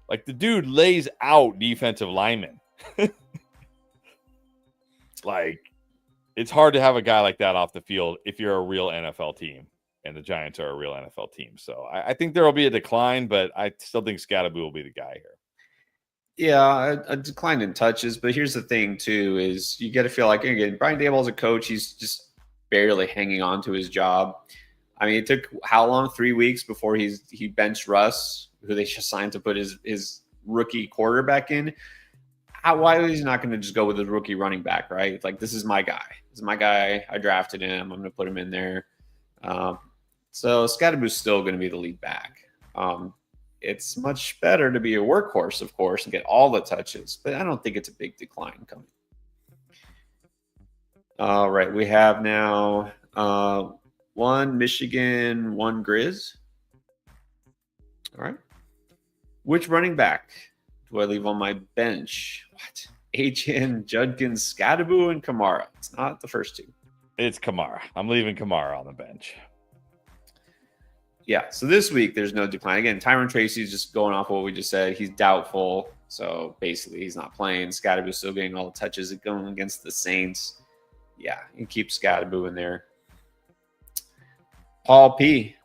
Speaker 2: Like, the dude lays out defensive linemen. Like, it's hard to have a guy like that off the field if you're a real NFL team, and the Giants are a real NFL team. So I think there will be a decline, but I still think Scatterby will be the guy here.
Speaker 1: Yeah, a decline in touches, but here's the thing too: is you got to feel like, again, Brian Daboll's a coach. He's just barely hanging on to his job. I mean, it took how long? 3 weeks before he benched Russ, who they just signed to put his rookie quarterback in. Why is he not going to just go with his rookie running back, right? Like, this is my guy. This is my guy. I drafted him. I'm going to put him in there. So Scatterby's still going to be the lead back. It's much better to be a workhorse, of course, and get all the touches, but I don't think it's a big decline coming. All right, we have now one Michigan, one Grizz. All right. Which running back do I leave on my bench? What? H.N., Judkins, Scatterby, and Kamara. It's not the first two.
Speaker 2: It's Kamara. I'm leaving Kamara on the bench.
Speaker 1: Yeah, so this week there's no decline. Again, Tyron Tracy's just going off what we just said. He's doubtful, so basically he's not playing. Scatterby's still getting all the touches going against the Saints. Yeah, you keep Scatterby in there. Paul P.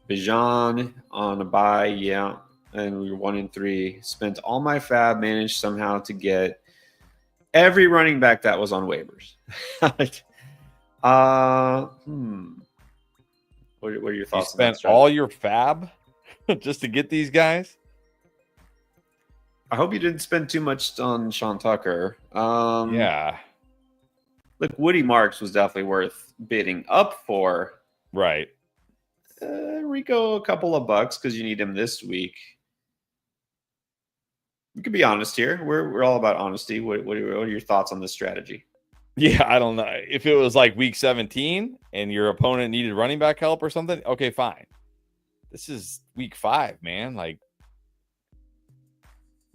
Speaker 1: Bijan on a bye, yeah. And we were 1-3. Spent all my fab, managed somehow to get every running back that was on waivers. What are your thoughts?
Speaker 2: You spent all your fab just to get these guys?
Speaker 1: I hope you didn't spend too much on Sean Tucker.
Speaker 2: Yeah.
Speaker 1: Look, Woody Marks was definitely worth bidding up for.
Speaker 2: Right.
Speaker 1: Rico, a couple of bucks because you need him this week. You can be honest here. We're all about honesty. What are your thoughts on this strategy?
Speaker 2: Yeah, I don't know. If it was like week 17 and your opponent needed running back help or something, okay, fine. This is week 5, man. Like,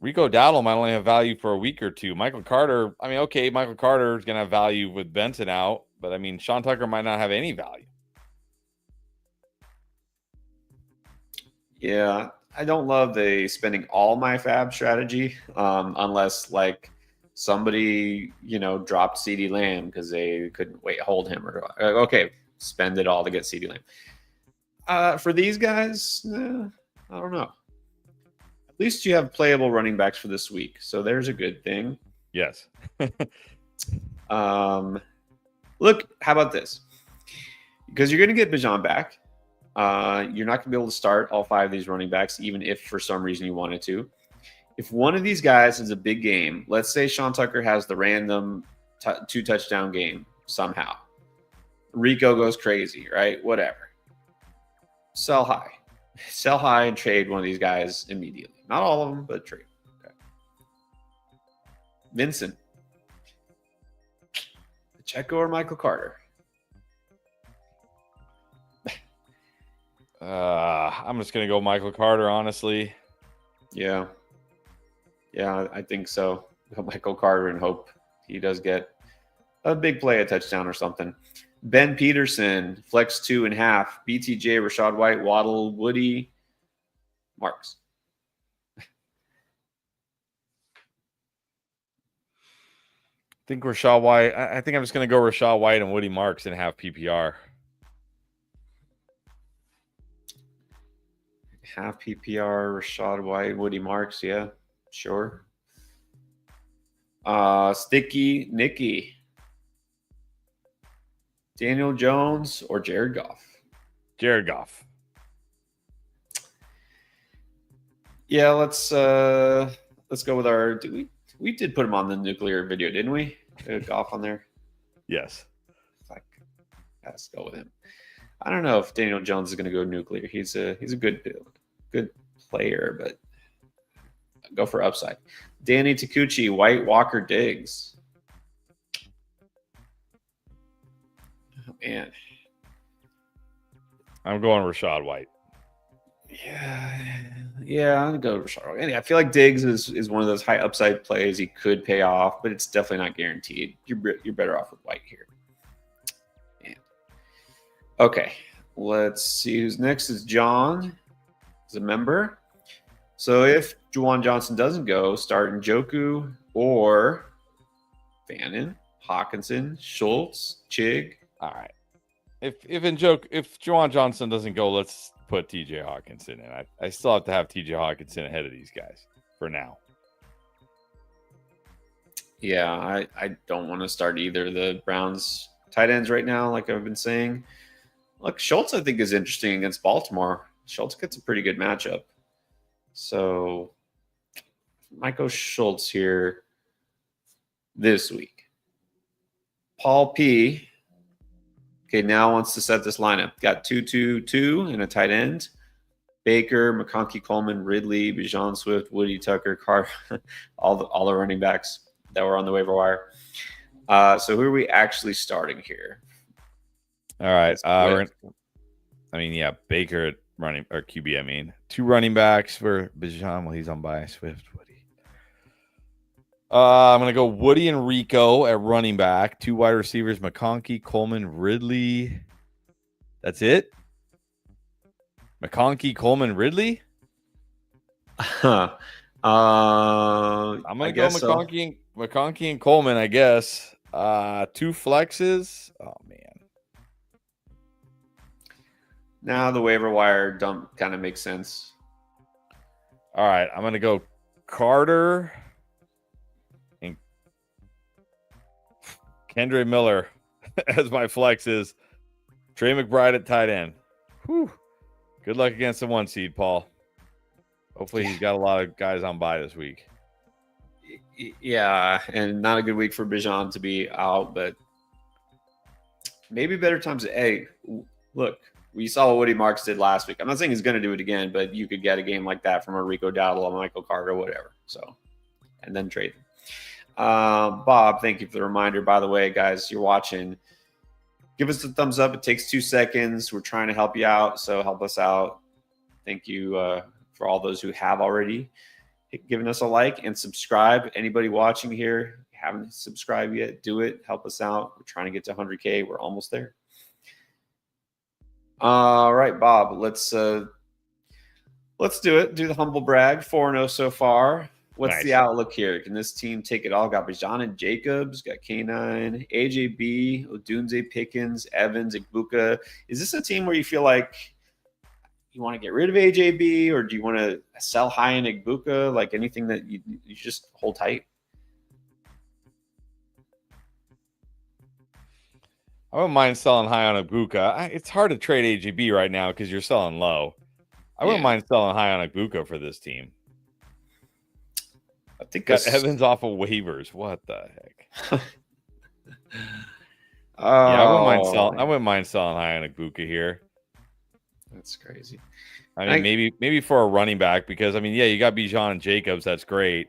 Speaker 2: Rico Dowdle might only have value for a week or two. Michael Carter, I mean, okay, Michael Carter is going to have value with Benson out, but I mean, Sean Tucker might not have any value.
Speaker 1: Yeah, I don't love the spending all my fab strategy, unless like somebody, dropped CeeDee Lamb because they couldn't hold him, or okay, spend it all to get CeeDee Lamb. For these guys, I don't know. At least you have playable running backs for this week, so there's a good thing.
Speaker 2: Yes.
Speaker 1: Look, how about this? Because you're going to get Bijan back. You're not going to be able to start all 5 of these running backs, even if for some reason you wanted to. If one of these guys has a big game, let's say Sean Tucker has the random 2-touchdown game somehow. Rico goes crazy, right? Whatever. Sell high. Sell high and trade one of these guys immediately. Not all of them, but trade. Okay. Vincent. Pacheco or Michael Carter?
Speaker 2: I'm just going to go Michael Carter, honestly.
Speaker 1: Yeah. Yeah, I think so. Michael Carter, and hope he does get a big play, a touchdown or something. Ben Peterson, flex 2.5. BTJ, Rachaad White, Waddle, Woody, Marks.
Speaker 2: I think Rachaad White. I think I'm just going to go Rachaad White and Woody Marks and have PPR.
Speaker 1: Half PPR, Rachaad White, Woody Marks, yeah, sure. Sticky Nicky, Daniel Jones or Jared Goff?
Speaker 2: Jared Goff.
Speaker 1: Yeah, let's go with our. We did put him on the nuclear video, didn't we? Goff on there.
Speaker 2: Yes.
Speaker 1: Let's go with him. I don't know if Daniel Jones is going to go nuclear. He's a good player, but go for upside. Danny Takuchi, White, Walker, Diggs. Oh, man.
Speaker 2: I'm going Rachaad White.
Speaker 1: Yeah, I'm going to go Rachaad White. I feel like Diggs is one of those high upside plays. He could pay off, but it's definitely not guaranteed. You're better off with White here. Man. Okay. Let's see who's next. Is John. Is a member. So if Juwan Johnson doesn't go, start Njoku or Fannin, Hawkinson, Schultz, Chig.
Speaker 2: All right. If Juwan Johnson doesn't go, let's put TJ Hawkinson in. I still have to have TJ Hawkinson ahead of these guys for now.
Speaker 1: Yeah, I don't want to start either of the Browns tight ends right now, like I've been saying. Look, Schultz, I think, is interesting against Baltimore. Schultz gets a pretty good matchup. So, Michael Schultz here this week. Paul P. Okay, now wants to set this lineup. Got 2-2-2 and a tight end. Baker, McConkey, Coleman, Ridley, Bijan Swift, Woody, Tucker, Carr, all the running backs that were on the waiver wire. So who are we actually starting here?
Speaker 2: All right. Baker at running or QB. I mean, 2 running backs for Bijan. Well, he's on bye. Swift, Woody. I'm gonna go Woody and Rico at running back. 2 wide receivers: McConkey, Coleman, Ridley. That's it. McConkey, Coleman, Ridley.
Speaker 1: I'm
Speaker 2: I'm gonna go McConkey and Coleman, I guess. 2 flexes. Oh man.
Speaker 1: Now the waiver wire dump kind of makes sense.
Speaker 2: All right, I'm gonna go Carter and Kendre Miller as my flexes. Trey McBride at tight end. Whew. Good luck against the 1 seed, Paul. Hopefully he's got a lot of guys on bye this week.
Speaker 1: Yeah, and not a good week for Bijan to be out, but maybe better times. Hey, look, we saw what Woody Marks did last week. I'm not saying he's going to do it again, but you could get a game like that from a Rico Dowdle, a Michael Carter, whatever. So, and then trade them. Bob, thank you for the reminder. By the way, guys, you're watching. Give us a thumbs up. It takes 2 seconds. We're trying to help you out, so help us out. Thank you for all those who have already given us a like and subscribe. Anybody watching here, haven't subscribed yet, do it. Help us out. We're trying to get to 100K. We're almost there. All right, Bob, let's do it. Do the humble brag. 4-0 so far. What's
Speaker 2: Nice.
Speaker 1: the outlook here? Can this team take it all? Got Bijan and Jacobs, got K9, AJB, Odunze, Pickens, Evans, Igbuka. Is this a team where you feel like you want to get rid of AJB, or do you want to sell high in Igbuka? Like anything that you just hold tight?
Speaker 2: I wouldn't mind selling high on Igbuka. It's hard to trade AJB right now because you're selling low. I wouldn't mind selling high on Igbuka for this team.
Speaker 1: I think
Speaker 2: got Evans off of waivers. What the heck? I wouldn't mind selling high on Igbuka here.
Speaker 1: That's crazy.
Speaker 2: I mean, maybe for a running back because you got Bijan and Jacobs. That's great,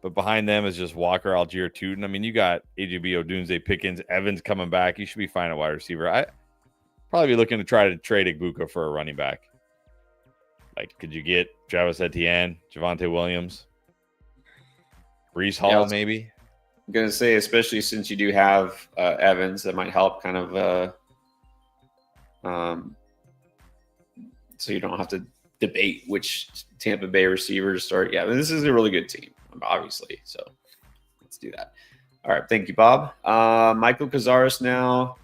Speaker 2: but behind them is just Walker, Algier, Tootin. I mean, you got AJB, Odunze, Pickens, Evans coming back. You should be fine at wide receiver. I probably be looking to try to trade Igbuka for a running back. Like, could you get Travis Etienne, Javonte Williams? Brees Hall, maybe.
Speaker 1: I'm going to say, especially since you do have Evans, that might help kind of so you don't have to debate which Tampa Bay receivers start. Yeah, this is a really good team, obviously. So let's do that. All right. Thank you, Bob. Michael Cazares now.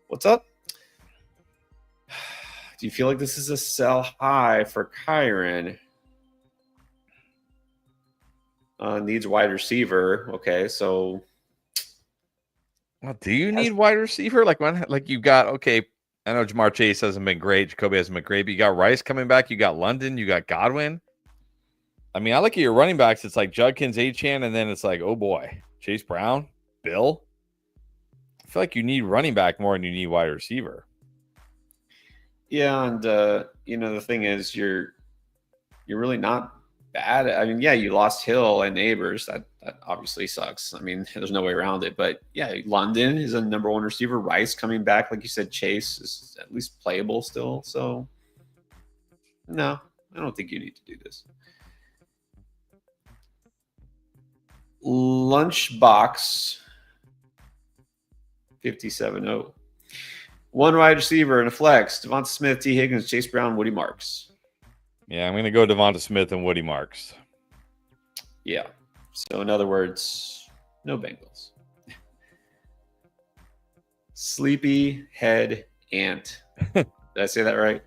Speaker 1: What's up? Do you feel like this is a sell high for Kyron? Needs wide receiver. Okay, so
Speaker 2: well, do you need wide receiver? Like you got I know Jamar Chase hasn't been great, Jacoby hasn't been great, but you got Rice coming back, you got London, you got Godwin. I mean, I look at your running backs, it's like Judkins, Achane, and then it's like, oh boy, Chase Brown, Bill. I feel like you need running back more than you need wide receiver.
Speaker 1: Yeah, and the thing is you're really not bad. I mean, yeah, you lost Hill and Neighbors. That obviously sucks. I mean, there's no way around it. But yeah, London is a number 1 receiver. Rice coming back, like you said, Chase is at least playable still. So no, I don't think you need to do this. Lunchbox 57-0. 1 wide receiver and a flex. Devonta Smith, T. Higgins, Chase Brown, Woody Marks.
Speaker 2: Yeah, I'm going to go Devonta Smith and Woody Marks.
Speaker 1: Yeah. So in other words, no Bengals. Sleepy head ant. Did I say that right?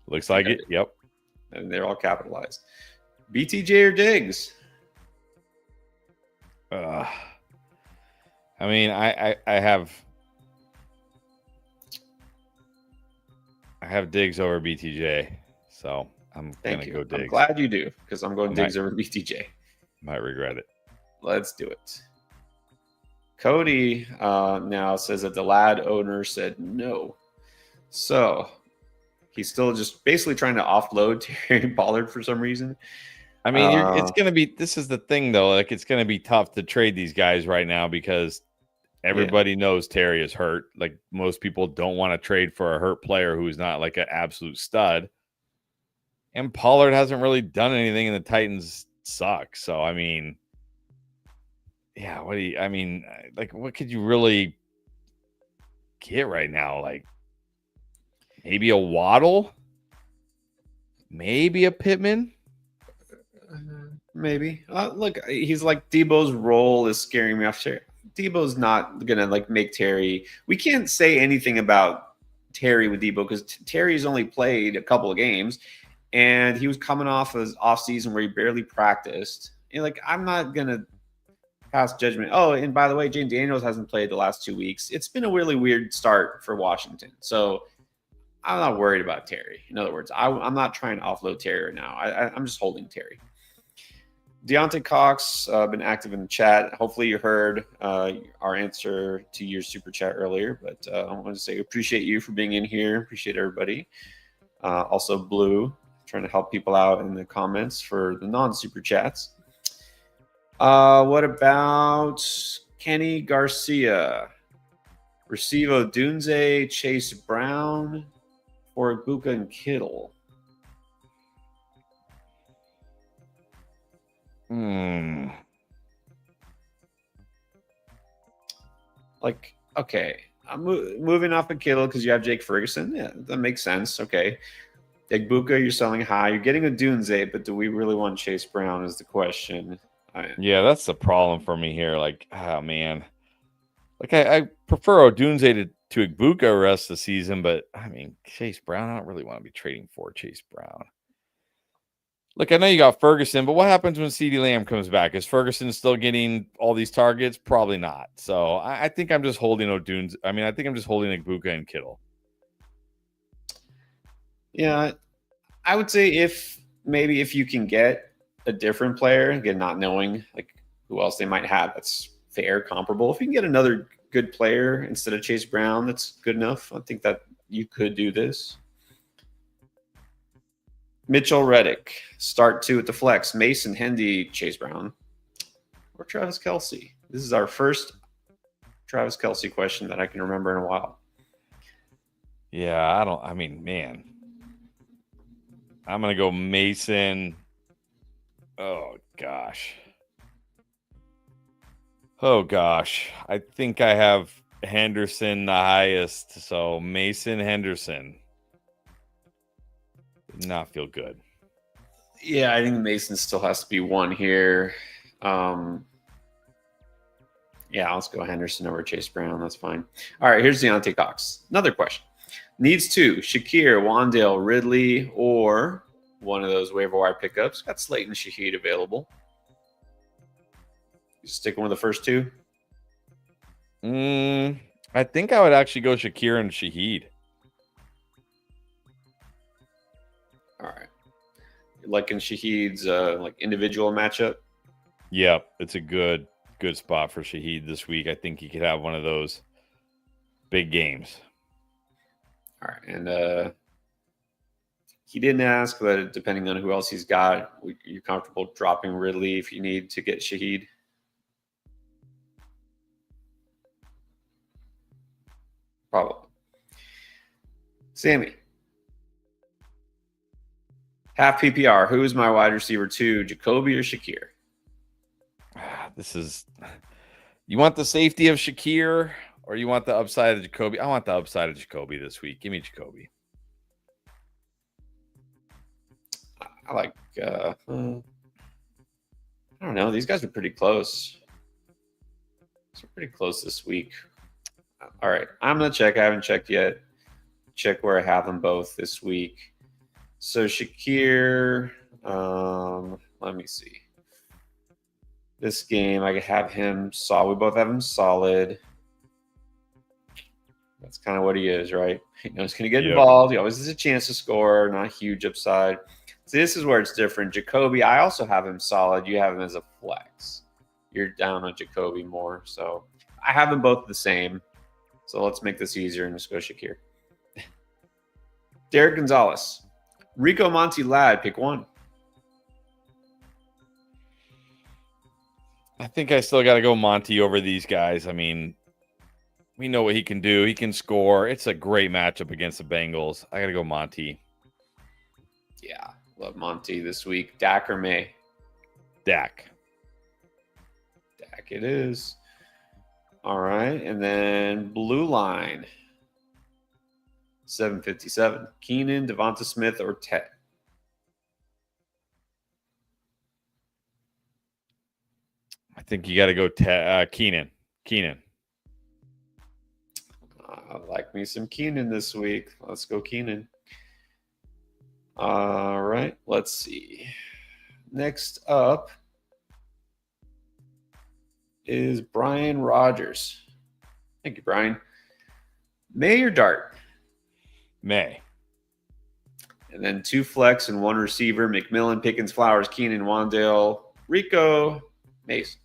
Speaker 2: Looks like it. Yep.
Speaker 1: And they're all capitalized. BTJ or Diggs?
Speaker 2: I mean, I have Diggs over BTJ, so I'm going to go Diggs.
Speaker 1: I'm glad you do, because I'm going Diggs over BTJ.
Speaker 2: Might regret it.
Speaker 1: Let's do it. Cody now says that the lad owner said no. So he's still just basically trying to offload Terry Pollard for some reason.
Speaker 2: I mean, it's going to be, this is the thing though, like it's going to be tough to trade these guys right now because everybody knows Terry is hurt. Like most people don't want to trade for a hurt player who's not like an absolute stud. And Pollard hasn't really done anything and the Titans suck. So, I mean, yeah, what could you really get right now? Like maybe a Waddle, maybe a Pittman.
Speaker 1: Maybe. Look, he's like Debo's role is scaring me off. Debo's not gonna like make Terry. We can't say anything about Terry with Debo because Terry's only played a couple of games, and he was coming off his off season where he barely practiced. And like, I'm not gonna pass judgment. Oh, and by the way, Jane Daniels hasn't played the last 2 weeks. It's been a really weird start for Washington, so I'm not worried about Terry. In other words, I'm not trying to offload Terry right now. I'm just holding Terry. Deontay Cox been active in the chat. Hopefully you heard our answer to your super chat earlier, but I want to say appreciate you for being in here. Appreciate everybody. Also Blue, trying to help people out in the comments for the non-super chats. What about Kenny Garcia? Receive Odunze, Chase Brown, or Buka and Kittle? Like, okay, I'm moving off of Kittle because you have Jake Ferguson. Yeah, that makes sense. Okay. Egbuka, you're selling high. You're getting a Dunze, but do we really want Chase Brown is the question.
Speaker 2: Yeah, that's the problem for me here. Like, oh, man. Like, I prefer Odunze to Egbuka the rest of the season, but, I mean, Chase Brown, I don't really want to be trading for Chase Brown. Look, I know you got Ferguson, but what happens when CeeDee Lamb comes back? Is Ferguson still getting all these targets? Probably not. So I think I'm just holding Odunze. I mean, I think I'm just holding Egbuka and Kittle.
Speaker 1: Yeah, I would say if you can get a different player, again, not knowing like who else they might have, that's fair, comparable. If you can get another good player instead of Chase Brown, that's good enough. I think that you could do this. Mitchell Reddick, start 2 at the flex. Mason Hendy, Chase Brown, or Travis Kelce. This is our first Travis Kelce question that I can remember in a while.
Speaker 2: Yeah, man. I'm going to go Mason. Oh, gosh. I think I have Henderson the highest. So Mason Henderson. Did not feel good.
Speaker 1: Yeah, I think Mason still has to be one here. Yeah, let's go Henderson over Chase Brown. That's fine. All right, here's Deontay Cox. Another question. Needs 2. Shakir, Wandale, Ridley, or one of those waiver wire pickups. Got Slayton Shaheed available. You sticking with the first 2?
Speaker 2: I think I would actually go Shakir and Shaheed.
Speaker 1: All right. Like in Shaheed's like individual matchup?
Speaker 2: Yep, it's a good spot for Shaheed this week. I think he could have one of those big games.
Speaker 1: All right. And he didn't ask, but depending on who else he's got, you're comfortable dropping Ridley if you need to get Shaheed? Probably. Sammy. Half PPR. Who is my wide receiver 2, Jacoby or Shakir?
Speaker 2: This is, you want the safety of Shakir or you want the upside of Jacoby? I want the upside of Jacoby this week. Give me Jacoby.
Speaker 1: I like. I don't know. These guys are pretty close. They're pretty close this week. All right, I'm gonna check. I haven't checked yet. Check where I have them both this week. So Shakir, let me see. This game, I have him solid. We both have him solid. That's kind of what he is, right? He's going to get involved. He always has a chance to score, not a huge upside. So this is where it's different. Jacoby, I also have him solid. You have him as a flex. You're down on Jacoby more. So I have them both the same. So let's make this easier and just go Shakir. Derek Gonzalez. Rico Monty Ladd, pick one.
Speaker 2: I think I still got to go Monty over these guys. I mean, we know what he can do. He can score. It's a great matchup against the Bengals. I got to go Monty.
Speaker 1: Yeah, love Monty this week. Dak or May?
Speaker 2: Dak.
Speaker 1: Dak it is. All right, and then blue line. 757. Keenan, Devonta Smith, or Tet?
Speaker 2: I think you got to go Keenan. Keenan.
Speaker 1: I like me some Keenan this week. Let's go Keenan. All right, let's see. Next up is Brian Rogers. Thank you, Brian. May or Dart?
Speaker 2: May.
Speaker 1: And then 2 flex and 1 receiver. McMillan, Pickens, Flowers, Keenan, Wandale, Rico, Mason.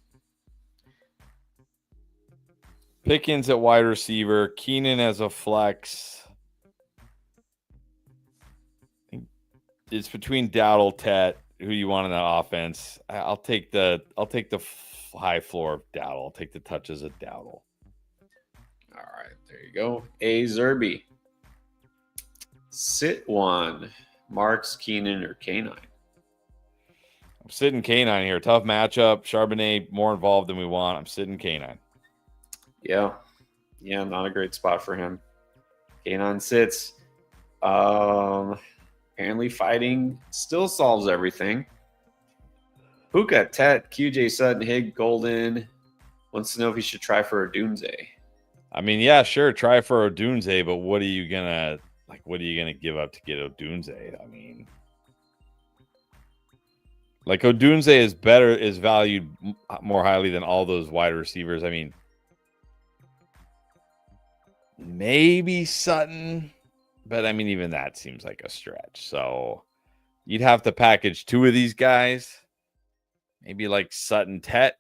Speaker 2: Pickens at wide receiver. Keenan as a flex. It's between Dowdle, Tet. Who you want in that offense? I'll take the high floor of Dowdle. I'll take the touches of Dowdle.
Speaker 1: All right, there you go. A Zerby. Sit one. Marks, Keenan, or K9?
Speaker 2: I'm sitting K9 here. Tough matchup. Charbonnet more involved than we want. I'm sitting K9.
Speaker 1: Yeah, not a great spot for him. K9 sits. Apparently fighting still solves everything. Puka, Tet, QJ Sutton, Hig, Golden wants to know if he should try for a Dunze.
Speaker 2: I mean, yeah, sure, try for a Dunze, but what are you gonna give up to get Odunze? I mean, like Odunze is valued more highly than all those wide receivers. I mean, maybe Sutton, but I mean, even that seems like a stretch. So you'd have to package 2 of these guys, maybe like Sutton, Tet.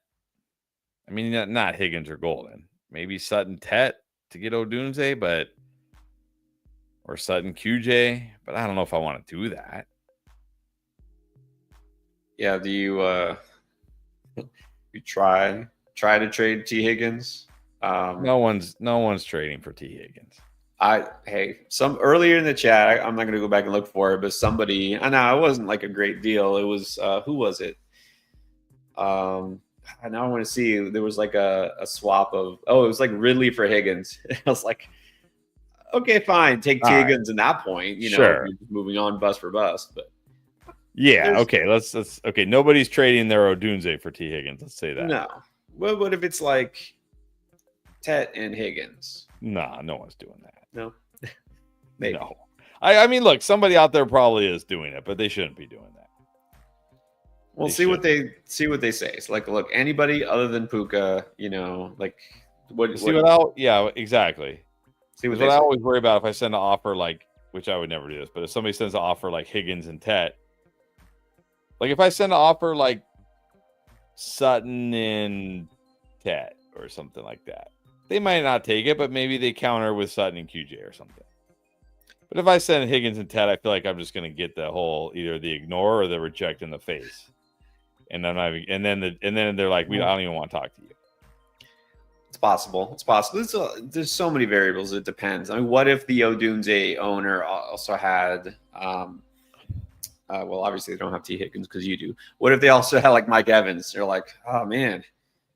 Speaker 2: I mean, not Higgins or Golden. Maybe Sutton, Tet to get Odunze, or Sutton, QJ. But I don't know if I want to do that.
Speaker 1: Yeah, do you try to trade T Higgins?
Speaker 2: No one's trading for T Higgins.
Speaker 1: Some earlier in the chat, I'm not going to go back and look for it, but somebody, I know it wasn't like a great deal. It was who was it? I now want to see. There was like a swap of it was like Ridley for Higgins. I was like, okay, fine, take T Higgins at that point.
Speaker 2: Sure.
Speaker 1: You're moving on bust for bust, but
Speaker 2: yeah, okay. Let's okay. Nobody's trading their Odunze for T Higgins. Let's say that.
Speaker 1: No. Well, what if it's like Tet and Higgins?
Speaker 2: Nah, no one's doing that.
Speaker 1: No. Maybe.
Speaker 2: No. I mean, look, somebody out there probably is doing it, but they shouldn't be doing that.
Speaker 1: We'll see what they say. It's like, look, anybody other than Puka, like
Speaker 2: yeah, exactly.
Speaker 1: See what
Speaker 2: I always worry about if I send an offer which I would never do this, but if somebody sends an offer like Higgins and Tet, like if I send an offer like Sutton and Tet or something like that, they might not take it, but maybe they counter with Sutton and QJ or something. But if I send Higgins and Tet, I feel like I'm just going to get the whole either the ignore or the reject in the face, and I'm not even, and then they're like, I don't even want to talk to you.
Speaker 1: It's possible. There's so many variables. It depends. I mean, what if the Odunze owner also had? Well, obviously they don't have T Higgins because you do. What if they also had like Mike Evans? They're like, oh man,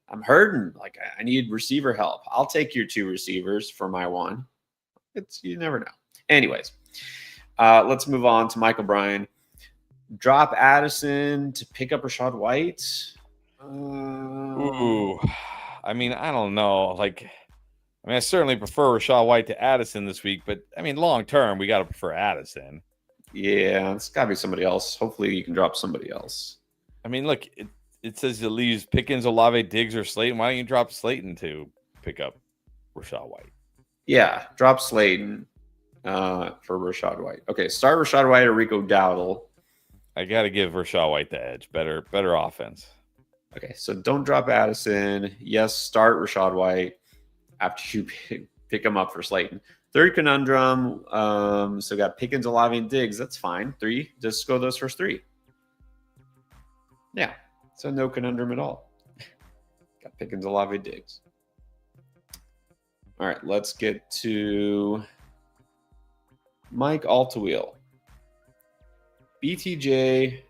Speaker 1: I'm hurting. Like I need receiver help. I'll take your 2 receivers for my 1. You never know. Anyways, let's move on to Michael Bryan. drop Addison to pick up Rashad White.
Speaker 2: Ooh, I mean, I don't know. Like, I mean, I certainly prefer Rashad White to Addison this week, but I mean, long term, we got to prefer Addison.
Speaker 1: Yeah, it's got to be somebody else. Hopefully, you can drop somebody else.
Speaker 2: I mean, look, it says it leaves Pickens, Olave, Diggs, or Slayton. Why don't you drop Slayton to pick up Rashad White?
Speaker 1: Yeah, drop Slayton for Rashad White. Okay, start Rashad White or Rico Dowdle.
Speaker 2: I got to give Rashad White the edge. Better offense.
Speaker 1: Okay, so don't drop Addison. Yes, start Rashad White after you pick him up for Slayton. Third conundrum. So got Pickens, Olave, and Diggs. That's fine. 3. Just go those first 3. Yeah. So no conundrum at all. Got Pickens, Olave, Diggs. All right, let's get to Mike Altawheel. BTJ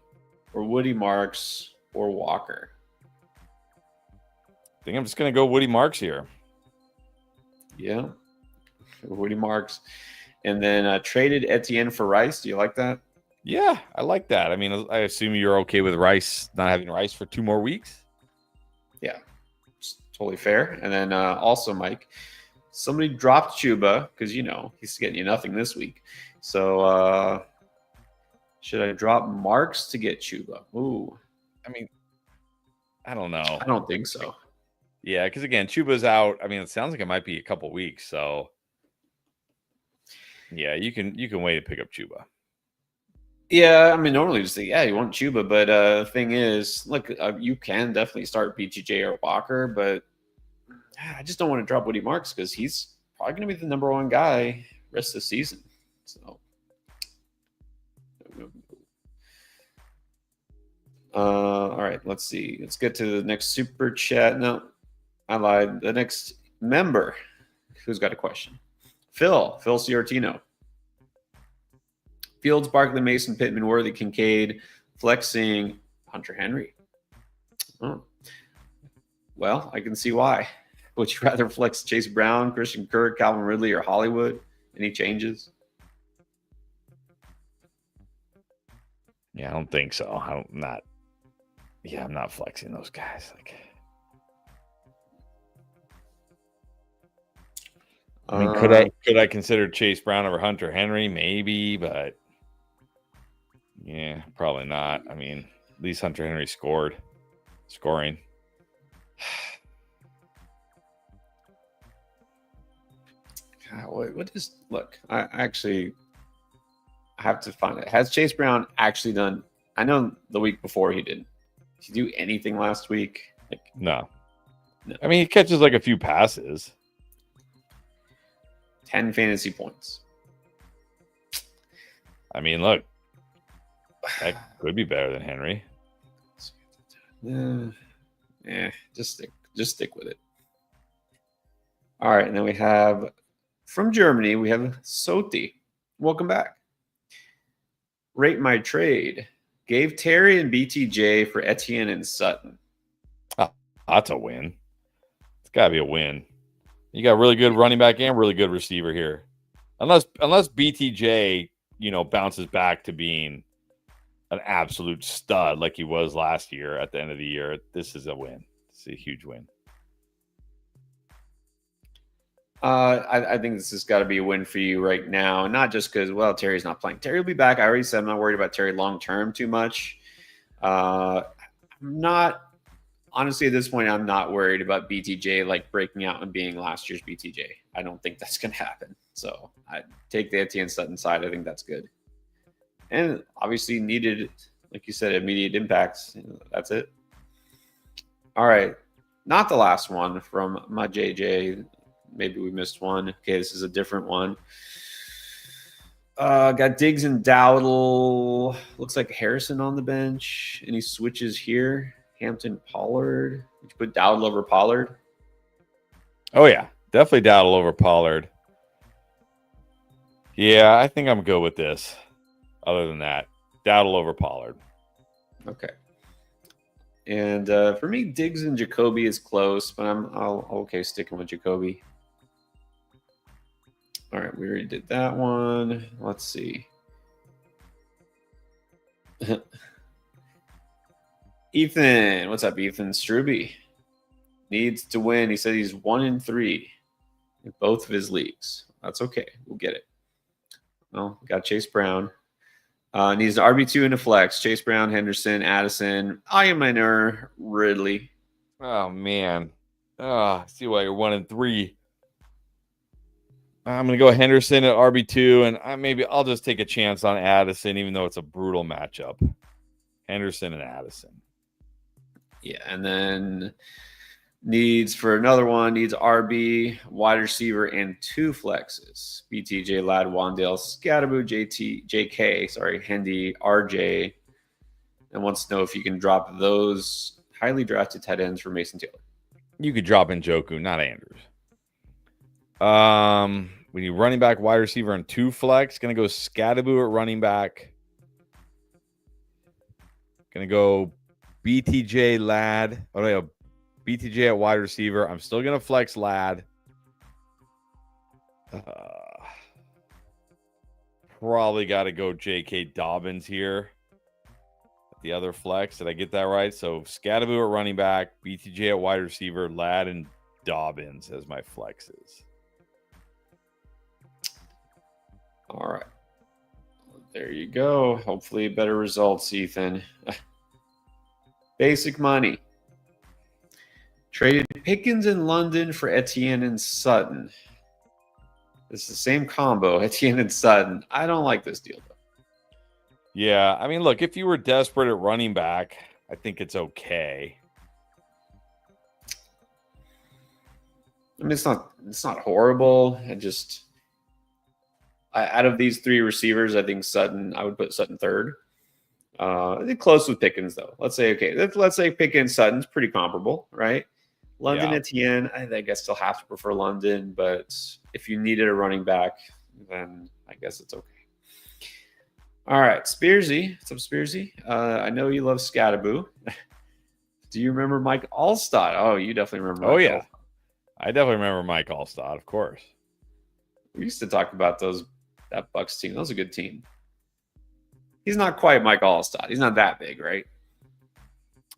Speaker 1: or Woody Marks or Walker?
Speaker 2: I think I'm just going to go Woody Marks here.
Speaker 1: Yeah. Woody Marks. And then traded Etienne for Rice. Do you like that?
Speaker 2: Yeah, I like that. I mean, I assume you're okay with Rice, not having Rice for 2 more weeks?
Speaker 1: Yeah, it's totally fair. And then also, Mike, somebody dropped Chuba because, he's getting you nothing this week. So should I drop Marks to get Chuba? Ooh.
Speaker 2: I mean, I don't know.
Speaker 1: I don't think so.
Speaker 2: Yeah, because again, Chuba's out. I mean, it sounds like it might be a couple weeks. So, yeah, you can wait to pick up Chuba.
Speaker 1: Yeah, I mean, normally just say, yeah, you want Chuba, but the thing is, look, you can definitely start BTJ or Walker, but I just don't want to drop Woody Marks because he's probably going to be the number 1 guy rest of the season. So, all right, let's see. Let's get to the next super chat. No, I lied. The next member who's got a question. Phil Ciortino. Fields, Barkley, Mason, Pittman, Worthy, Kincaid, flexing Hunter Henry. Oh. Well, I can see why. Would you rather flex Chase Brown, Christian Kirk, Calvin Ridley, or Hollywood? Any changes?
Speaker 2: Yeah, I don't think so. I'm not flexing those guys. I mean, could I consider Chase Brown over Hunter Henry? Maybe, but yeah, probably not. I mean, at least Hunter Henry scoring.
Speaker 1: What is, look, I actually have to find it. Has Chase Brown actually done, I know the week before he didn't. Did he do anything last week?
Speaker 2: No. I mean, he catches a few passes.
Speaker 1: 10 fantasy points.
Speaker 2: I mean, look, that could be better than Henry.
Speaker 1: Just stick with it. All right, and then we have from Germany, we have Soti. Welcome back. Rate my trade. Gave Terry and BTJ for Etienne and Sutton.
Speaker 2: Oh, that's a win. It's got to be a win. You got really good running back and really good receiver here. Unless BTJ, bounces back to being an absolute stud like he was last year at the end of the year, this is a win. It's a huge win.
Speaker 1: I think this has got to be a win for you right now. Not just because, Terry's not playing. Terry will be back. I already said I'm not worried about Terry long-term too much. I'm not, honestly, at this point, I'm not worried about BTJ breaking out and being last year's BTJ. I don't think that's going to happen. So I take the Etienne Sutton side. I think that's good. And obviously needed, like you said, immediate impacts. That's it. All right. Not the last one from my JJ. Maybe we missed one. Okay, this is a different one. Got Diggs and Dowdle. Looks like Harrison on the bench. Any switches here? Hampton, Pollard. Did you put Dowdle over Pollard?
Speaker 2: Oh, yeah. Definitely Dowdle over Pollard. Yeah, I think I'm good with this. Other than that, Dowdle over Pollard.
Speaker 1: Okay. And for me, Diggs and Jacoby is close, but I'll okay sticking with Jacoby. All right, we already did that one. Let's see. Ethan, what's up, Ethan? Struby needs to win. He said he's 1-3 in both of his leagues. That's okay. We'll get it. Well, we got Chase Brown. Needs an RB2 in a flex. Chase Brown, Henderson, Addison, Ayaminer, Ridley.
Speaker 2: Oh, man. See why you're 1-3. I'm going to go Henderson at RB2, and maybe I'll just take a chance on Addison, even though it's a brutal matchup. Henderson and Addison.
Speaker 1: Yeah, and then needs RB, wide receiver, and 2 flexes. BTJ, Ladd, Wandale, Scatterboo, JK, Hendy, RJ, and wants to know if you can drop those highly drafted tight ends for Mason Taylor.
Speaker 2: You could drop in Njoku, not Andrews. We need running back, wide receiver, and 2 flex. Going to go Scatterboo at running back. Going to go BTJ, Ladd. Oh, no, BTJ at wide receiver. I'm still going to flex Ladd. Probably got to go J.K. Dobbins here. The other flex. Did I get that right? So Scatterboo at running back, BTJ at wide receiver, Ladd and Dobbins as my flexes.
Speaker 1: All right. There you go. Hopefully better results, Ethan. Basic money. Traded Pickens in London for Etienne and Sutton. This is the same combo, Etienne and Sutton. I don't like this deal, though.
Speaker 2: Yeah, I mean, look, if you were desperate at running back, I think it's okay.
Speaker 1: I mean, it's not horrible. Out of these 3 receivers, I think I would put Sutton third. I think close with Pickens, though. Let's say Pickens, Sutton's pretty comparable, right? London, Etienne, I guess still have to prefer London, but if you needed a running back, then I guess it's okay. All right, Spearsy. What's up, Spearsy? I know you love Scatterboo. Do you remember Mike Allstott? Oh, you definitely remember Mike Allstott.
Speaker 2: I definitely remember Mike Allstott, of course.
Speaker 1: We used to talk about that Bucks team. That was a good team. He's not quite Mike Allstott. He's not that big, right?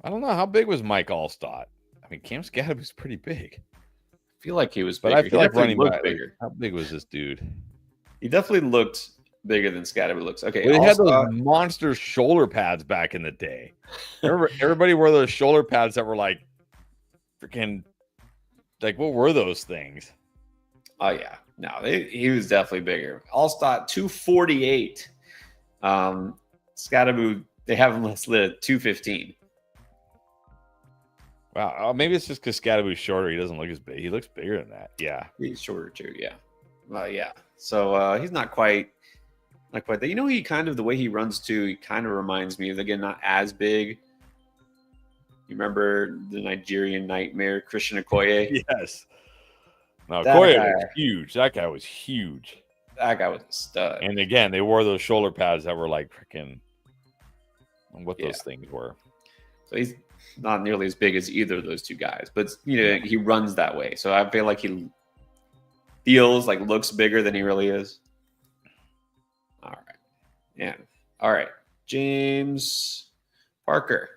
Speaker 2: I don't know. How big was Mike Allstott? I mean, Cam Scatterboo's pretty big.
Speaker 1: I feel like he was bigger.
Speaker 2: But I feel like running back
Speaker 1: bigger.
Speaker 2: How big was this dude?
Speaker 1: He definitely looked bigger than Scatterboo looks. Okay,
Speaker 2: well, they had those monster shoulder pads back in the day. Everybody wore those shoulder pads that were like freaking, like, what were those things?
Speaker 1: Oh yeah, no, he was definitely bigger. Allstott 248. Scatterboo, they have him listed at 215.
Speaker 2: Wow, maybe it's just because Scatterboo's shorter. He doesn't look as big. He looks bigger than that. Yeah,
Speaker 1: he's shorter too. Yeah, yeah. So he's not quite that. You know, he kind of, the way he runs too, he kind of reminds me of, again, not as big. You remember the Nigerian Nightmare, Christian Okoye?
Speaker 2: Yes. No, Okoye was huge. That guy was huge.
Speaker 1: That guy was a stud.
Speaker 2: And again, they wore those shoulder pads that were like freaking what those things were.
Speaker 1: So he's not nearly as big as either of those two guys, but he runs that way. So I feel like he feels like looks bigger than he really is. All right. Yeah. All right. James Parker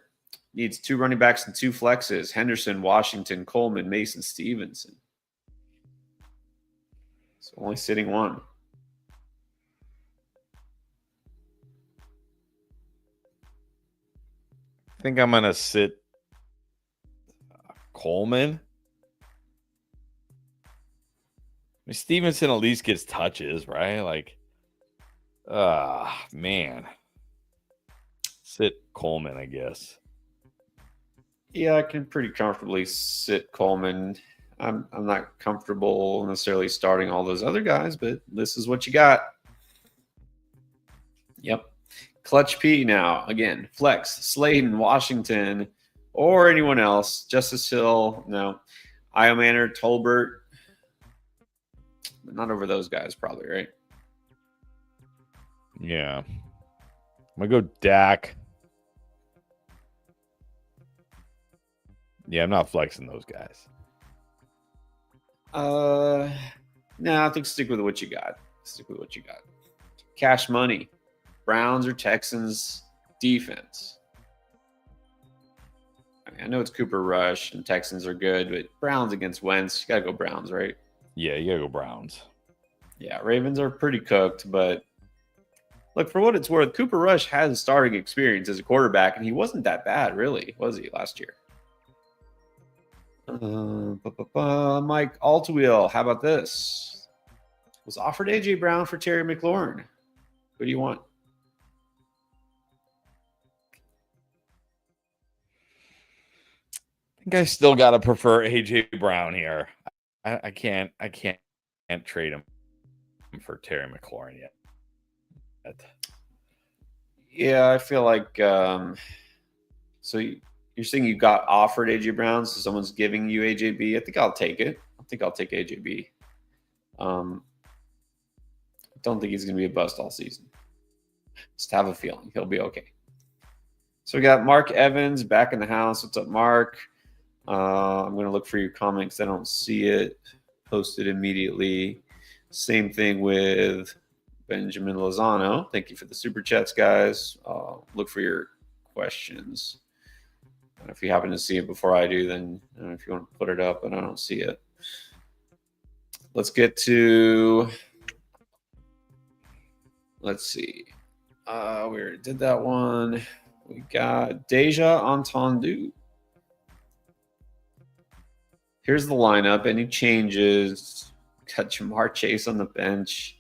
Speaker 1: needs 2 running backs and 2 flexes. Henderson, Washington, Coleman, Mason, Stevenson. So only sitting 1.
Speaker 2: I think I'm going to sit Coleman. I mean, Stevenson at least gets touches, right? Like, man. Sit Coleman, I guess.
Speaker 1: Yeah, I can pretty comfortably sit Coleman. I'm not comfortable necessarily starting all those other guys, but this is what you got. Yep. Clutch P now. Again, flex, Slayton, Washington, or anyone else. Justice Hill, no. Io Manor, Tolbert. But not over those guys, probably, right?
Speaker 2: Yeah. I'm going to go Dak. Yeah, I'm not flexing those guys.
Speaker 1: No, I think stick with what you got. Cash money. Browns or Texans. defense. I know it's Cooper Rush and Texans are good, but Browns against Wentz, you got to go Browns, right?
Speaker 2: Yeah, you got to go Browns.
Speaker 1: Yeah, Ravens are pretty cooked, but look, for what it's worth, Cooper Rush has starting experience as a quarterback, and he wasn't that bad, really, was he, last year? Mike Altwheel, how about this? Was offered A.J. Brown for Terry McLaurin. What do you want?
Speaker 2: I think I still got to prefer A.J. Brown here. I can't trade him for Terry McLaurin yet.
Speaker 1: Yeah, I feel like so you're saying you got offered AJ Brown, so someone's giving you AJB. I think I'll take it. I think I'll take AJB. I don't think he's going to be a bust all season. Just have a feeling he'll be okay. So we got Mark Evans back in the house. What's up, Mark? I'm going to look for your comments. I don't see it posted immediately. Same thing with Benjamin Lozano. Thank you for the super chats, guys. Look for your questions. And if you happen to see it before I do, then I don't know if you want to put it up, but I don't see it. Let's get to, let's see. We already did that one. We got Deja Entendu. Here's the lineup. Any changes? Got Jamar Chase on the bench.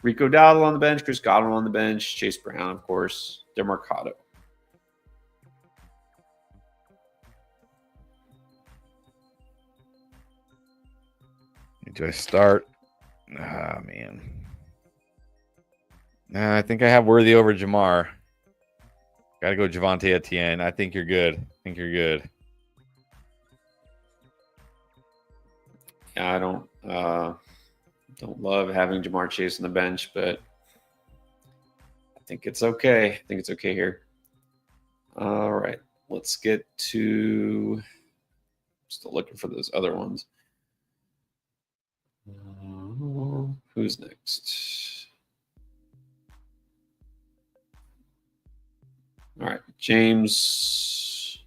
Speaker 1: Rico Dowdle on the bench. Chris Godwin on the bench. Chase Brown, of course. DeMarcado.
Speaker 2: Do I start? Ah, man. Nah, I think I have Worthy over Jamar. Got to go Javonte Etienne. I think you're good.
Speaker 1: Yeah, I don't love having Jamar Chase on the bench, but I think it's okay. Here. All right, let's get to. Still looking for those other ones. Who's next? All right, James.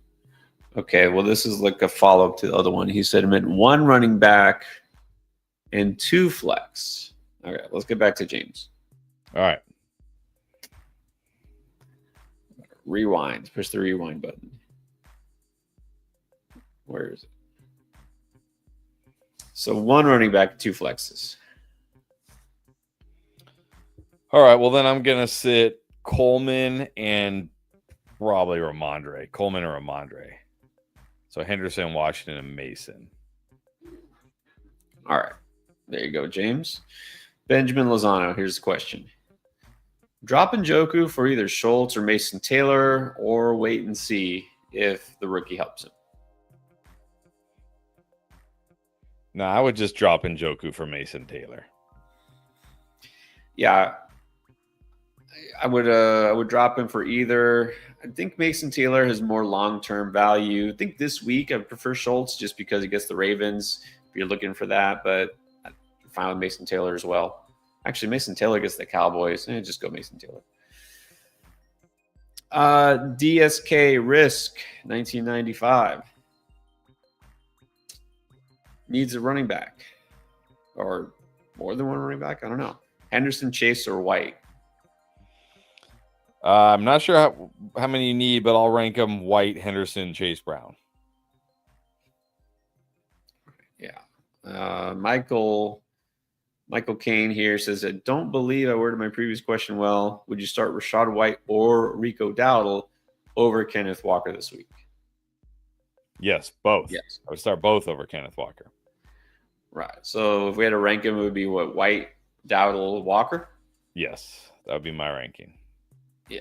Speaker 1: Okay, well, this is like a follow-up to the other one. He said it meant 1 running back and 2 flex. Okay, let's get back to James.
Speaker 2: All right.
Speaker 1: Rewind. Push the rewind button. Where is it? So 1 running back, 2 flexes.
Speaker 2: All right, well, then I'm going to sit Coleman and probably Ramondre. Coleman or Ramondre. So Henderson, Washington, and Mason.
Speaker 1: All right. There you go, James. Benjamin Lozano, here's the question. Drop Njoku for either Schultz or Mason Taylor, or wait and see if the rookie helps him?
Speaker 2: No, I would just drop Njoku for Mason Taylor.
Speaker 1: Yeah, I would drop him for either. I think Mason Taylor has more long-term value. I think this week I would prefer Schultz just because he gets the Ravens if you're looking for that, but I'm fine with Mason Taylor as well. Actually, Mason Taylor gets the Cowboys. Just go Mason Taylor. DSK Risk 1995 needs a running back, or more than one running back. I don't know. Henderson, Chase, or White.
Speaker 2: I'm not sure how many you need, but I'll rank them White, Henderson, Chase Brown.
Speaker 1: Yeah. Michael Kane here says, I don't believe I worded my previous question well. Would you start Rachaad White or Rico Dowdle over Kenneth Walker this week?
Speaker 2: Yes, both.
Speaker 1: Yes.
Speaker 2: I would start both over Kenneth Walker.
Speaker 1: Right. So if we had to rank him, it would be what? White, Dowdle, Walker?
Speaker 2: Yes, that would be my ranking.
Speaker 1: Yeah.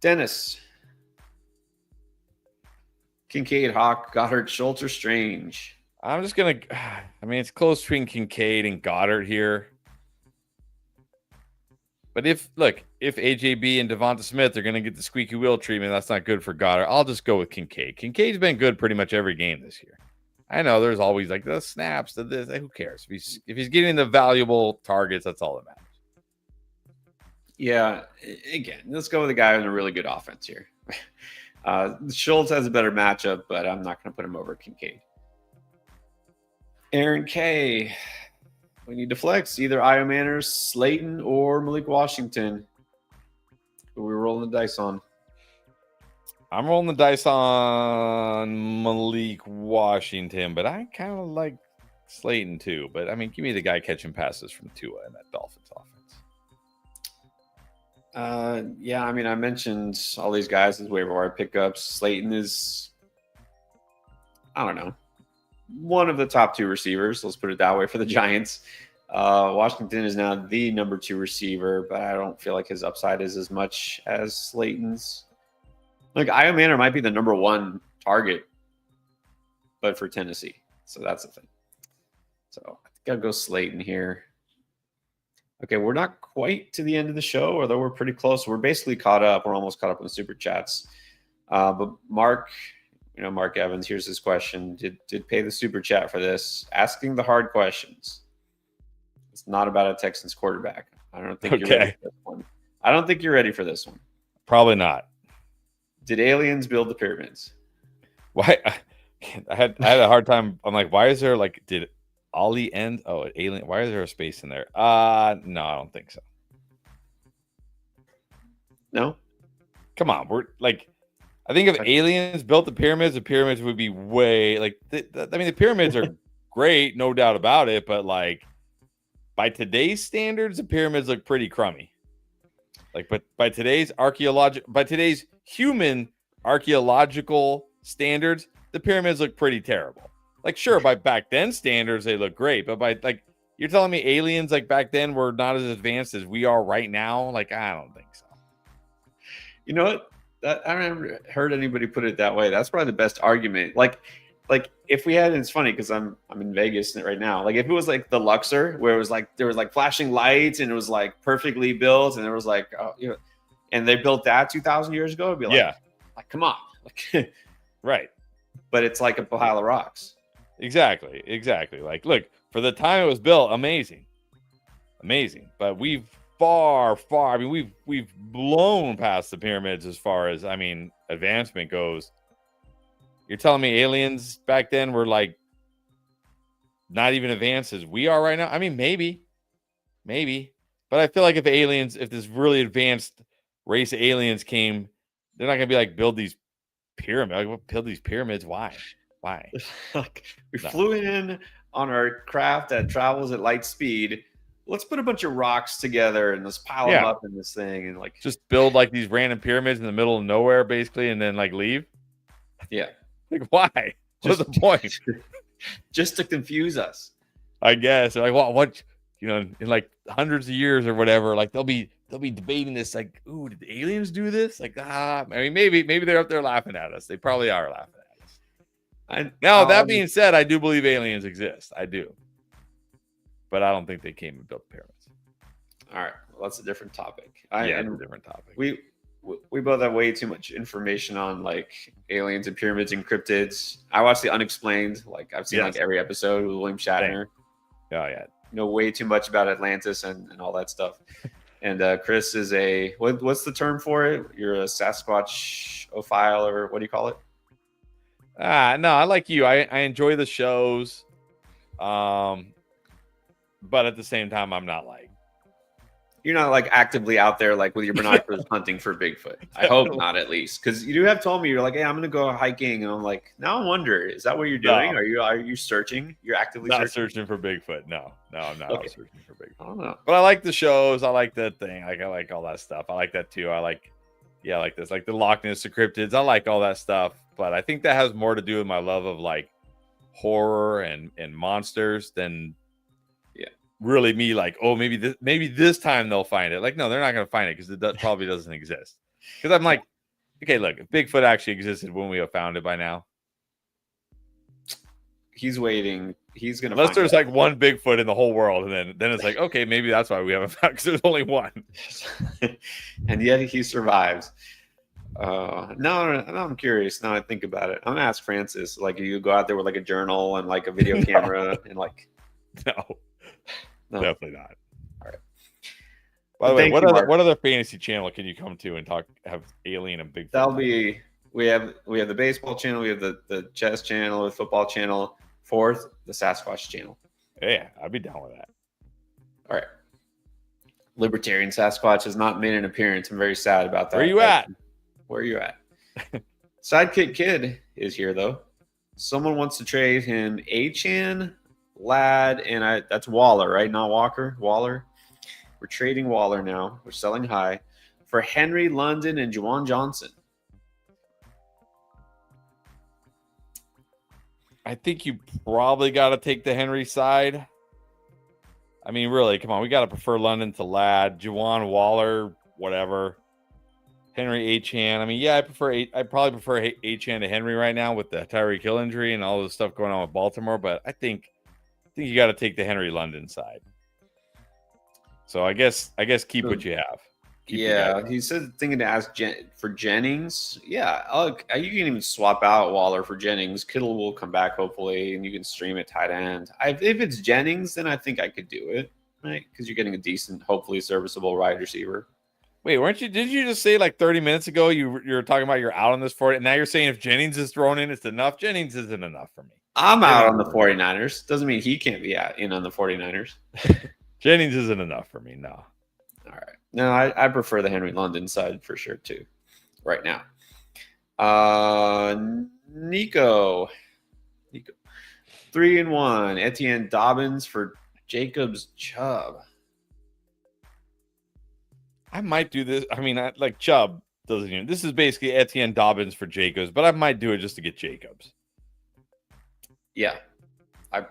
Speaker 1: Dennis. Kincaid, Hawk, Goddard, Schultz, or Strange?
Speaker 2: I'm just going to – I mean, it's close between Kincaid and Goddard here. But if AJB and Devonta Smith are going to get the squeaky wheel treatment, that's not good for Goddard. I'll just go with Kincaid. Kincaid's been good pretty much every game this year. I know there's always like the snaps, this. Who cares? If he's getting the valuable targets, that's all that matters.
Speaker 1: Yeah. Again, let's go with a guy in a really good offense here. Schultz has a better matchup, but I'm not going to put him over Kincaid. Aaron K. We need to flex either Io Manners, Slayton, or Malik Washington. Who we're rolling the dice on.
Speaker 2: I'm rolling the dice on Malik Washington, but I kind of like Slayton too. But I mean, give me the guy catching passes from Tua in that Dolphins offense.
Speaker 1: Yeah, I mean, I mentioned all these guys as waiver wire pickups. Slayton is, I don't know, one of the top 2 receivers. Let's put it that way for the Giants. Washington is now the number 2 receiver, but I don't feel like his upside is as much as Slayton's. Like, Io Manor might be the number 1 target, but for Tennessee. So that's the thing. So I think I'll go Slayton here. Okay, we're not quite to the end of the show, although we're pretty close. We're basically caught up. We're almost caught up in the super chats. But Mark, Mark Evans, here's his question. Did pay the super chat for this, asking the hard questions. It's not about a Texans quarterback. I don't think you're ready for this one. I don't think you're ready for this one.
Speaker 2: Probably not.
Speaker 1: Did aliens build the pyramids?
Speaker 2: Why? I had a hard time. I'm like, why is there did Ollie end? Oh, alien. Why is there a space in there? No, I don't think so.
Speaker 1: No?
Speaker 2: Come on. I think if aliens built the pyramids would be way the pyramids are great, no doubt about it. But by today's standards, the pyramids look pretty crummy. But by today's human archaeological standards, the pyramids look pretty terrible. Sure, by back then standards, they look great, but by you're telling me aliens back then were not as advanced as we are right now? I don't think so.
Speaker 1: You know what? I haven't heard anybody put it that way. That's probably the best argument. If we had, it's funny because I'm in Vegas right now. If it was the Luxor, where it was there was flashing lights and it was perfectly built, and there was and they built that 2,000 years ago, it'd be come on,
Speaker 2: right?
Speaker 1: But it's like a pile of rocks.
Speaker 2: Exactly. Look, for the time it was built, amazing. But we've far. I mean, we've blown past the pyramids as far as advancement goes. You're telling me aliens back then were not even advanced as we are right now? I mean, maybe. But I feel like if this really advanced race of aliens came, they're not going to be build these pyramids. Build these pyramids? Why?
Speaker 1: We flew in on our craft that travels at light speed. Let's put a bunch of rocks together and let's pile them up in this thing and
Speaker 2: just build these random pyramids in the middle of nowhere, basically, and then leave.
Speaker 1: Yeah.
Speaker 2: Why? What's the point?
Speaker 1: Just to confuse us,
Speaker 2: I guess. What? In hundreds of years or whatever, they'll be debating this. Ooh, did the aliens do this? Maybe they're up there laughing at us. They probably are laughing at us. Now that being said, I do believe aliens exist. I do, but I don't think they came and built the pyramids.
Speaker 1: All right, well, that's a different topic.
Speaker 2: It's a different topic.
Speaker 1: We both have way too much information on aliens and pyramids and cryptids. I watched the Unexplained. I've seen every episode with William Shatner.
Speaker 2: Oh yeah.
Speaker 1: Know way too much about Atlantis and all that stuff. And Chris is what's the term for it? You're a Sasquatch-ophile, or what do you call it?
Speaker 2: No, I like you. I enjoy the shows. But at the same time, I'm not
Speaker 1: you're not actively out there with your binoculars hunting for Bigfoot. I hope not, at least, because you have told me you're hey, I'm gonna go hiking, and I'm now I wonder, is that what you're doing? No. Are you searching? You're actively
Speaker 2: not searching for Bigfoot. No, I'm not searching for Bigfoot.
Speaker 1: I don't know,
Speaker 2: but I like the shows. I like the thing. I like all that stuff. I like that too. I like this, the Loch Ness, the cryptids. I like all that stuff. But I think that has more to do with my love of horror and monsters than really me maybe this time they'll find it. No, they're not going to find it because it probably doesn't exist. Because I'm okay, look, if Bigfoot actually existed, wouldn't we have found it by now?
Speaker 1: He's waiting. He's going to
Speaker 2: unless there's one Bigfoot in the whole world, and then it's okay, maybe that's why we haven't found, because there's only one.
Speaker 1: And yet he survives. No, I'm curious. Now I think about it, I'm gonna ask Francis. You go out there with a journal and a video camera and
Speaker 2: no, definitely not.
Speaker 1: All right.
Speaker 2: By the way,
Speaker 1: Thank you, Mark.
Speaker 2: what other fantasy channel can you come to and have Alien and Bigfoot?
Speaker 1: That'll be we have the baseball channel, we have the chess channel, the football channel. Fourth, the Sasquatch channel.
Speaker 2: Yeah, I'd be down with that.
Speaker 1: All right. Libertarian Sasquatch has not made an appearance. I'm very sad about that.
Speaker 2: Where you at?
Speaker 1: Where are you at? Sidekick Kid is here though. Someone wants to trade him Achan, Ladd, and that's Waller, right? Not Walker. Waller. We're trading Waller now. We're selling high for Henry London and Juwan Johnson.
Speaker 2: I think you probably got to take the Henry side. I mean, really, come on. We got to prefer London to Ladd, Juwan, Waller, whatever. Henry Achan. I mean, yeah, I probably prefer Achan to Henry right now with the Tyreek Hill injury and all the stuff going on with Baltimore. But I think you got to take the Henry London side. So I guess keep what you have.
Speaker 1: He said thinking to ask for Jennings. Yeah, you can even swap out Waller for Jennings. Kittle will come back hopefully, and you can stream it tight end. If it's Jennings, then I think I could do it, right? Because you're getting a decent, hopefully serviceable wide receiver.
Speaker 2: Wait, did you just say like 30 minutes ago you're talking about you're out on this for it, and now you're saying if Jennings is thrown in, it's enough? Jennings isn't enough for me.
Speaker 1: I'm out on the 49ers. Doesn't mean he can't be in on the 49ers.
Speaker 2: Jennings isn't enough for me, no.
Speaker 1: All right. No, I prefer the Henry London side for sure too, right now. Nico, 3-1. Etienne Dobbins for Jacobs Chubb.
Speaker 2: I might do this. I mean, like Chubb doesn't even. This is basically Etienne Dobbins for Jacobs, but I might do it just to get Jacobs.
Speaker 1: Yeah, I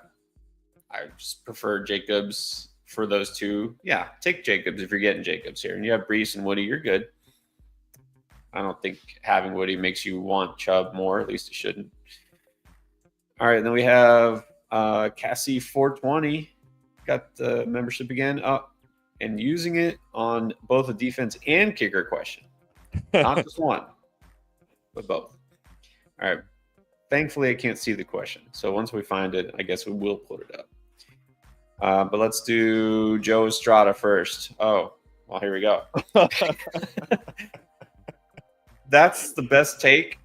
Speaker 1: just prefer Jacobs for those two. Yeah, take Jacobs if you're getting Jacobs here, and you have Brees and Woody. You're good. I don't think having Woody makes you want Chubb more. At least it shouldn't. All right, then we have Cassie 420 got the membership again up and using it on both a defense and kicker question, not just one, but both. All right. Thankfully, I can't see the question, so once we find it, I guess we will put it up. But let's do Joe Estrada first. Oh, well, here we go. That's the best take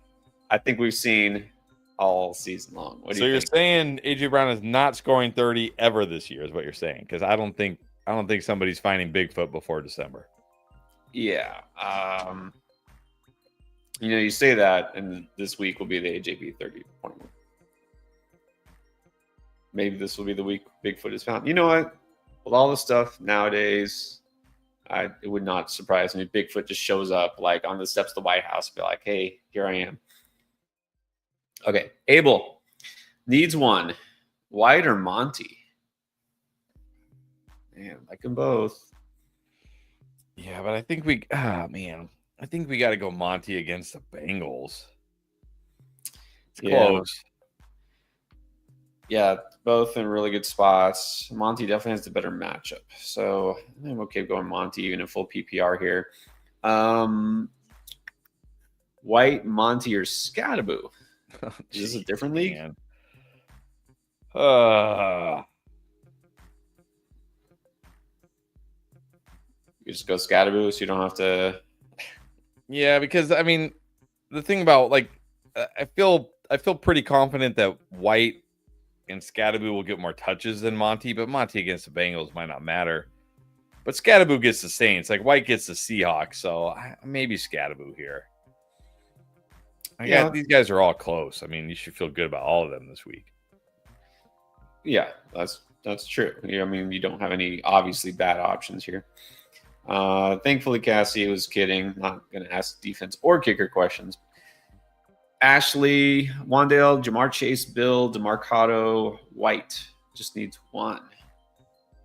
Speaker 1: I think we've seen all season long. What do you think?
Speaker 2: You're saying AJ Brown is not scoring 30 ever this year, is what you're saying? Because I don't think somebody's finding Bigfoot before December.
Speaker 1: Yeah. You say that, and this week will be the AJB 30.1. Maybe this will be the week Bigfoot is found. You know what? With all the stuff nowadays, it would not surprise me if Bigfoot just shows up like on the steps of the White House and be like, hey, here I am. Okay. Abel needs one. White or Monty? Man, I like them both.
Speaker 2: Yeah, but I think we got to go Monty against the Bengals. It's close.
Speaker 1: Yeah, both in really good spots. Monty definitely has the better matchup. So I'm okay going Monty even in full PPR here. White, Monty, or Scattaboo? Is this a different league?
Speaker 2: Man.
Speaker 1: You just go Scattaboo so you don't have to.
Speaker 2: Yeah, because I mean, the thing about like, I feel pretty confident that White and Scattaboo will get more touches than Monty, but Monty against the Bengals might not matter. But Scattaboo gets the Saints, like White gets the Seahawks, so maybe Scattaboo here. These guys are all close. I mean, you should feel good about all of them this week.
Speaker 1: Yeah, that's true. I mean, you don't have any obviously bad options here. Thankfully, Cassie was kidding. Not going to ask defense or kicker questions. Ashley, Wandale, Jamar Chase, Bill, DeMarcado, White. Just needs one.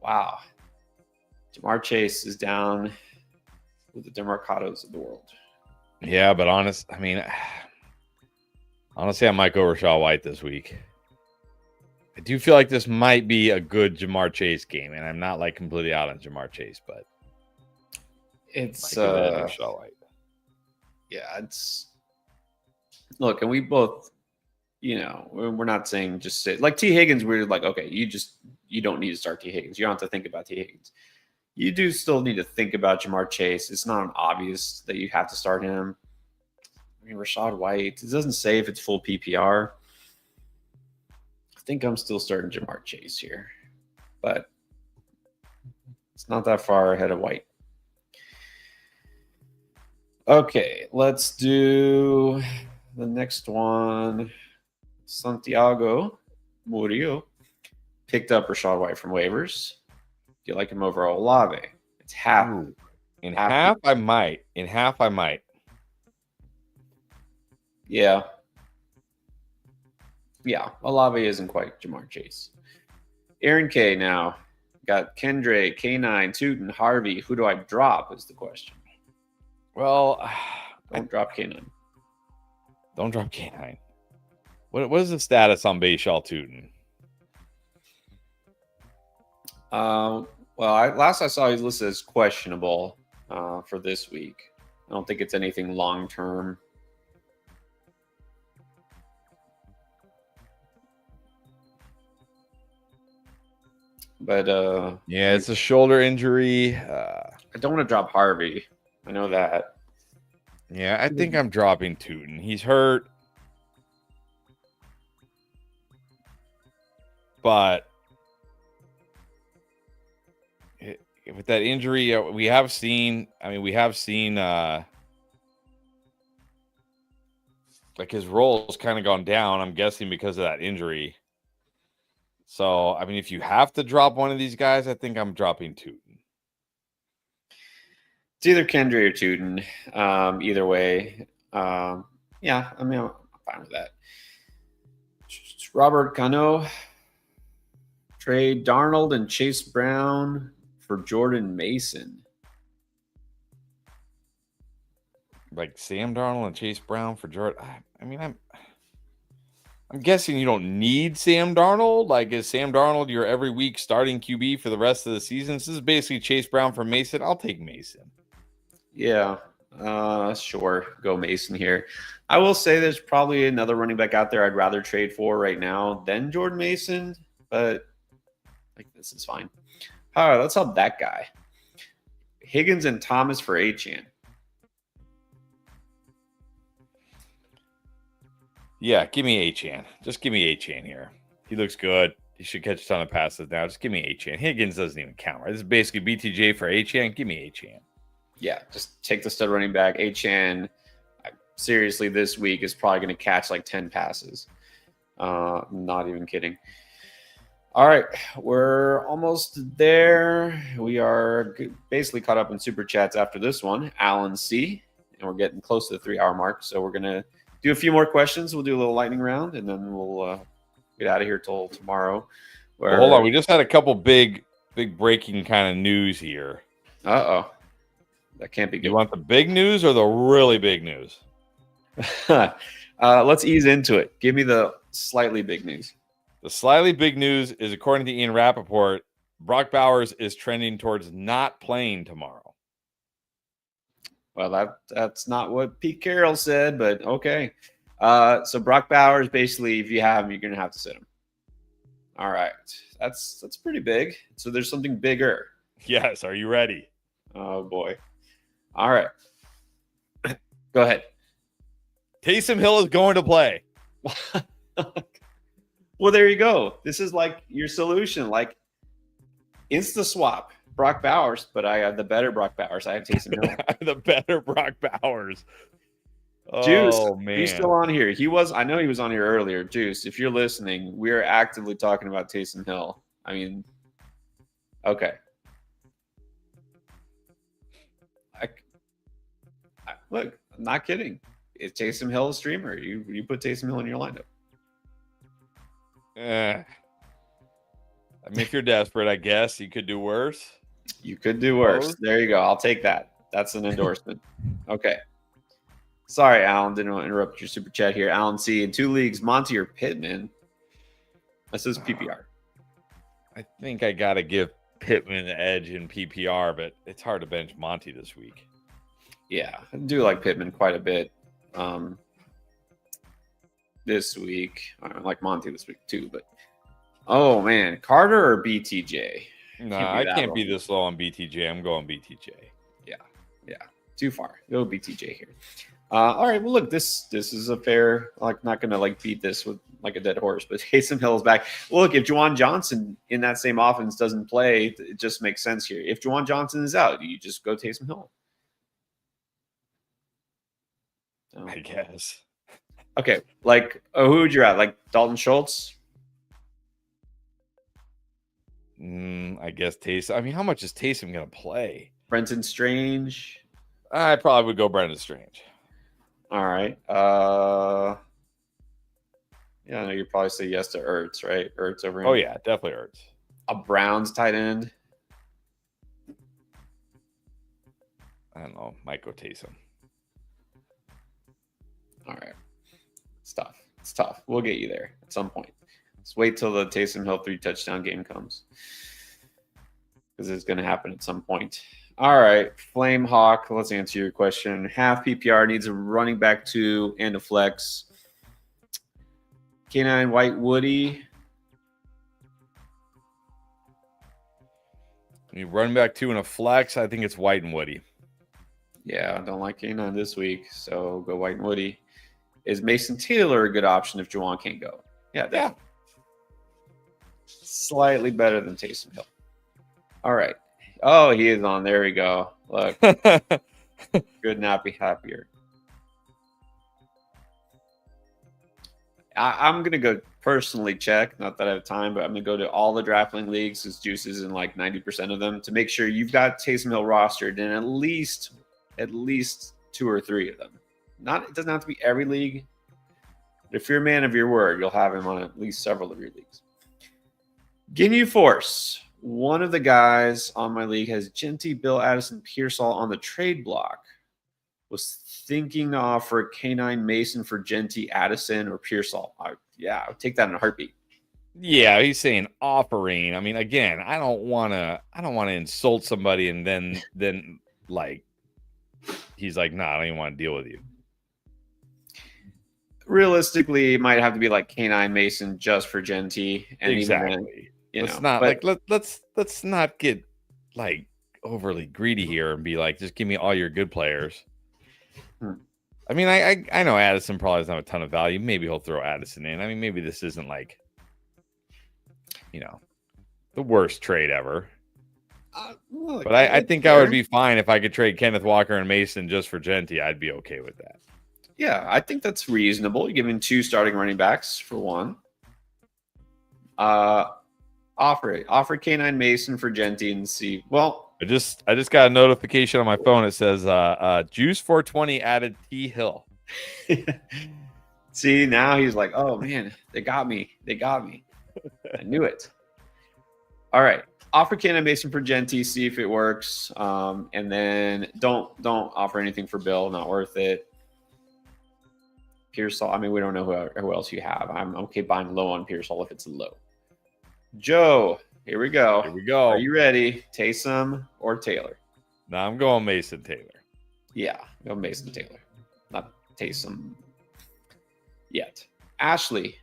Speaker 1: Wow. Jamar Chase is down with the DeMarcados of the world.
Speaker 2: Yeah, but honestly, I might go Rachaad White this week. I do feel like this might be a good Jamar Chase game, and I'm not like completely out on Jamar Chase, but
Speaker 1: it's
Speaker 2: Rachaad White.
Speaker 1: Yeah, it's look, and we both, we're not saying just sit like T. Higgins. We're like, okay, you don't need to start T. Higgins. You don't have to think about T. Higgins. You do still need to think about Jamar Chase. It's not obvious that you have to start him. I mean, Rachaad White, it doesn't say if it's full PPR. I think I'm still starting Jamar Chase here, but it's not that far ahead of White. Okay, let's do the next one. Santiago Murillo picked up Rachaad White from waivers. Do you like him over Olave? It's half.
Speaker 2: Ooh. In half, I might. In half, I might.
Speaker 1: Yeah. Yeah, Olave isn't quite Jamar Chase. Aaron K now. Got Kendre, K9, Tootin, Harvey. Who do I drop is the question.
Speaker 2: Well,
Speaker 1: Don't drop K9.
Speaker 2: Don't drop K9. What is the status on Bayshall Tootin?
Speaker 1: Well, last I saw he's listed as questionable for this week. I don't think it's anything long term. But
Speaker 2: yeah, it's a shoulder injury.
Speaker 1: I don't want to drop Harvey. I know that.
Speaker 2: Yeah, I think I'm dropping Tootin. He's hurt. But with that injury, we have seen like his role's kind of gone down, I'm guessing because of that injury. So, I mean, if you have to drop one of these guys, I think I'm dropping Tootin.
Speaker 1: It's either Kendre or Tootin. Either way. Yeah, I mean, I'm fine with that. Robert Cano. Trade Darnold and Chase Brown for Jordan Mason.
Speaker 2: Like Sam Darnold and Chase Brown for Jordan. I mean, I'm guessing you don't need Sam Darnold. Like, is Sam Darnold your every week starting QB for the rest of the season? This is basically Chase Brown for Mason. I'll take Mason.
Speaker 1: Yeah, sure. Go Mason here. I will say there's probably another running back out there I'd rather trade for right now than Jordan Mason, but like this is fine. All right, let's help that guy. Higgins and Thomas for Achane.
Speaker 2: Yeah, give me Achane. Just give me Achane here. He looks good. He should catch a ton of passes now. Just give me Achane. Higgins doesn't even count, right? This is basically BTJ for Achane. Give me Achane.
Speaker 1: Yeah, just take the stud running back. Achane, seriously, this week is probably going to catch like 10 passes. Not even kidding. All right, we're almost there. We are basically caught up in Super Chats after this one. Alan C., and we're getting close to the 3-hour mark, so we're going to do a few more questions. We'll do a little lightning round, and then we'll get out of here till tomorrow.
Speaker 2: Well, hold on. We just had a couple big breaking kind of news here.
Speaker 1: Uh-oh. That can't be good.
Speaker 2: You want the big news or the really big news?
Speaker 1: Let's ease into it. Give me the slightly big news.
Speaker 2: The slightly big news is, according to Ian Rappaport, Brock Bowers is trending towards not playing tomorrow.
Speaker 1: Well, that's not what Pete Carroll said, but okay. So Brock Bowers, basically, if you have him, you're going to have to sit him. All right. That's pretty big. So there's something bigger.
Speaker 2: Yes. Are you ready?
Speaker 1: Oh, boy. All right. Go ahead.
Speaker 2: Taysom Hill is going to play.
Speaker 1: Well, there you go. This is like your solution. Like, insta swap Brock Bowers, but I have the better Brock Bowers. I have Taysom Hill.
Speaker 2: The better Brock Bowers.
Speaker 1: Juice,
Speaker 2: oh, man.
Speaker 1: He's still on here. I know he was on here earlier. Juice, if you're listening, we are actively talking about Taysom Hill. I mean, okay. Look, I'm not kidding. Is Taysom Hill a streamer? You put Taysom Hill in your lineup.
Speaker 2: I mean, if you're desperate, I guess you could do worse.
Speaker 1: You could do worse. There you go. I'll take that. That's an endorsement. Okay. Sorry, Alan. Didn't want to interrupt your super chat here. Alan C. In 2 leagues, Monty or Pittman? This is PPR.
Speaker 2: I think I got to give Pittman the edge in PPR, but it's hard to bench Monty this week.
Speaker 1: Yeah, I do like Pittman quite a bit this week. I like Monty this week too, but oh man, Carter or BTJ?
Speaker 2: Nah, I can't be this low on BTJ. I'm going BTJ.
Speaker 1: Yeah, too far. Go BTJ here. All right. Well, look, this is a fair. Like, not gonna like beat this with like a dead horse, but Taysom Hill's back. Well, look, if Juwan Johnson in that same offense doesn't play, it just makes sense here. If Juwan Johnson is out, you just go Taysom Hill.
Speaker 2: I guess.
Speaker 1: Okay, like who would you at? Like Dalton Schultz?
Speaker 2: I guess Taysom. I mean, how much is Taysom going to play?
Speaker 1: Brenton Strange?
Speaker 2: I probably would go Brenton Strange.
Speaker 1: All right. Yeah, I know you probably say yes to Ertz, right? Ertz over him.
Speaker 2: Oh, yeah, definitely Ertz.
Speaker 1: A Browns tight end?
Speaker 2: I don't know. Might go Taysom.
Speaker 1: All right. It's tough. It's tough. We'll get you there at some point. Let's wait till the Taysom Hill 3-touchdown game comes, because it's going to happen at some point. All right. Flame Hawk, let's answer your question. Half PPR needs a running back 2 and a flex. K9 White Woody.
Speaker 2: You run back 2 and a flex. I think it's White and Woody.
Speaker 1: Yeah, I don't like K9 this week, so go White and Woody. Is Mason Taylor a good option if Juwan can't go? Yeah. Slightly better than Taysom Hill. All right. Oh, he is on. There we go. Look. Good not be happier. I'm going to go personally check. Not that I have time, but I'm going to go to all the DraftLane leagues. His juice is in like 90% of them to make sure you've got Taysom Hill rostered in at least 2 or 3 of them. It doesn't have to be every league. But if you're a man of your word, you'll have him on at least several of your leagues. Ginyu Force. One of the guys on my league has Genty, Bill Addison, Pearsall on the trade block. Was thinking to offer K9 Mason for Genty, Addison, or Pearsall. I would take that in a heartbeat.
Speaker 2: Yeah, he's saying offering. I mean, again, I don't want to insult somebody and then like he's like, nah, I don't even want to deal with you.
Speaker 1: Realistically, it might have to be like K9 Mason just for Genty. And
Speaker 2: exactly.
Speaker 1: Even
Speaker 2: then, let's not get like overly greedy here and be like, just give me all your good players. I mean, I know Addison probably doesn't have a ton of value. Maybe he'll throw Addison in. I mean, maybe this isn't like, the worst trade ever. But I think I would be fine if I could trade Kenneth Walker and Mason just for Genty. I'd be okay with that.
Speaker 1: Yeah, I think that's reasonable. You're giving 2 starting running backs for 1. Offer it. Offer K9 Mason for Genty and see. Well,
Speaker 2: I just got a notification on my phone. It says Juice 420 added T Hill.
Speaker 1: See, now he's like, oh man, they got me. I knew it. All right. Offer K9 Mason for Genty, see if it works. And then don't offer anything for Bill, not worth it. Pearsall, I mean, we don't know who else you have. I'm okay buying low on Pearsall if it's low. Joe, here we go. Are you ready? Taysom or Taylor?
Speaker 2: No, I'm going Mason Taylor.
Speaker 1: Yeah, go Mason Taylor. Not Taysom yet. Ashley,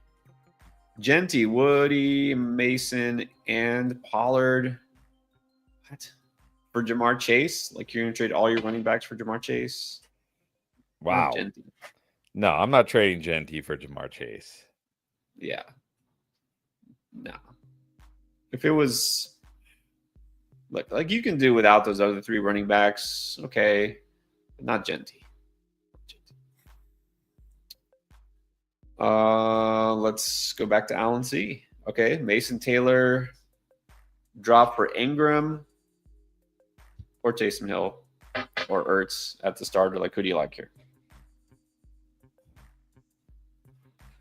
Speaker 1: Genty, Woody, Mason, and Pollard. What? For Jamar Chase? Like you're going to trade all your running backs for Jamar Chase?
Speaker 2: Wow. No, I'm not trading Genty for Jamar Chase.
Speaker 1: Yeah. No. If it was like you can do without those other 3 running backs, okay, but not Genty. Let's go back to Allen C. Okay, Mason Taylor drop for Ingram or Taysom Hill or Ertz at the starter. Like, who do you like here?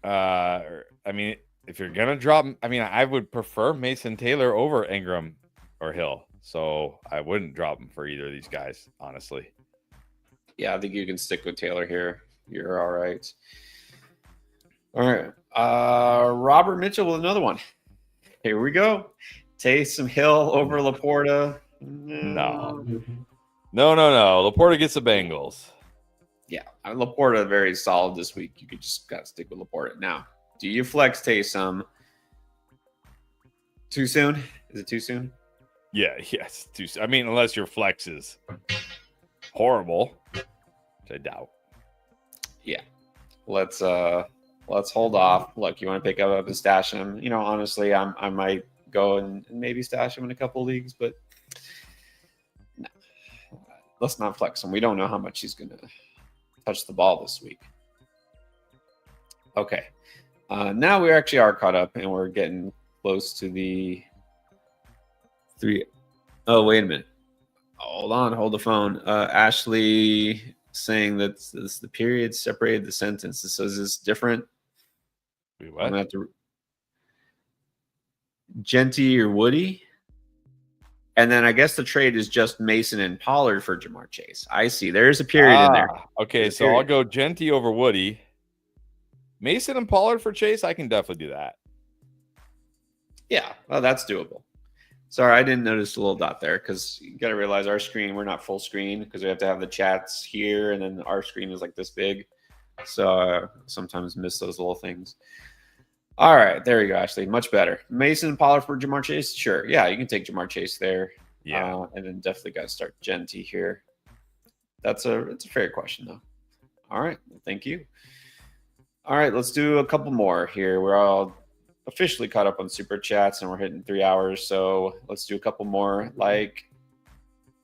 Speaker 2: I mean, if you're gonna drop, I mean, I would prefer Mason Taylor over Ingram or Hill, so I wouldn't drop him for either of these guys, honestly.
Speaker 1: Yeah, I think you can stick with Taylor here. You're all right. All right, Robert Mitchell with another one. Here we go. Taysom Hill over Laporta.
Speaker 2: No. Laporta gets the Bengals.
Speaker 1: Yeah, Laporta very solid this week. You could just gotta stick with Laporta. Now, do you flex Taysom? Too soon? Is it too soon?
Speaker 2: Yeah, yes. I mean, unless your flex is horrible, which I doubt.
Speaker 1: Yeah. Let's hold off. Look, you want to pick up and stash him. Honestly, I might go and maybe stash him in a couple leagues, but no, let's not flex him. We don't know how much he's gonna touch the ball this week. Okay. Now we actually are caught up and we're getting close to the 3. Oh, wait a minute. Hold on. Hold the phone. Ashley saying that the period separated the sentences. So is this different?
Speaker 2: Wait, what?
Speaker 1: I'm going to have to. Genty or Woody? And then I guess the trade is just Mason and Pollard for Jamar Chase. I see. There's a period in there.
Speaker 2: Okay, so I'll go Genty over Woody. Mason and Pollard for Chase, I can definitely do that.
Speaker 1: Yeah, well, that's doable. Sorry, I didn't notice the little dot there because you got to realize our screen, we're not full screen because we have to have the chats here and then our screen is like this big. So sometimes miss those little things. All right, there you go, Ashley. Much better. Mason and Pollard for Jamar Chase? Sure. Yeah, you can take Jamar Chase there.
Speaker 2: Yeah.
Speaker 1: And then definitely got to start Genty here. It's a fair question, though. All right, thank you. All right, let's do a couple more here. We're all officially caught up on super chats and we're hitting 3 hours. So let's do a couple more. Like,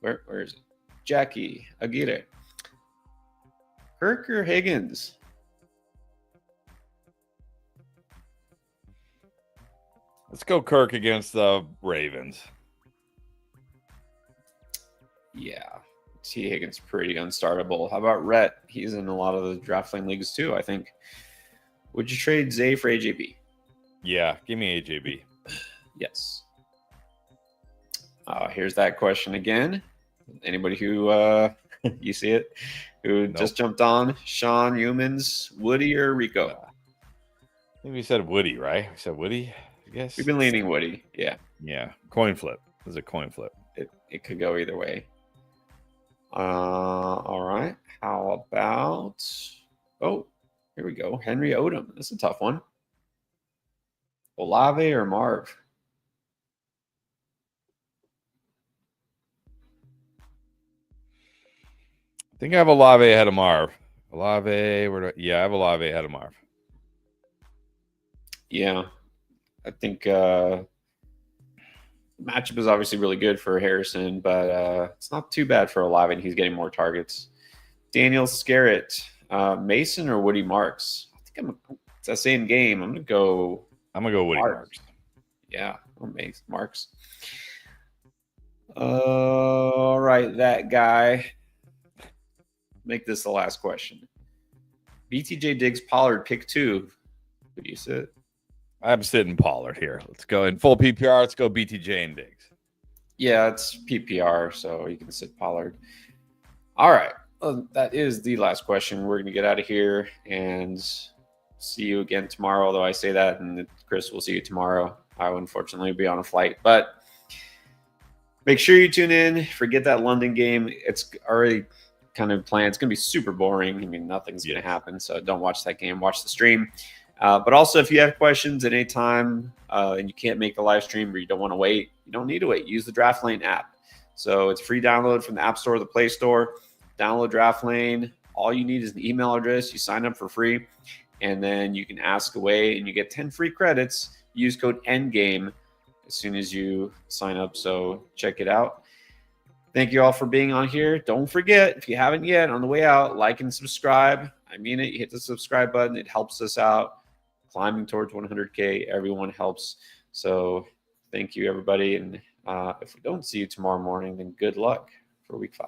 Speaker 1: where is it? Jackie Aguirre. Kirk or Higgins?
Speaker 2: Let's go Kirk against the Ravens.
Speaker 1: Yeah. T. Higgins pretty unstartable. How about Rhett? He's in a lot of the DraftLane leagues too, I think. Would you trade Zay for AJB?
Speaker 2: Yeah, give me AJB.
Speaker 1: Yes. Here's that question again. Anybody who you see it, who just jumped on? Sean Humans, Woody or Rico?
Speaker 2: I think we said Woody, right? We said Woody, I guess.
Speaker 1: We've been leaning Woody. Yeah.
Speaker 2: Yeah. Coin flip. It was a coin flip.
Speaker 1: It could go either way. All right. How about? Oh, here we go. Henry Odom. That's a tough one. Olave or Marv?
Speaker 2: I think I have Olave ahead of Marv. I have Olave ahead of Marv.
Speaker 1: Yeah. I think matchup is obviously really good for Harrison, but it's not too bad for Olave, and he's getting more targets. Daniel Scarrett, Mason or Woody Marks? I think it's the same game. I'm gonna go
Speaker 2: Woody Marks.
Speaker 1: Yeah, or Mason Marks. All right, that guy. Make this the last question. BTJ Diggs Pollard pick 2. Who do you sit?
Speaker 2: I'm sitting Pollard here. Let's go in full PPR. Let's go BTJ and Diggs.
Speaker 1: Yeah, it's PPR, so you can sit Pollard. All right. Well, that is the last question. We're going to get out of here and see you again tomorrow, although I say that, and Chris will see you tomorrow. I will unfortunately be on a flight, but make sure you tune in. Forget that London game. It's already kind of planned. It's going to be super boring. I mean, nothing's going to happen, so don't watch that game. Watch the stream. But also, if you have questions at any time and you can't make the live stream or you don't want to wait, you don't need to wait. Use the DraftLane app. So it's free download from the App Store or the Play Store. Download DraftLane. All you need is an email address. You sign up for free, and then you can ask away, and you get 10 free credits. Use code ENDGAME as soon as you sign up. So check it out. Thank you all for being on here. Don't forget, if you haven't yet, on the way out, like and subscribe. I mean it. You hit the subscribe button. It helps us out. Climbing towards 100K, everyone helps. So thank you, everybody. And if we don't see you tomorrow morning, then good luck for week 5.